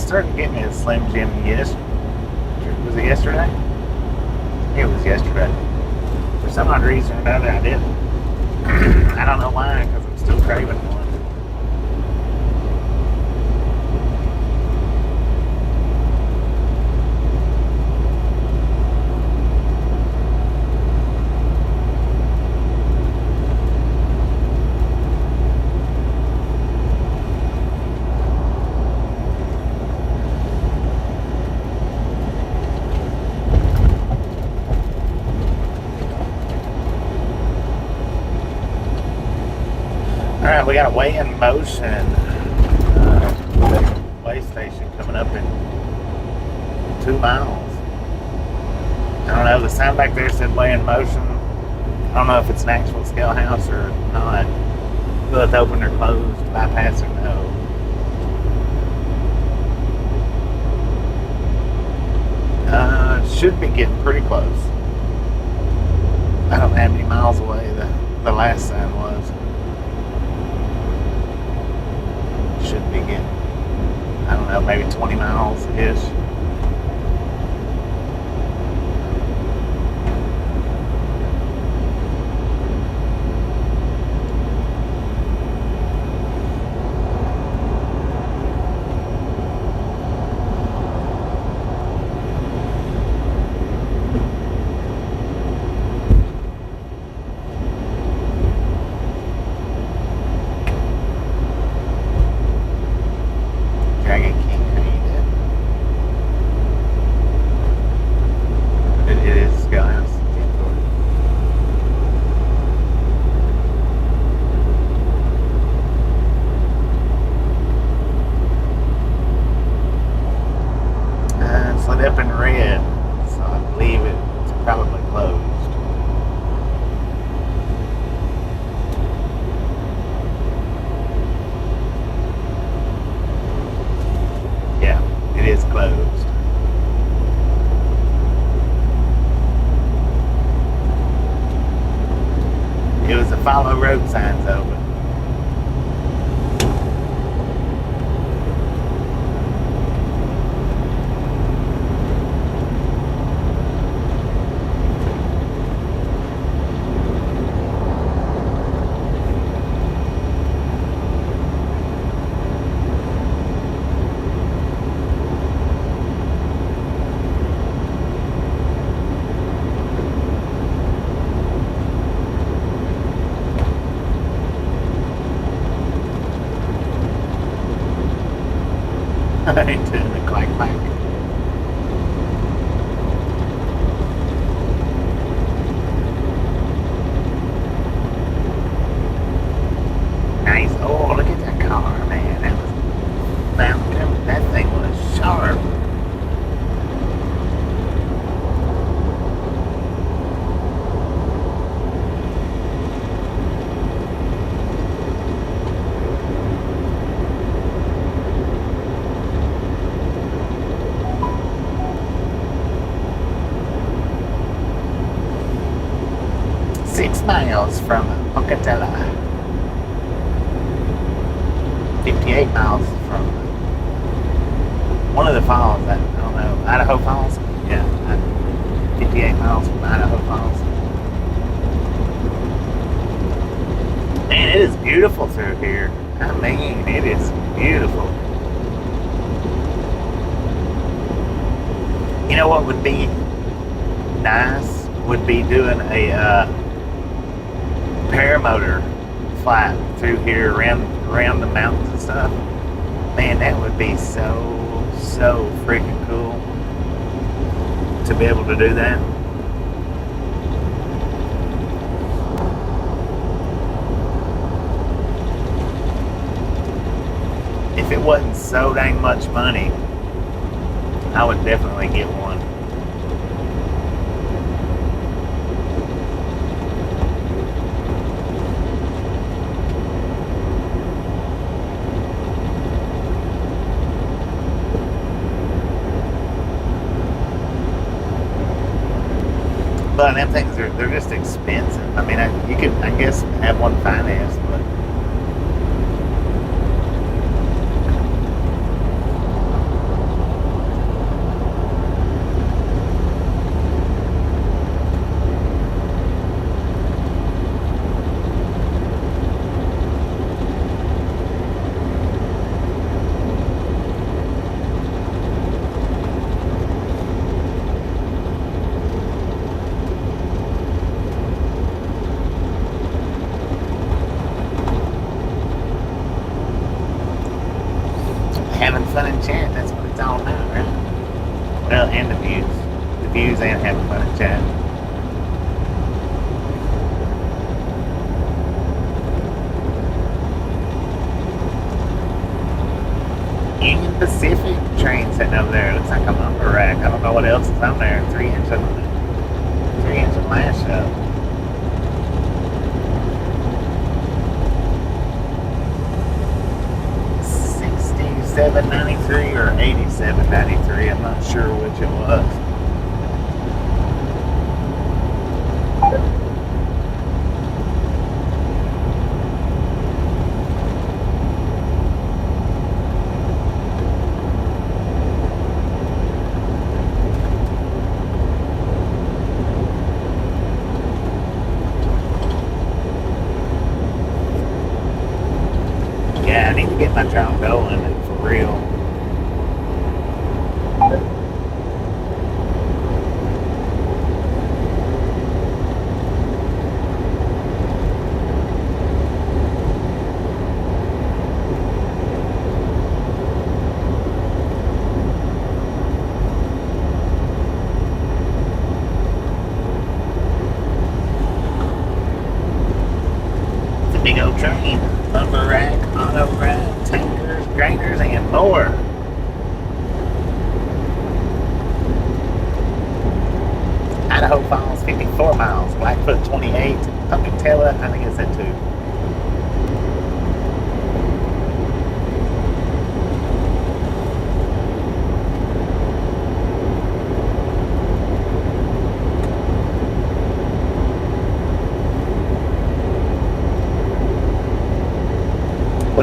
started getting me a Slim Jim was it yesterday? It was yesterday. For some odd reason or another, I didn't. I don't know why, because I'm still craving one. All right, we got a weigh in motion weigh station coming up in 2 miles. I don't know, the sign back there said weigh in motion. I don't know if it's an actual scale house or not. Will it open or closed, bypass or no? Should be getting pretty close. I don't know how many miles away the last sign was. Should be getting, I don't know, maybe 20 miles-ish. Dragon King, how you doing? It is Scale House. It's lit up in red, so I believe it's probably closed. Yeah, it is closed. It was a follow road signs open. I ain't doing the clack clack. Nice. Oh, look at that car, man. That thing was sharp. Miles from Pocatello. 58 miles from one of the falls. I don't know, Idaho Falls? Yeah, 58 miles from Idaho Falls. Man, it is beautiful through here. I mean, it is beautiful. You know what would be nice? Would be doing a paramotor flight through here around the mountains and stuff. Man, that would be so freaking cool to be able to do that. If it wasn't so dang much money, I would definitely get one. But them things, they're just expensive. I mean, you could, I guess, have one financed, but making fun of chat. Union Pacific train sitting over there. Looks like a lumber rack. I don't know what else is on there. 3-inch lash up. 67.93 or 87.93. I'm not sure which it was. Yeah, I need to get my drone going for real. It's a big old train. Lumber rack, auto rack, tankers, graders, and more. Idaho Falls, 54 miles. Blackfoot, 28. Pocatello, I think it's at 2.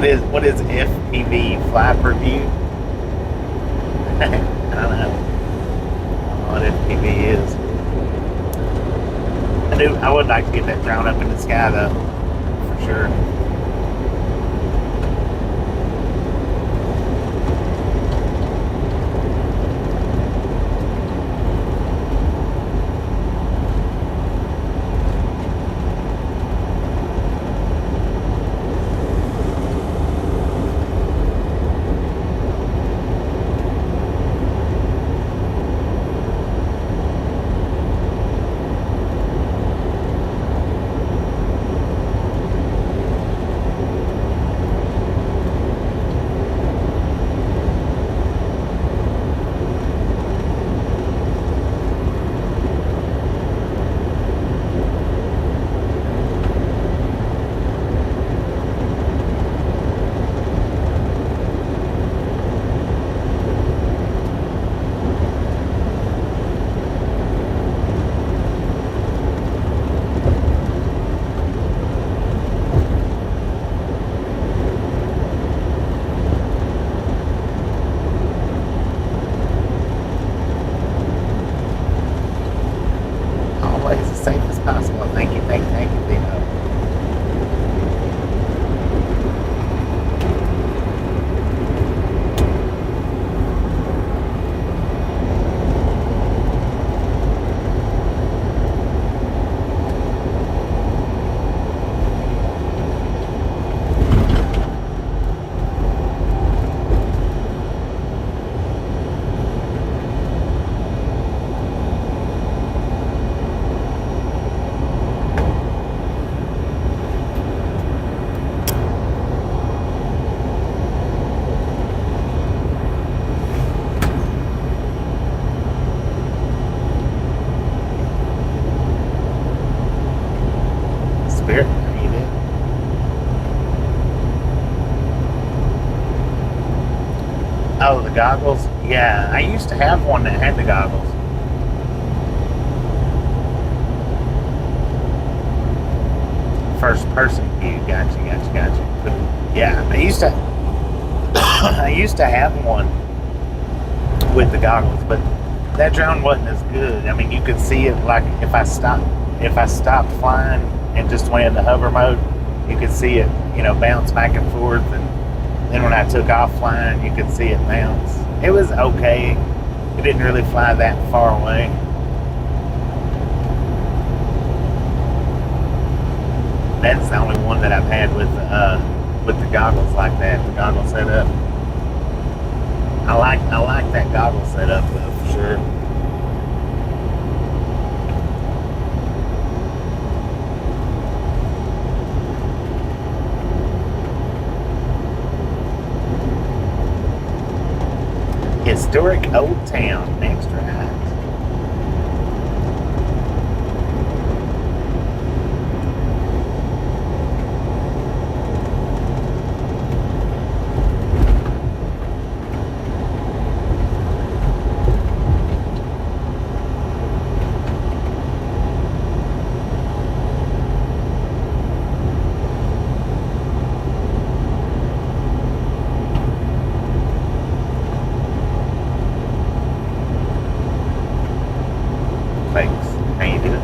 What is FPV, fly per view? I don't know what FPV is. I would like to get that drone up in the sky though, for sure. Oh, the goggles? Yeah, I used to have one that had the goggles. First person view, gotcha. But yeah, I used to I used to have one with the goggles, but that drone wasn't as good. I mean, you could see it like if I stopped flying and just went into hover mode, you could see it, bounce back and forth, and then when I took off flying, you could see it bounce. It was okay. It didn't really fly that far away. That's the only one that I've had with the goggles like that, the goggle setup. I like that goggle setup though, for sure. we're at Old Town next, right? Thanks. How you doing?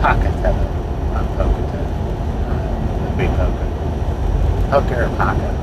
Pocatello, not Pocatello. It'd be Poca. Poca or Poca.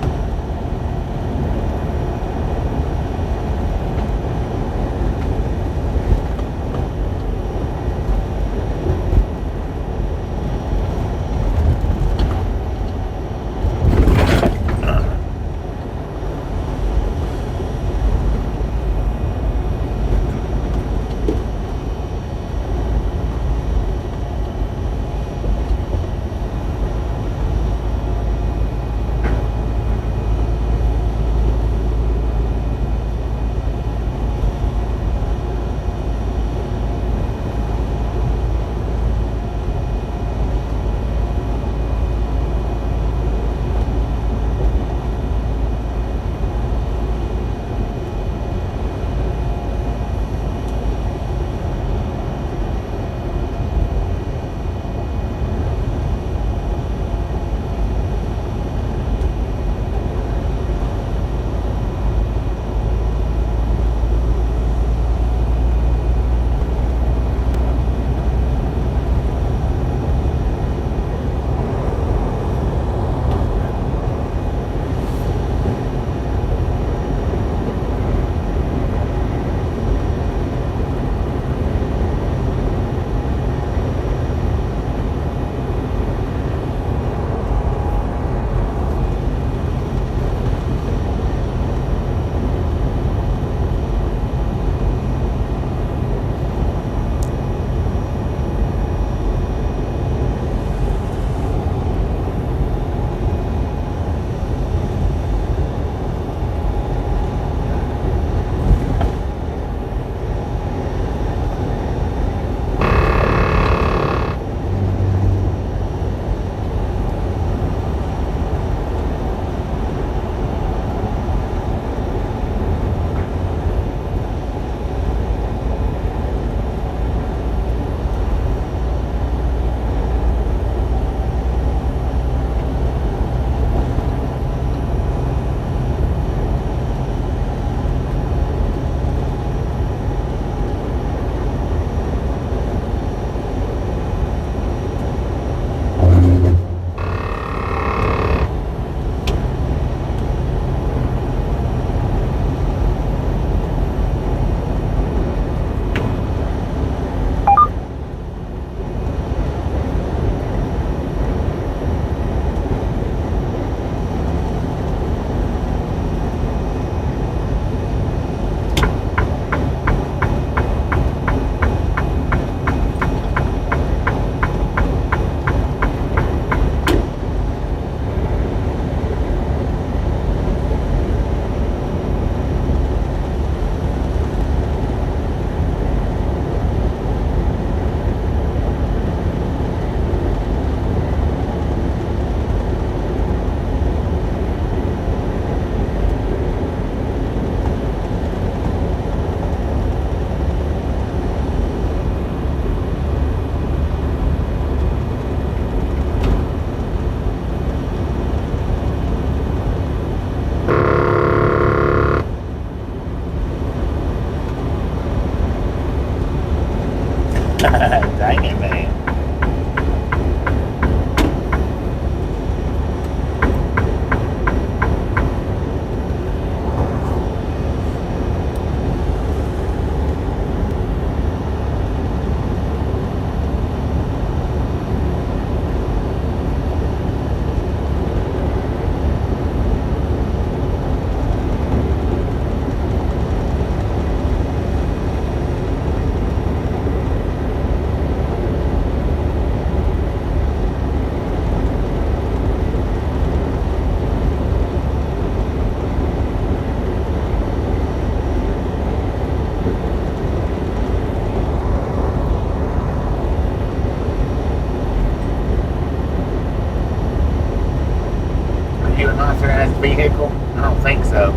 you an authorized vehicle? I don't think so.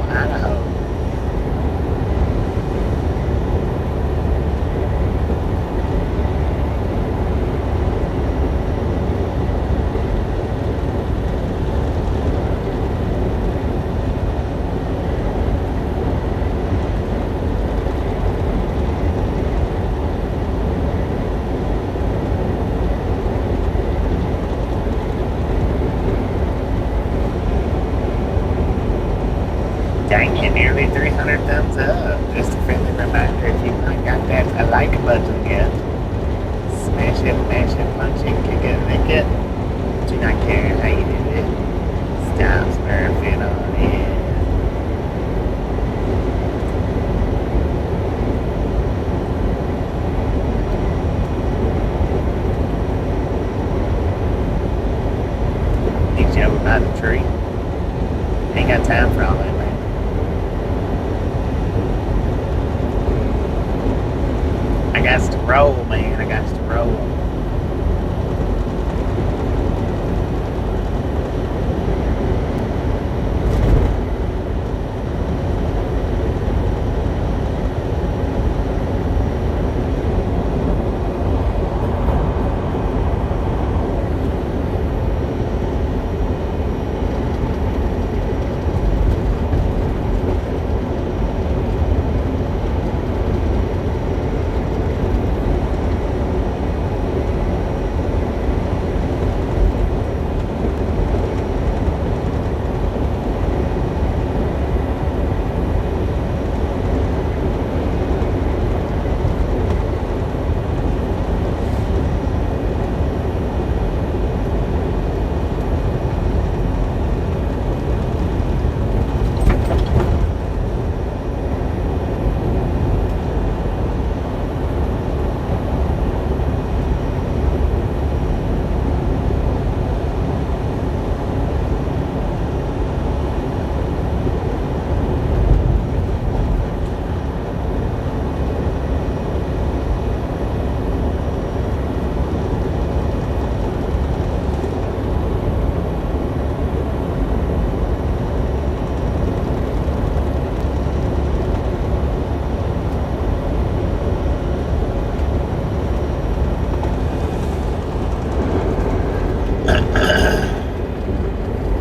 Idaho. Dang it, nearly 300 thumbs up. Just a friendly reminder, if you've not got that like button yet, smash it, punch it, kick it, lick it. Do not care how you do it. Stop smurfing on it. Need you over by the tree. Ain't got time for all that, man. I got to roll, man. I got to roll.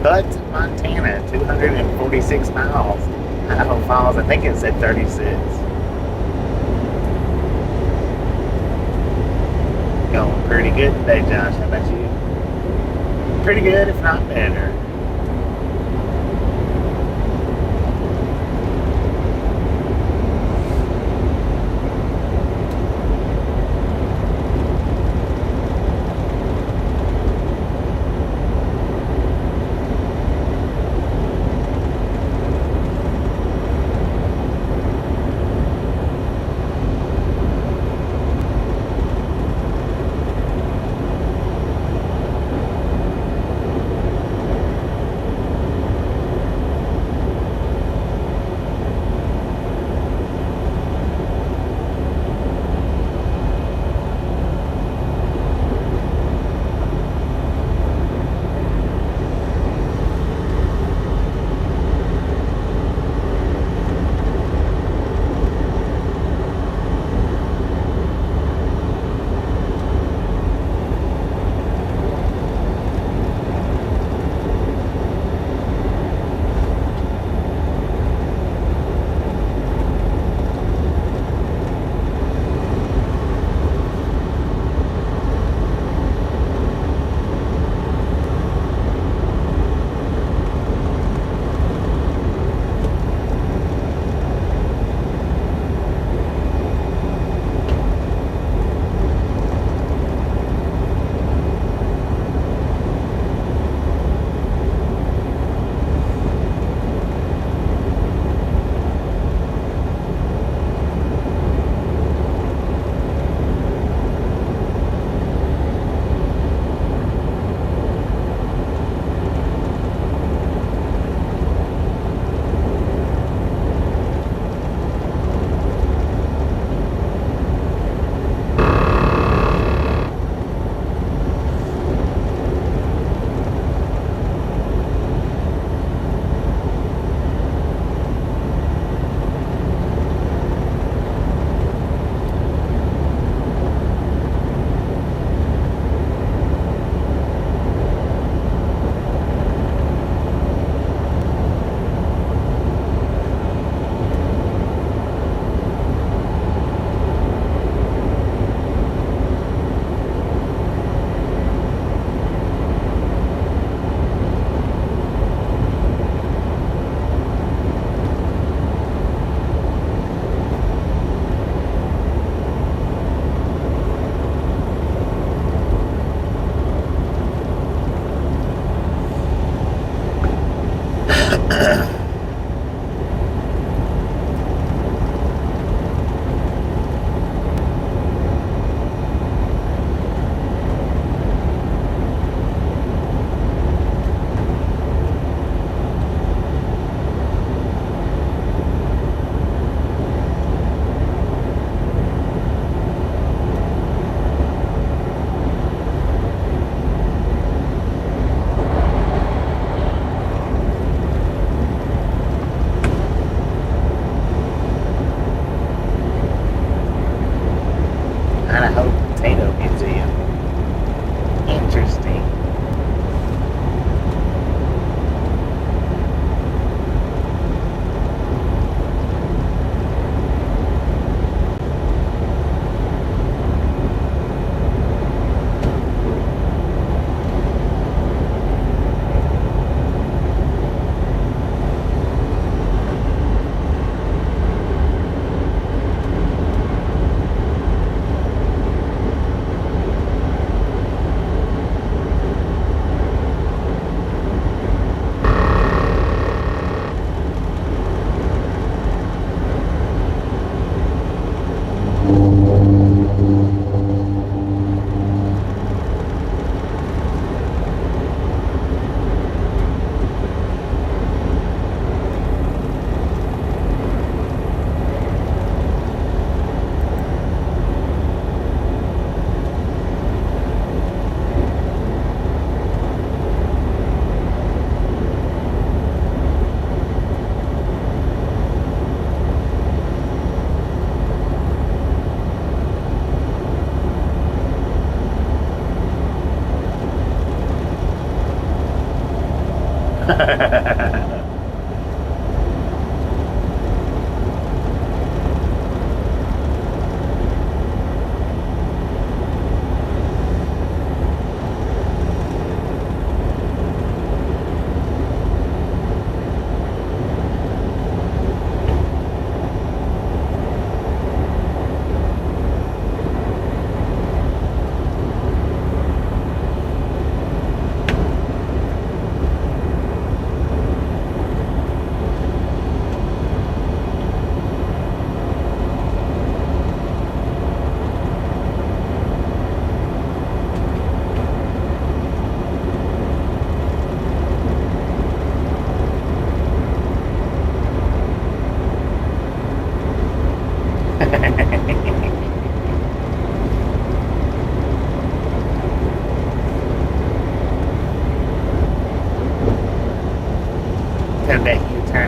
But Montana, 246 miles. Idaho Falls, I think it said 36. Going pretty good today, Josh. How about you? Pretty good, if not better.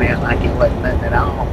man, like it wasn't nothing at all.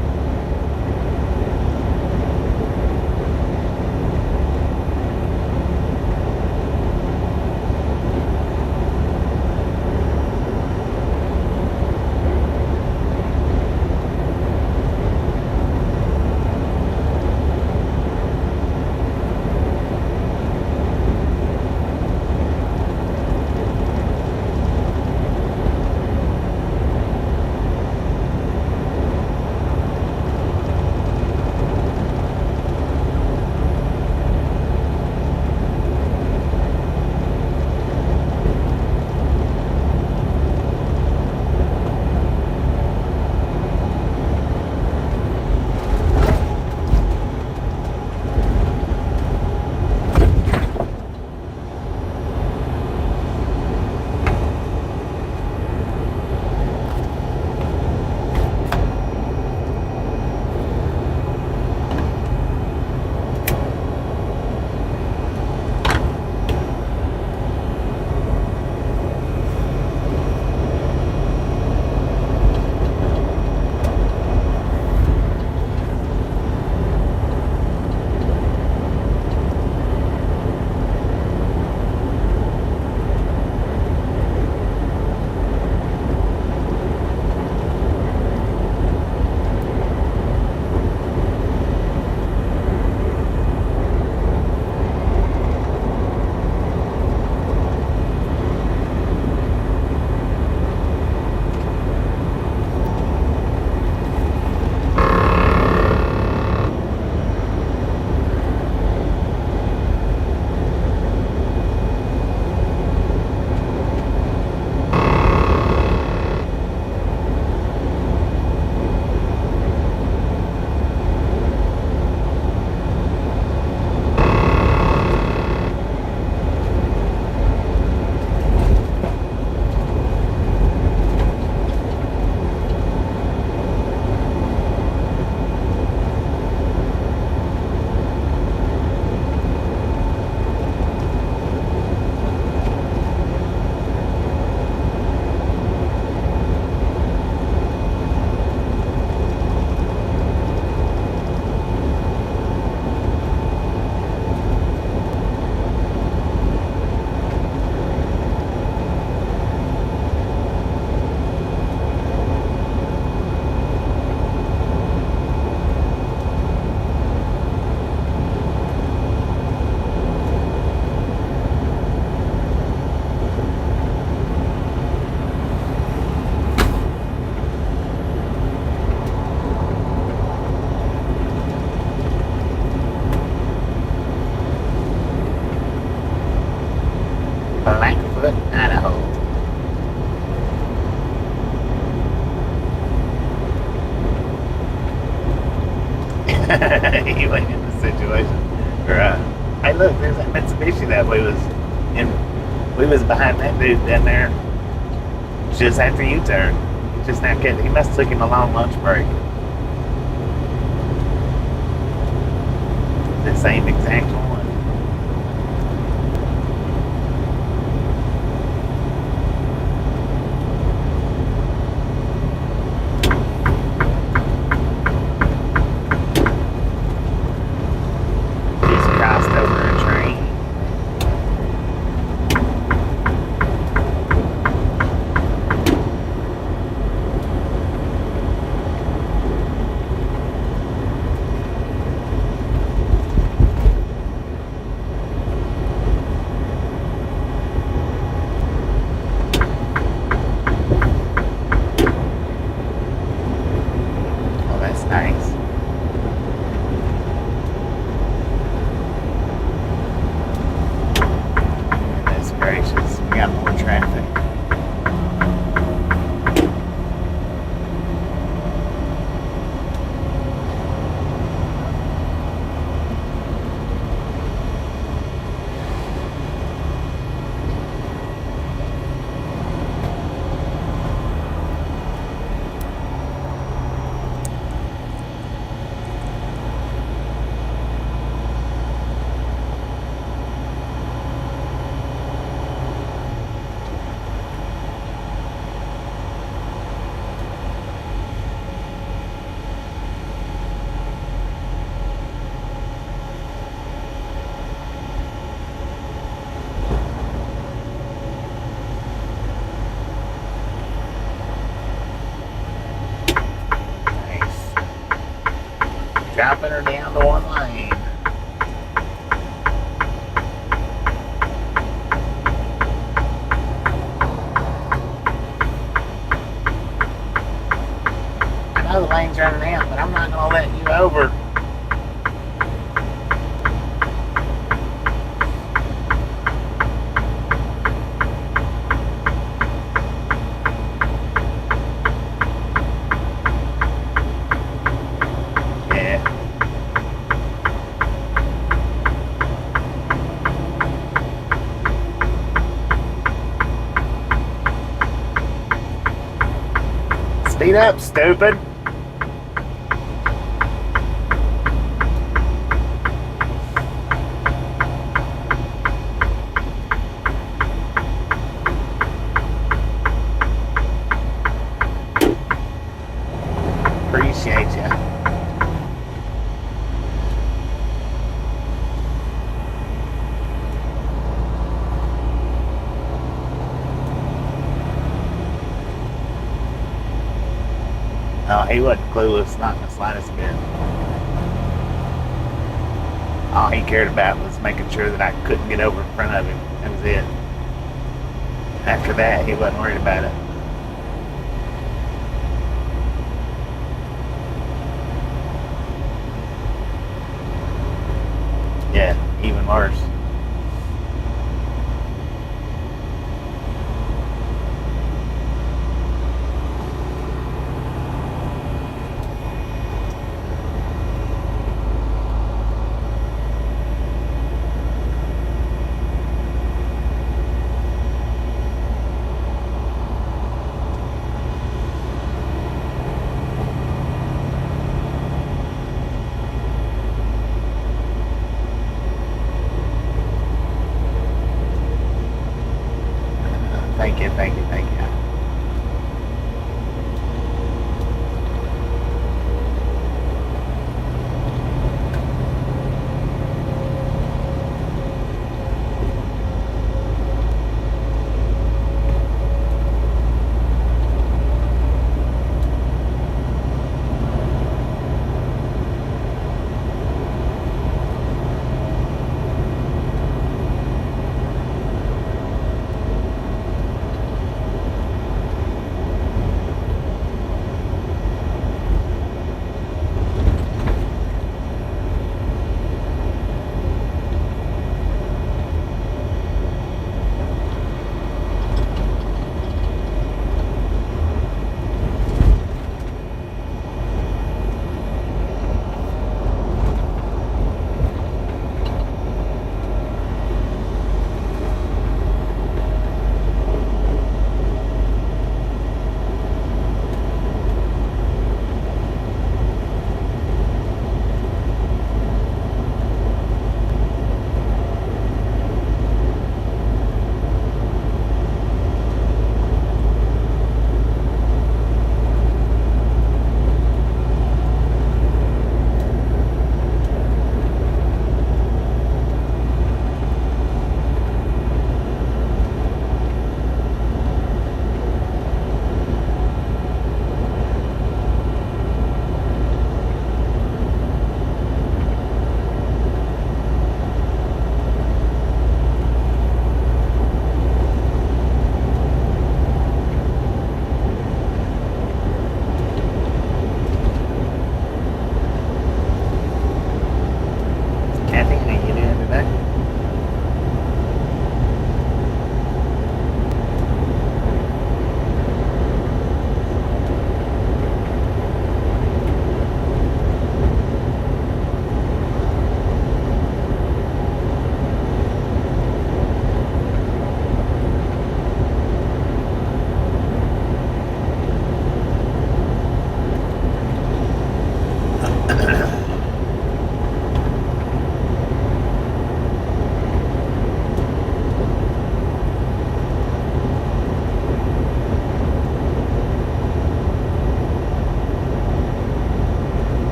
Blackfoot, Idaho. You ain't in the situation. Right. Hey, look, there's that Mitsubishi that we was in. We was behind that dude down there just after U-turn. He just now kept. He must have took him a long lunch break. The same exact one. Dropping her down to one lane. I know the lane's running out, but I'm not going to let you over. Speed up, stupid. Appreciate ya. No, he wasn't clueless, not in the slightest bit. All he cared about was making sure that I couldn't get over in front of him. That was it. After that, he wasn't worried about it. Yeah, even worse. Thank you, thank you, thank you.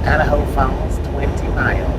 Idaho Falls, 20 miles.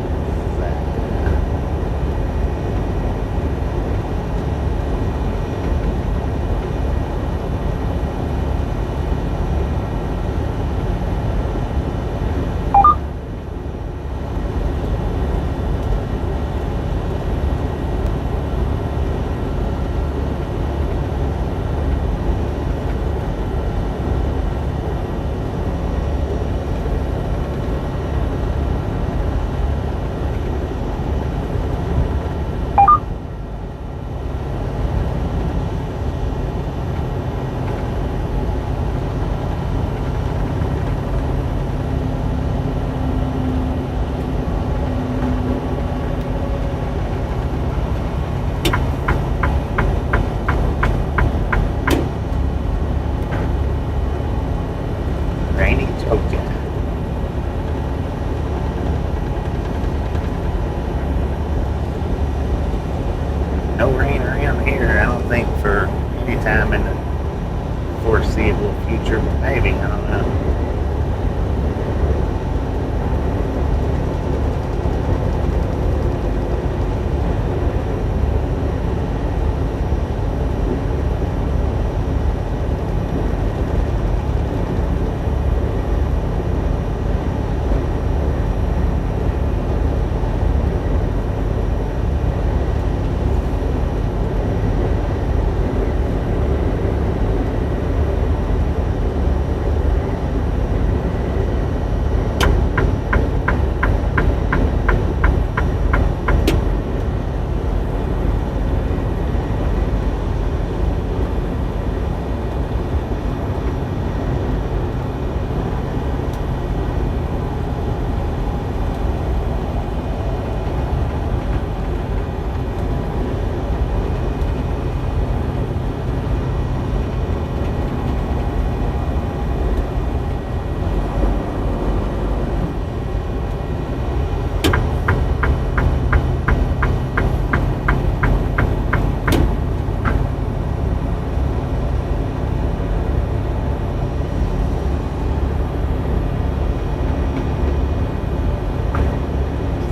Rainy Georgia. No rain around here, I don't think, for any time in the foreseeable future, but maybe, I don't know.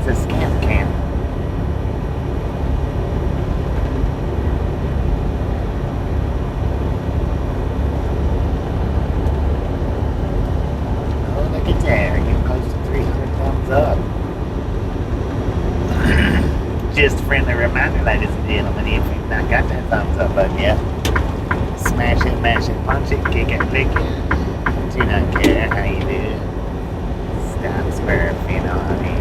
It's a scam can. Oh, look at that. Getting close to 300 thumbs up. Just a friendly reminder, ladies and gentlemen, if you've not got that thumbs up button yet, smash it, mash it, punch it, kick it, lick it. Do not care how you do it. Stop smurfing on it.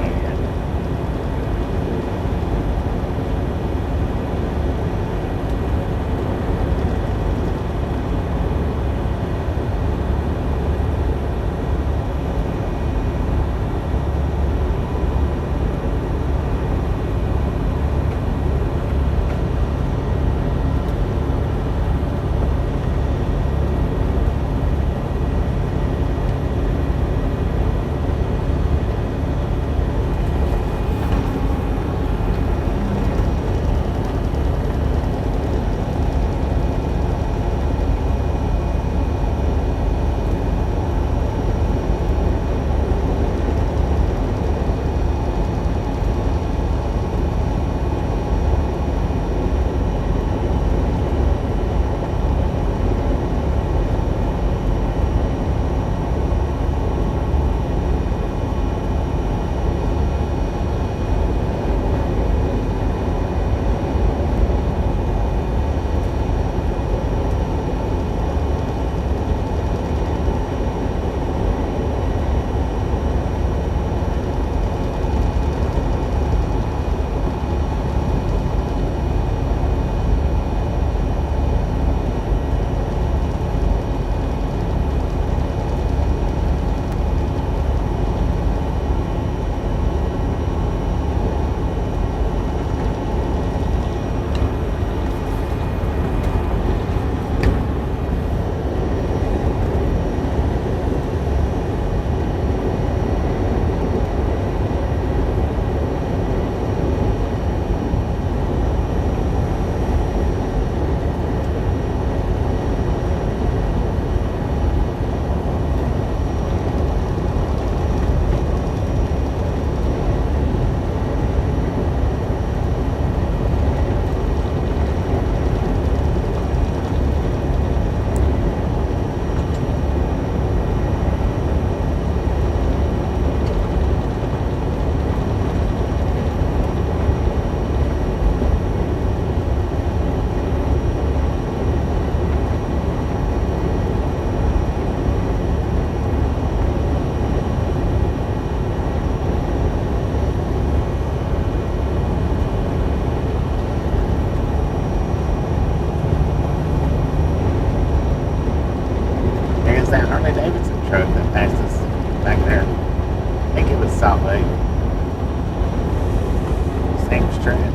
Salt Lake. Same stretch.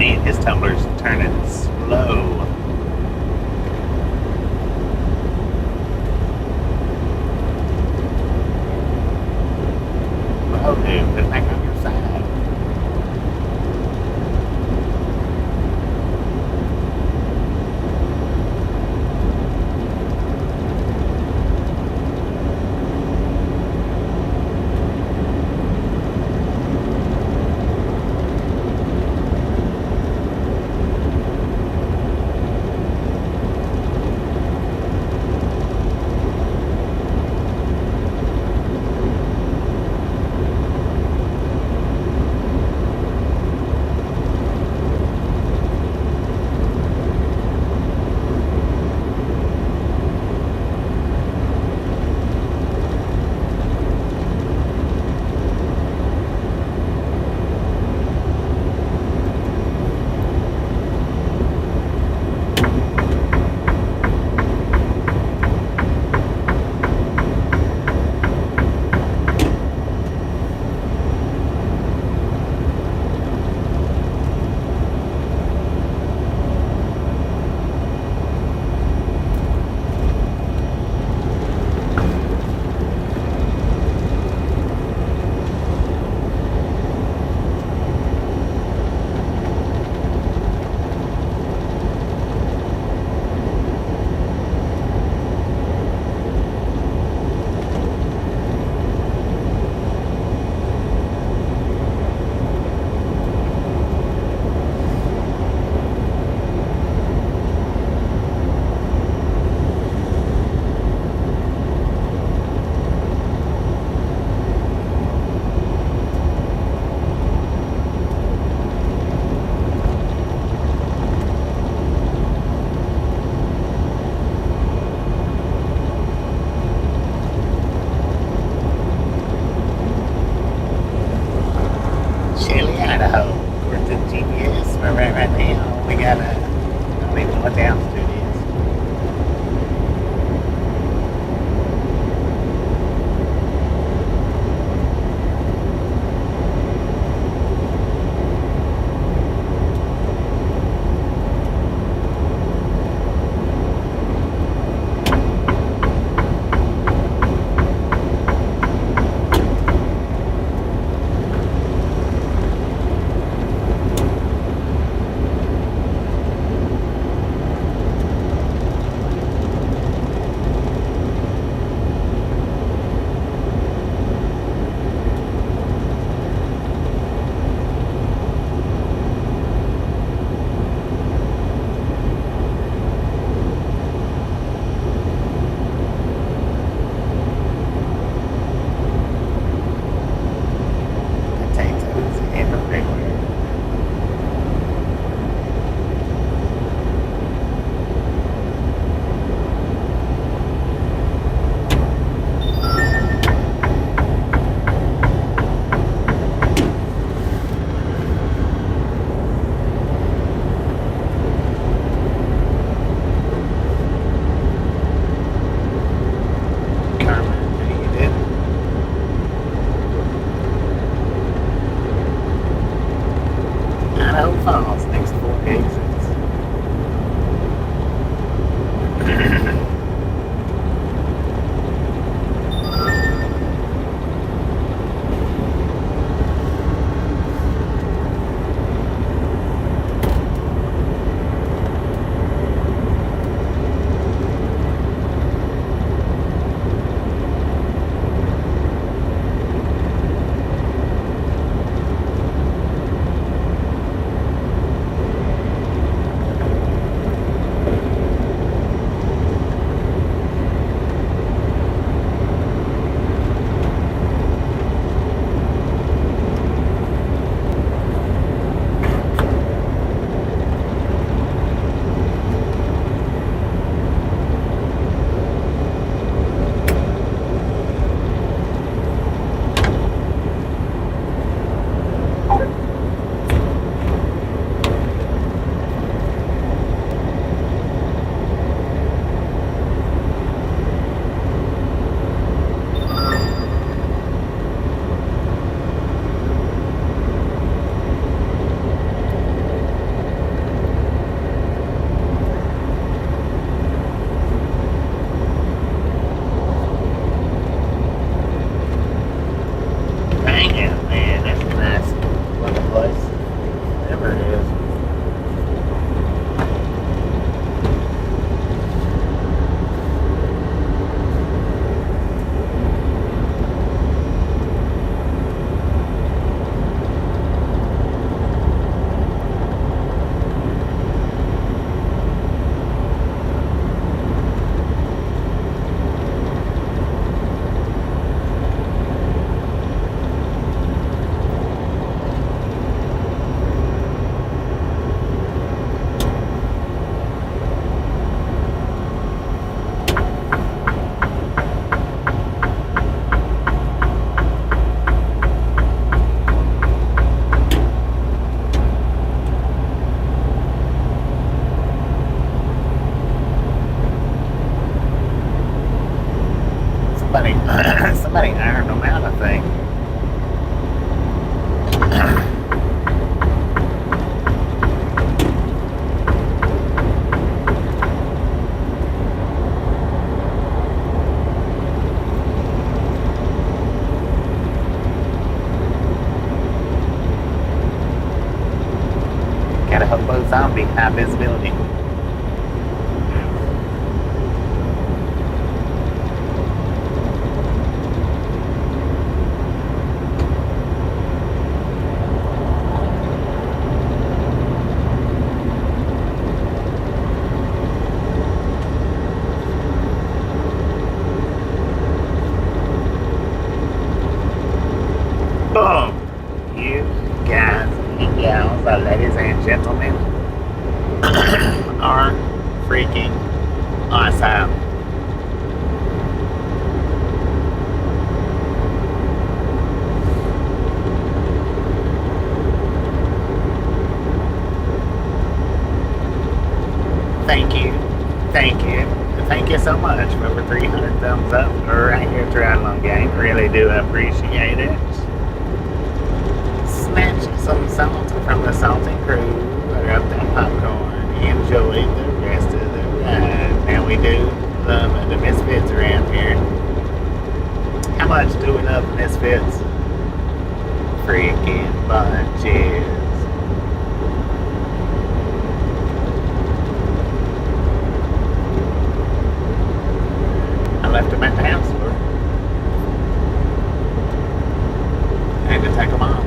Man, his tumbler's turning slow. Oh, dude, put it back on your side. Idaho. According to the GPS, we're right now. We got I don't even know what the altitude is. Idaho Falls, next 4 exits. Got a hobo zombie, high visibility. Boom! You guys and gals, ladies and gentlemen, are freaking awesome. Thank you. Thank you. Thank you so much for over 300 thumbs up right here at Ride Along Gang. Really do appreciate it. Snatch some salt from the salty crew. Up that popcorn. Enjoy the rest of the ride. Now we do love the Misfits around here. How much do we love the Misfits? Freaking bunches. I left them at the house. I had to take them off.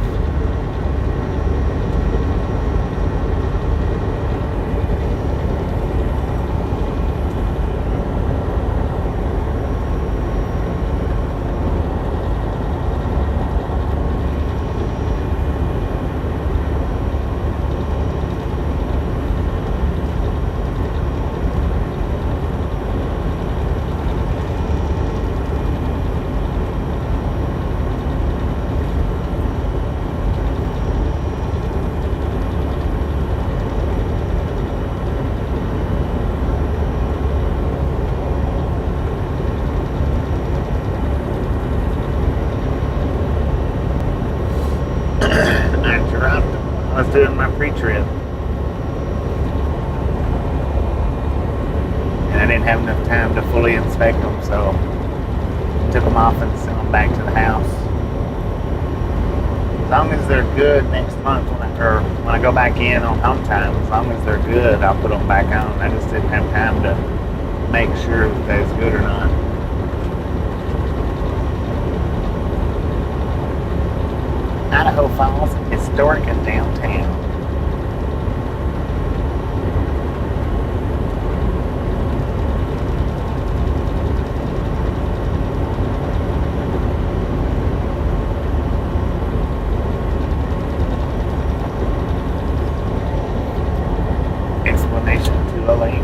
I was doing my pre-trip, and I didn't have enough time to fully inspect them, so took them off and sent them back to the house. As long as they're good next month, when I go back in on home time, as long as they're good, I'll put them back on. I just didn't have time to make sure that they was good or not. Idaho Falls, historic and downtown. Explanation 208.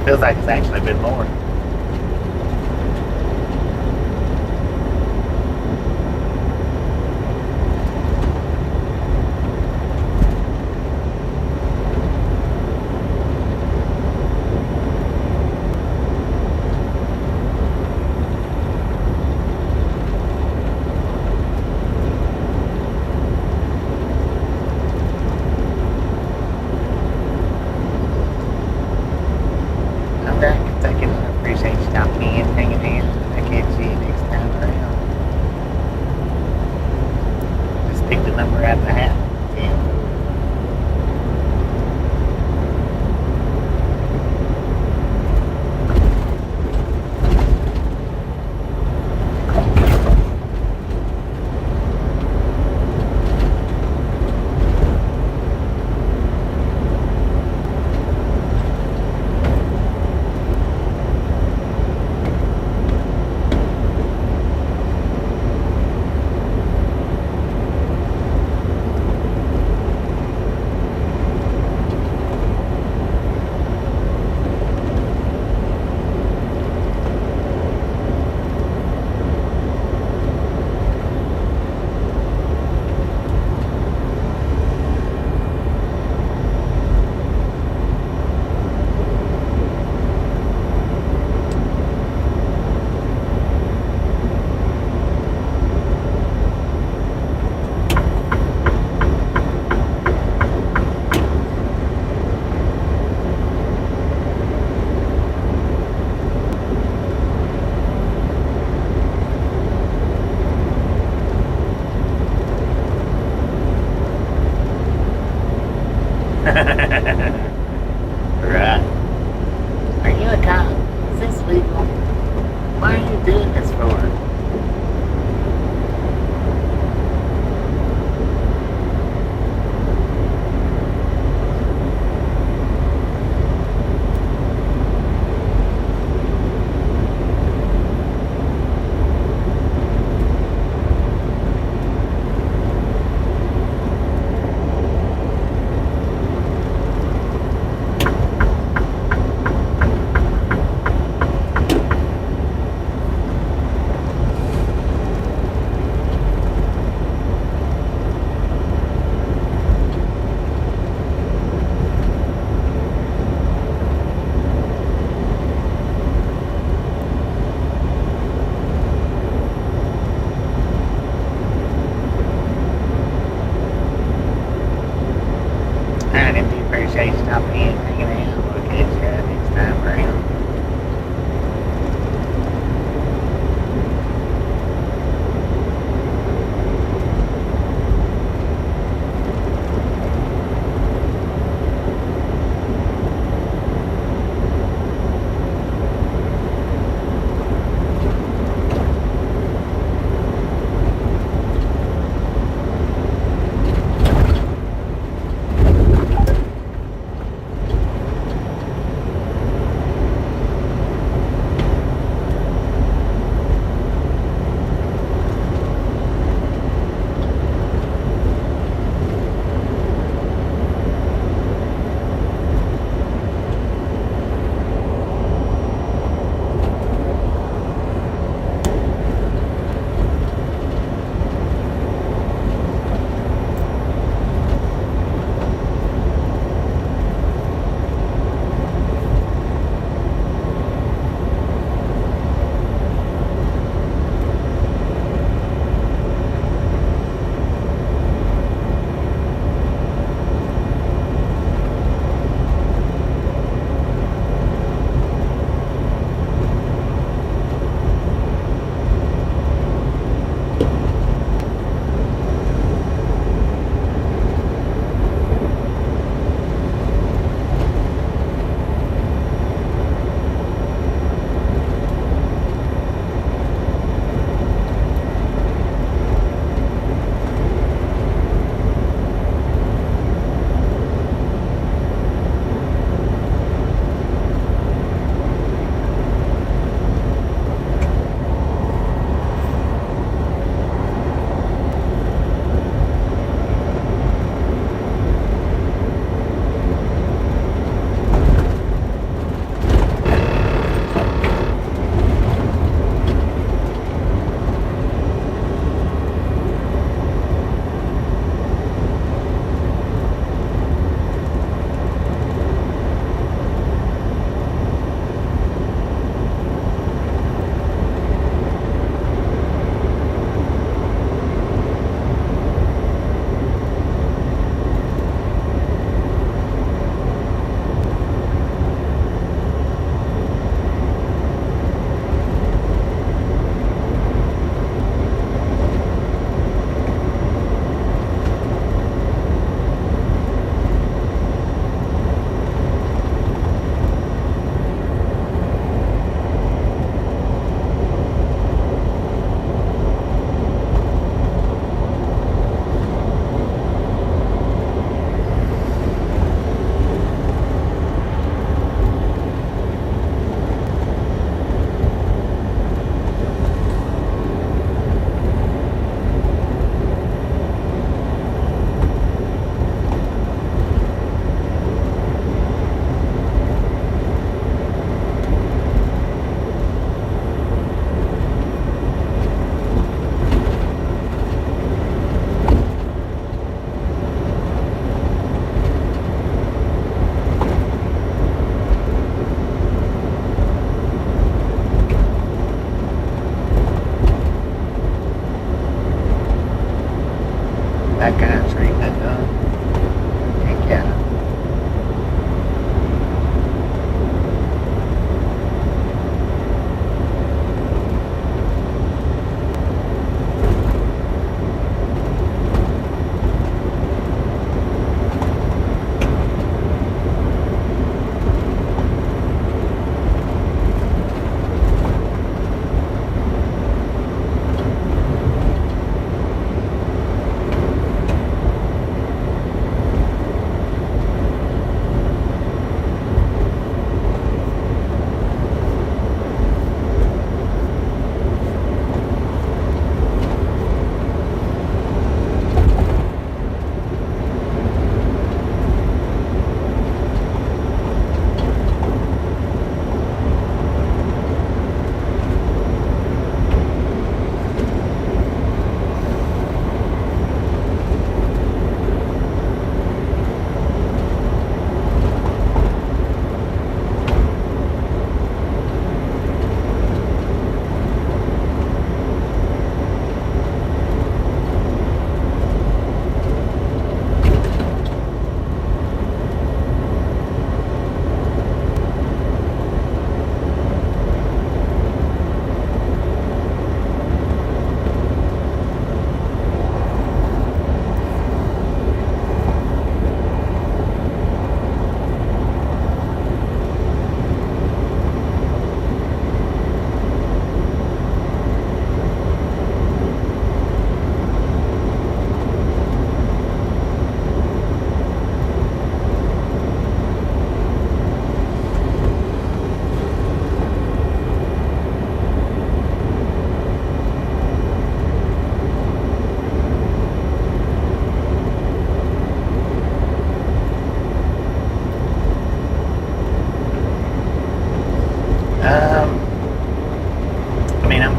Feels like it's actually been more. I'm back. Thank you.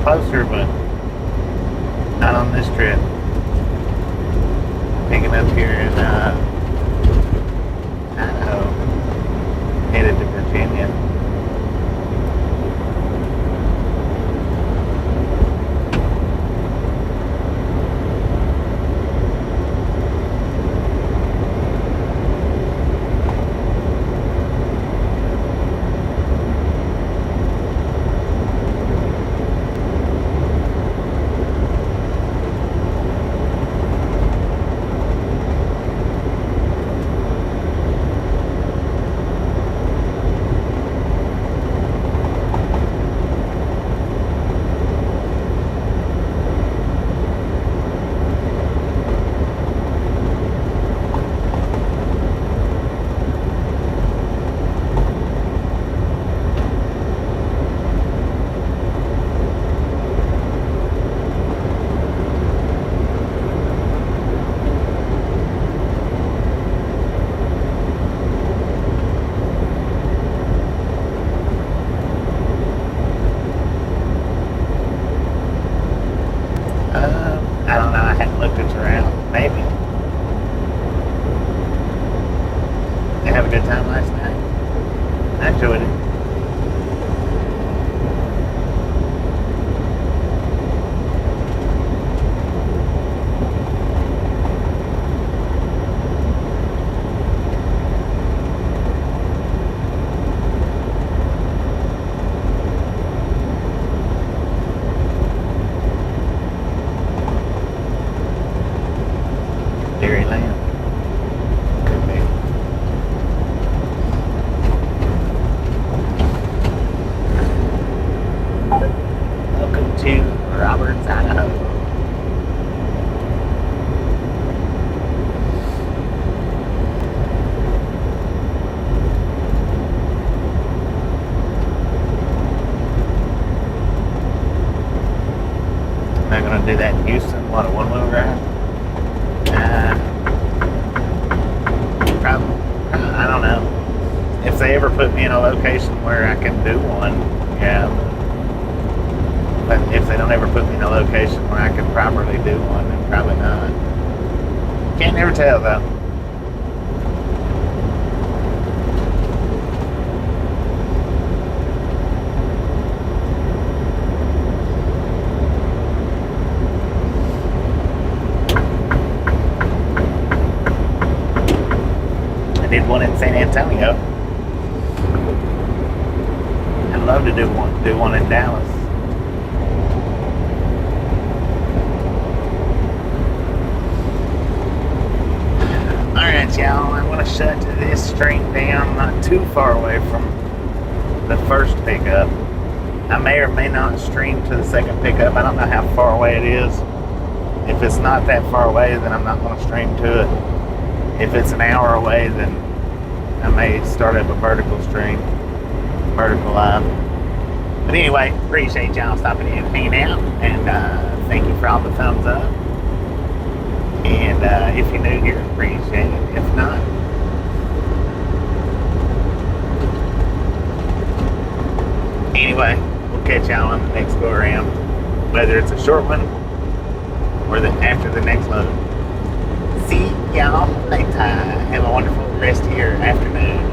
closer, but not on this trip. Picking up here in Idaho, headed to Virginia. I don't know. I hadn't looked it around. Maybe. They have a good time last night. I enjoyed it. Dairy lamb. Could be. Welcome to Roberts, Idaho. Am I going to do that in Houston? What, a one-wheel ride? Probably. I don't know. If they ever put me in a location where I can do one, yeah. But if they don't ever put me in a location where I can properly do one, then probably not. Can't never tell though. Did one in San Antonio. I'd love to do one in Dallas. Alright y'all, I'm gonna shut this stream down, not too far away from the first pickup. I may or may not stream to the second pickup. I don't know how far away it is. If it's not that far away, then I'm not gonna stream to it. If it's an hour away, then I may start up a vertical stream, vertical live. But anyway, appreciate y'all stopping in and hanging out, and thank you for all the thumbs up. And if you're new here, appreciate it. If not, anyway, we'll catch y'all on the next go around, whether it's a short one or after the next load. See y'all later. Have a wonderful rest of your afternoon.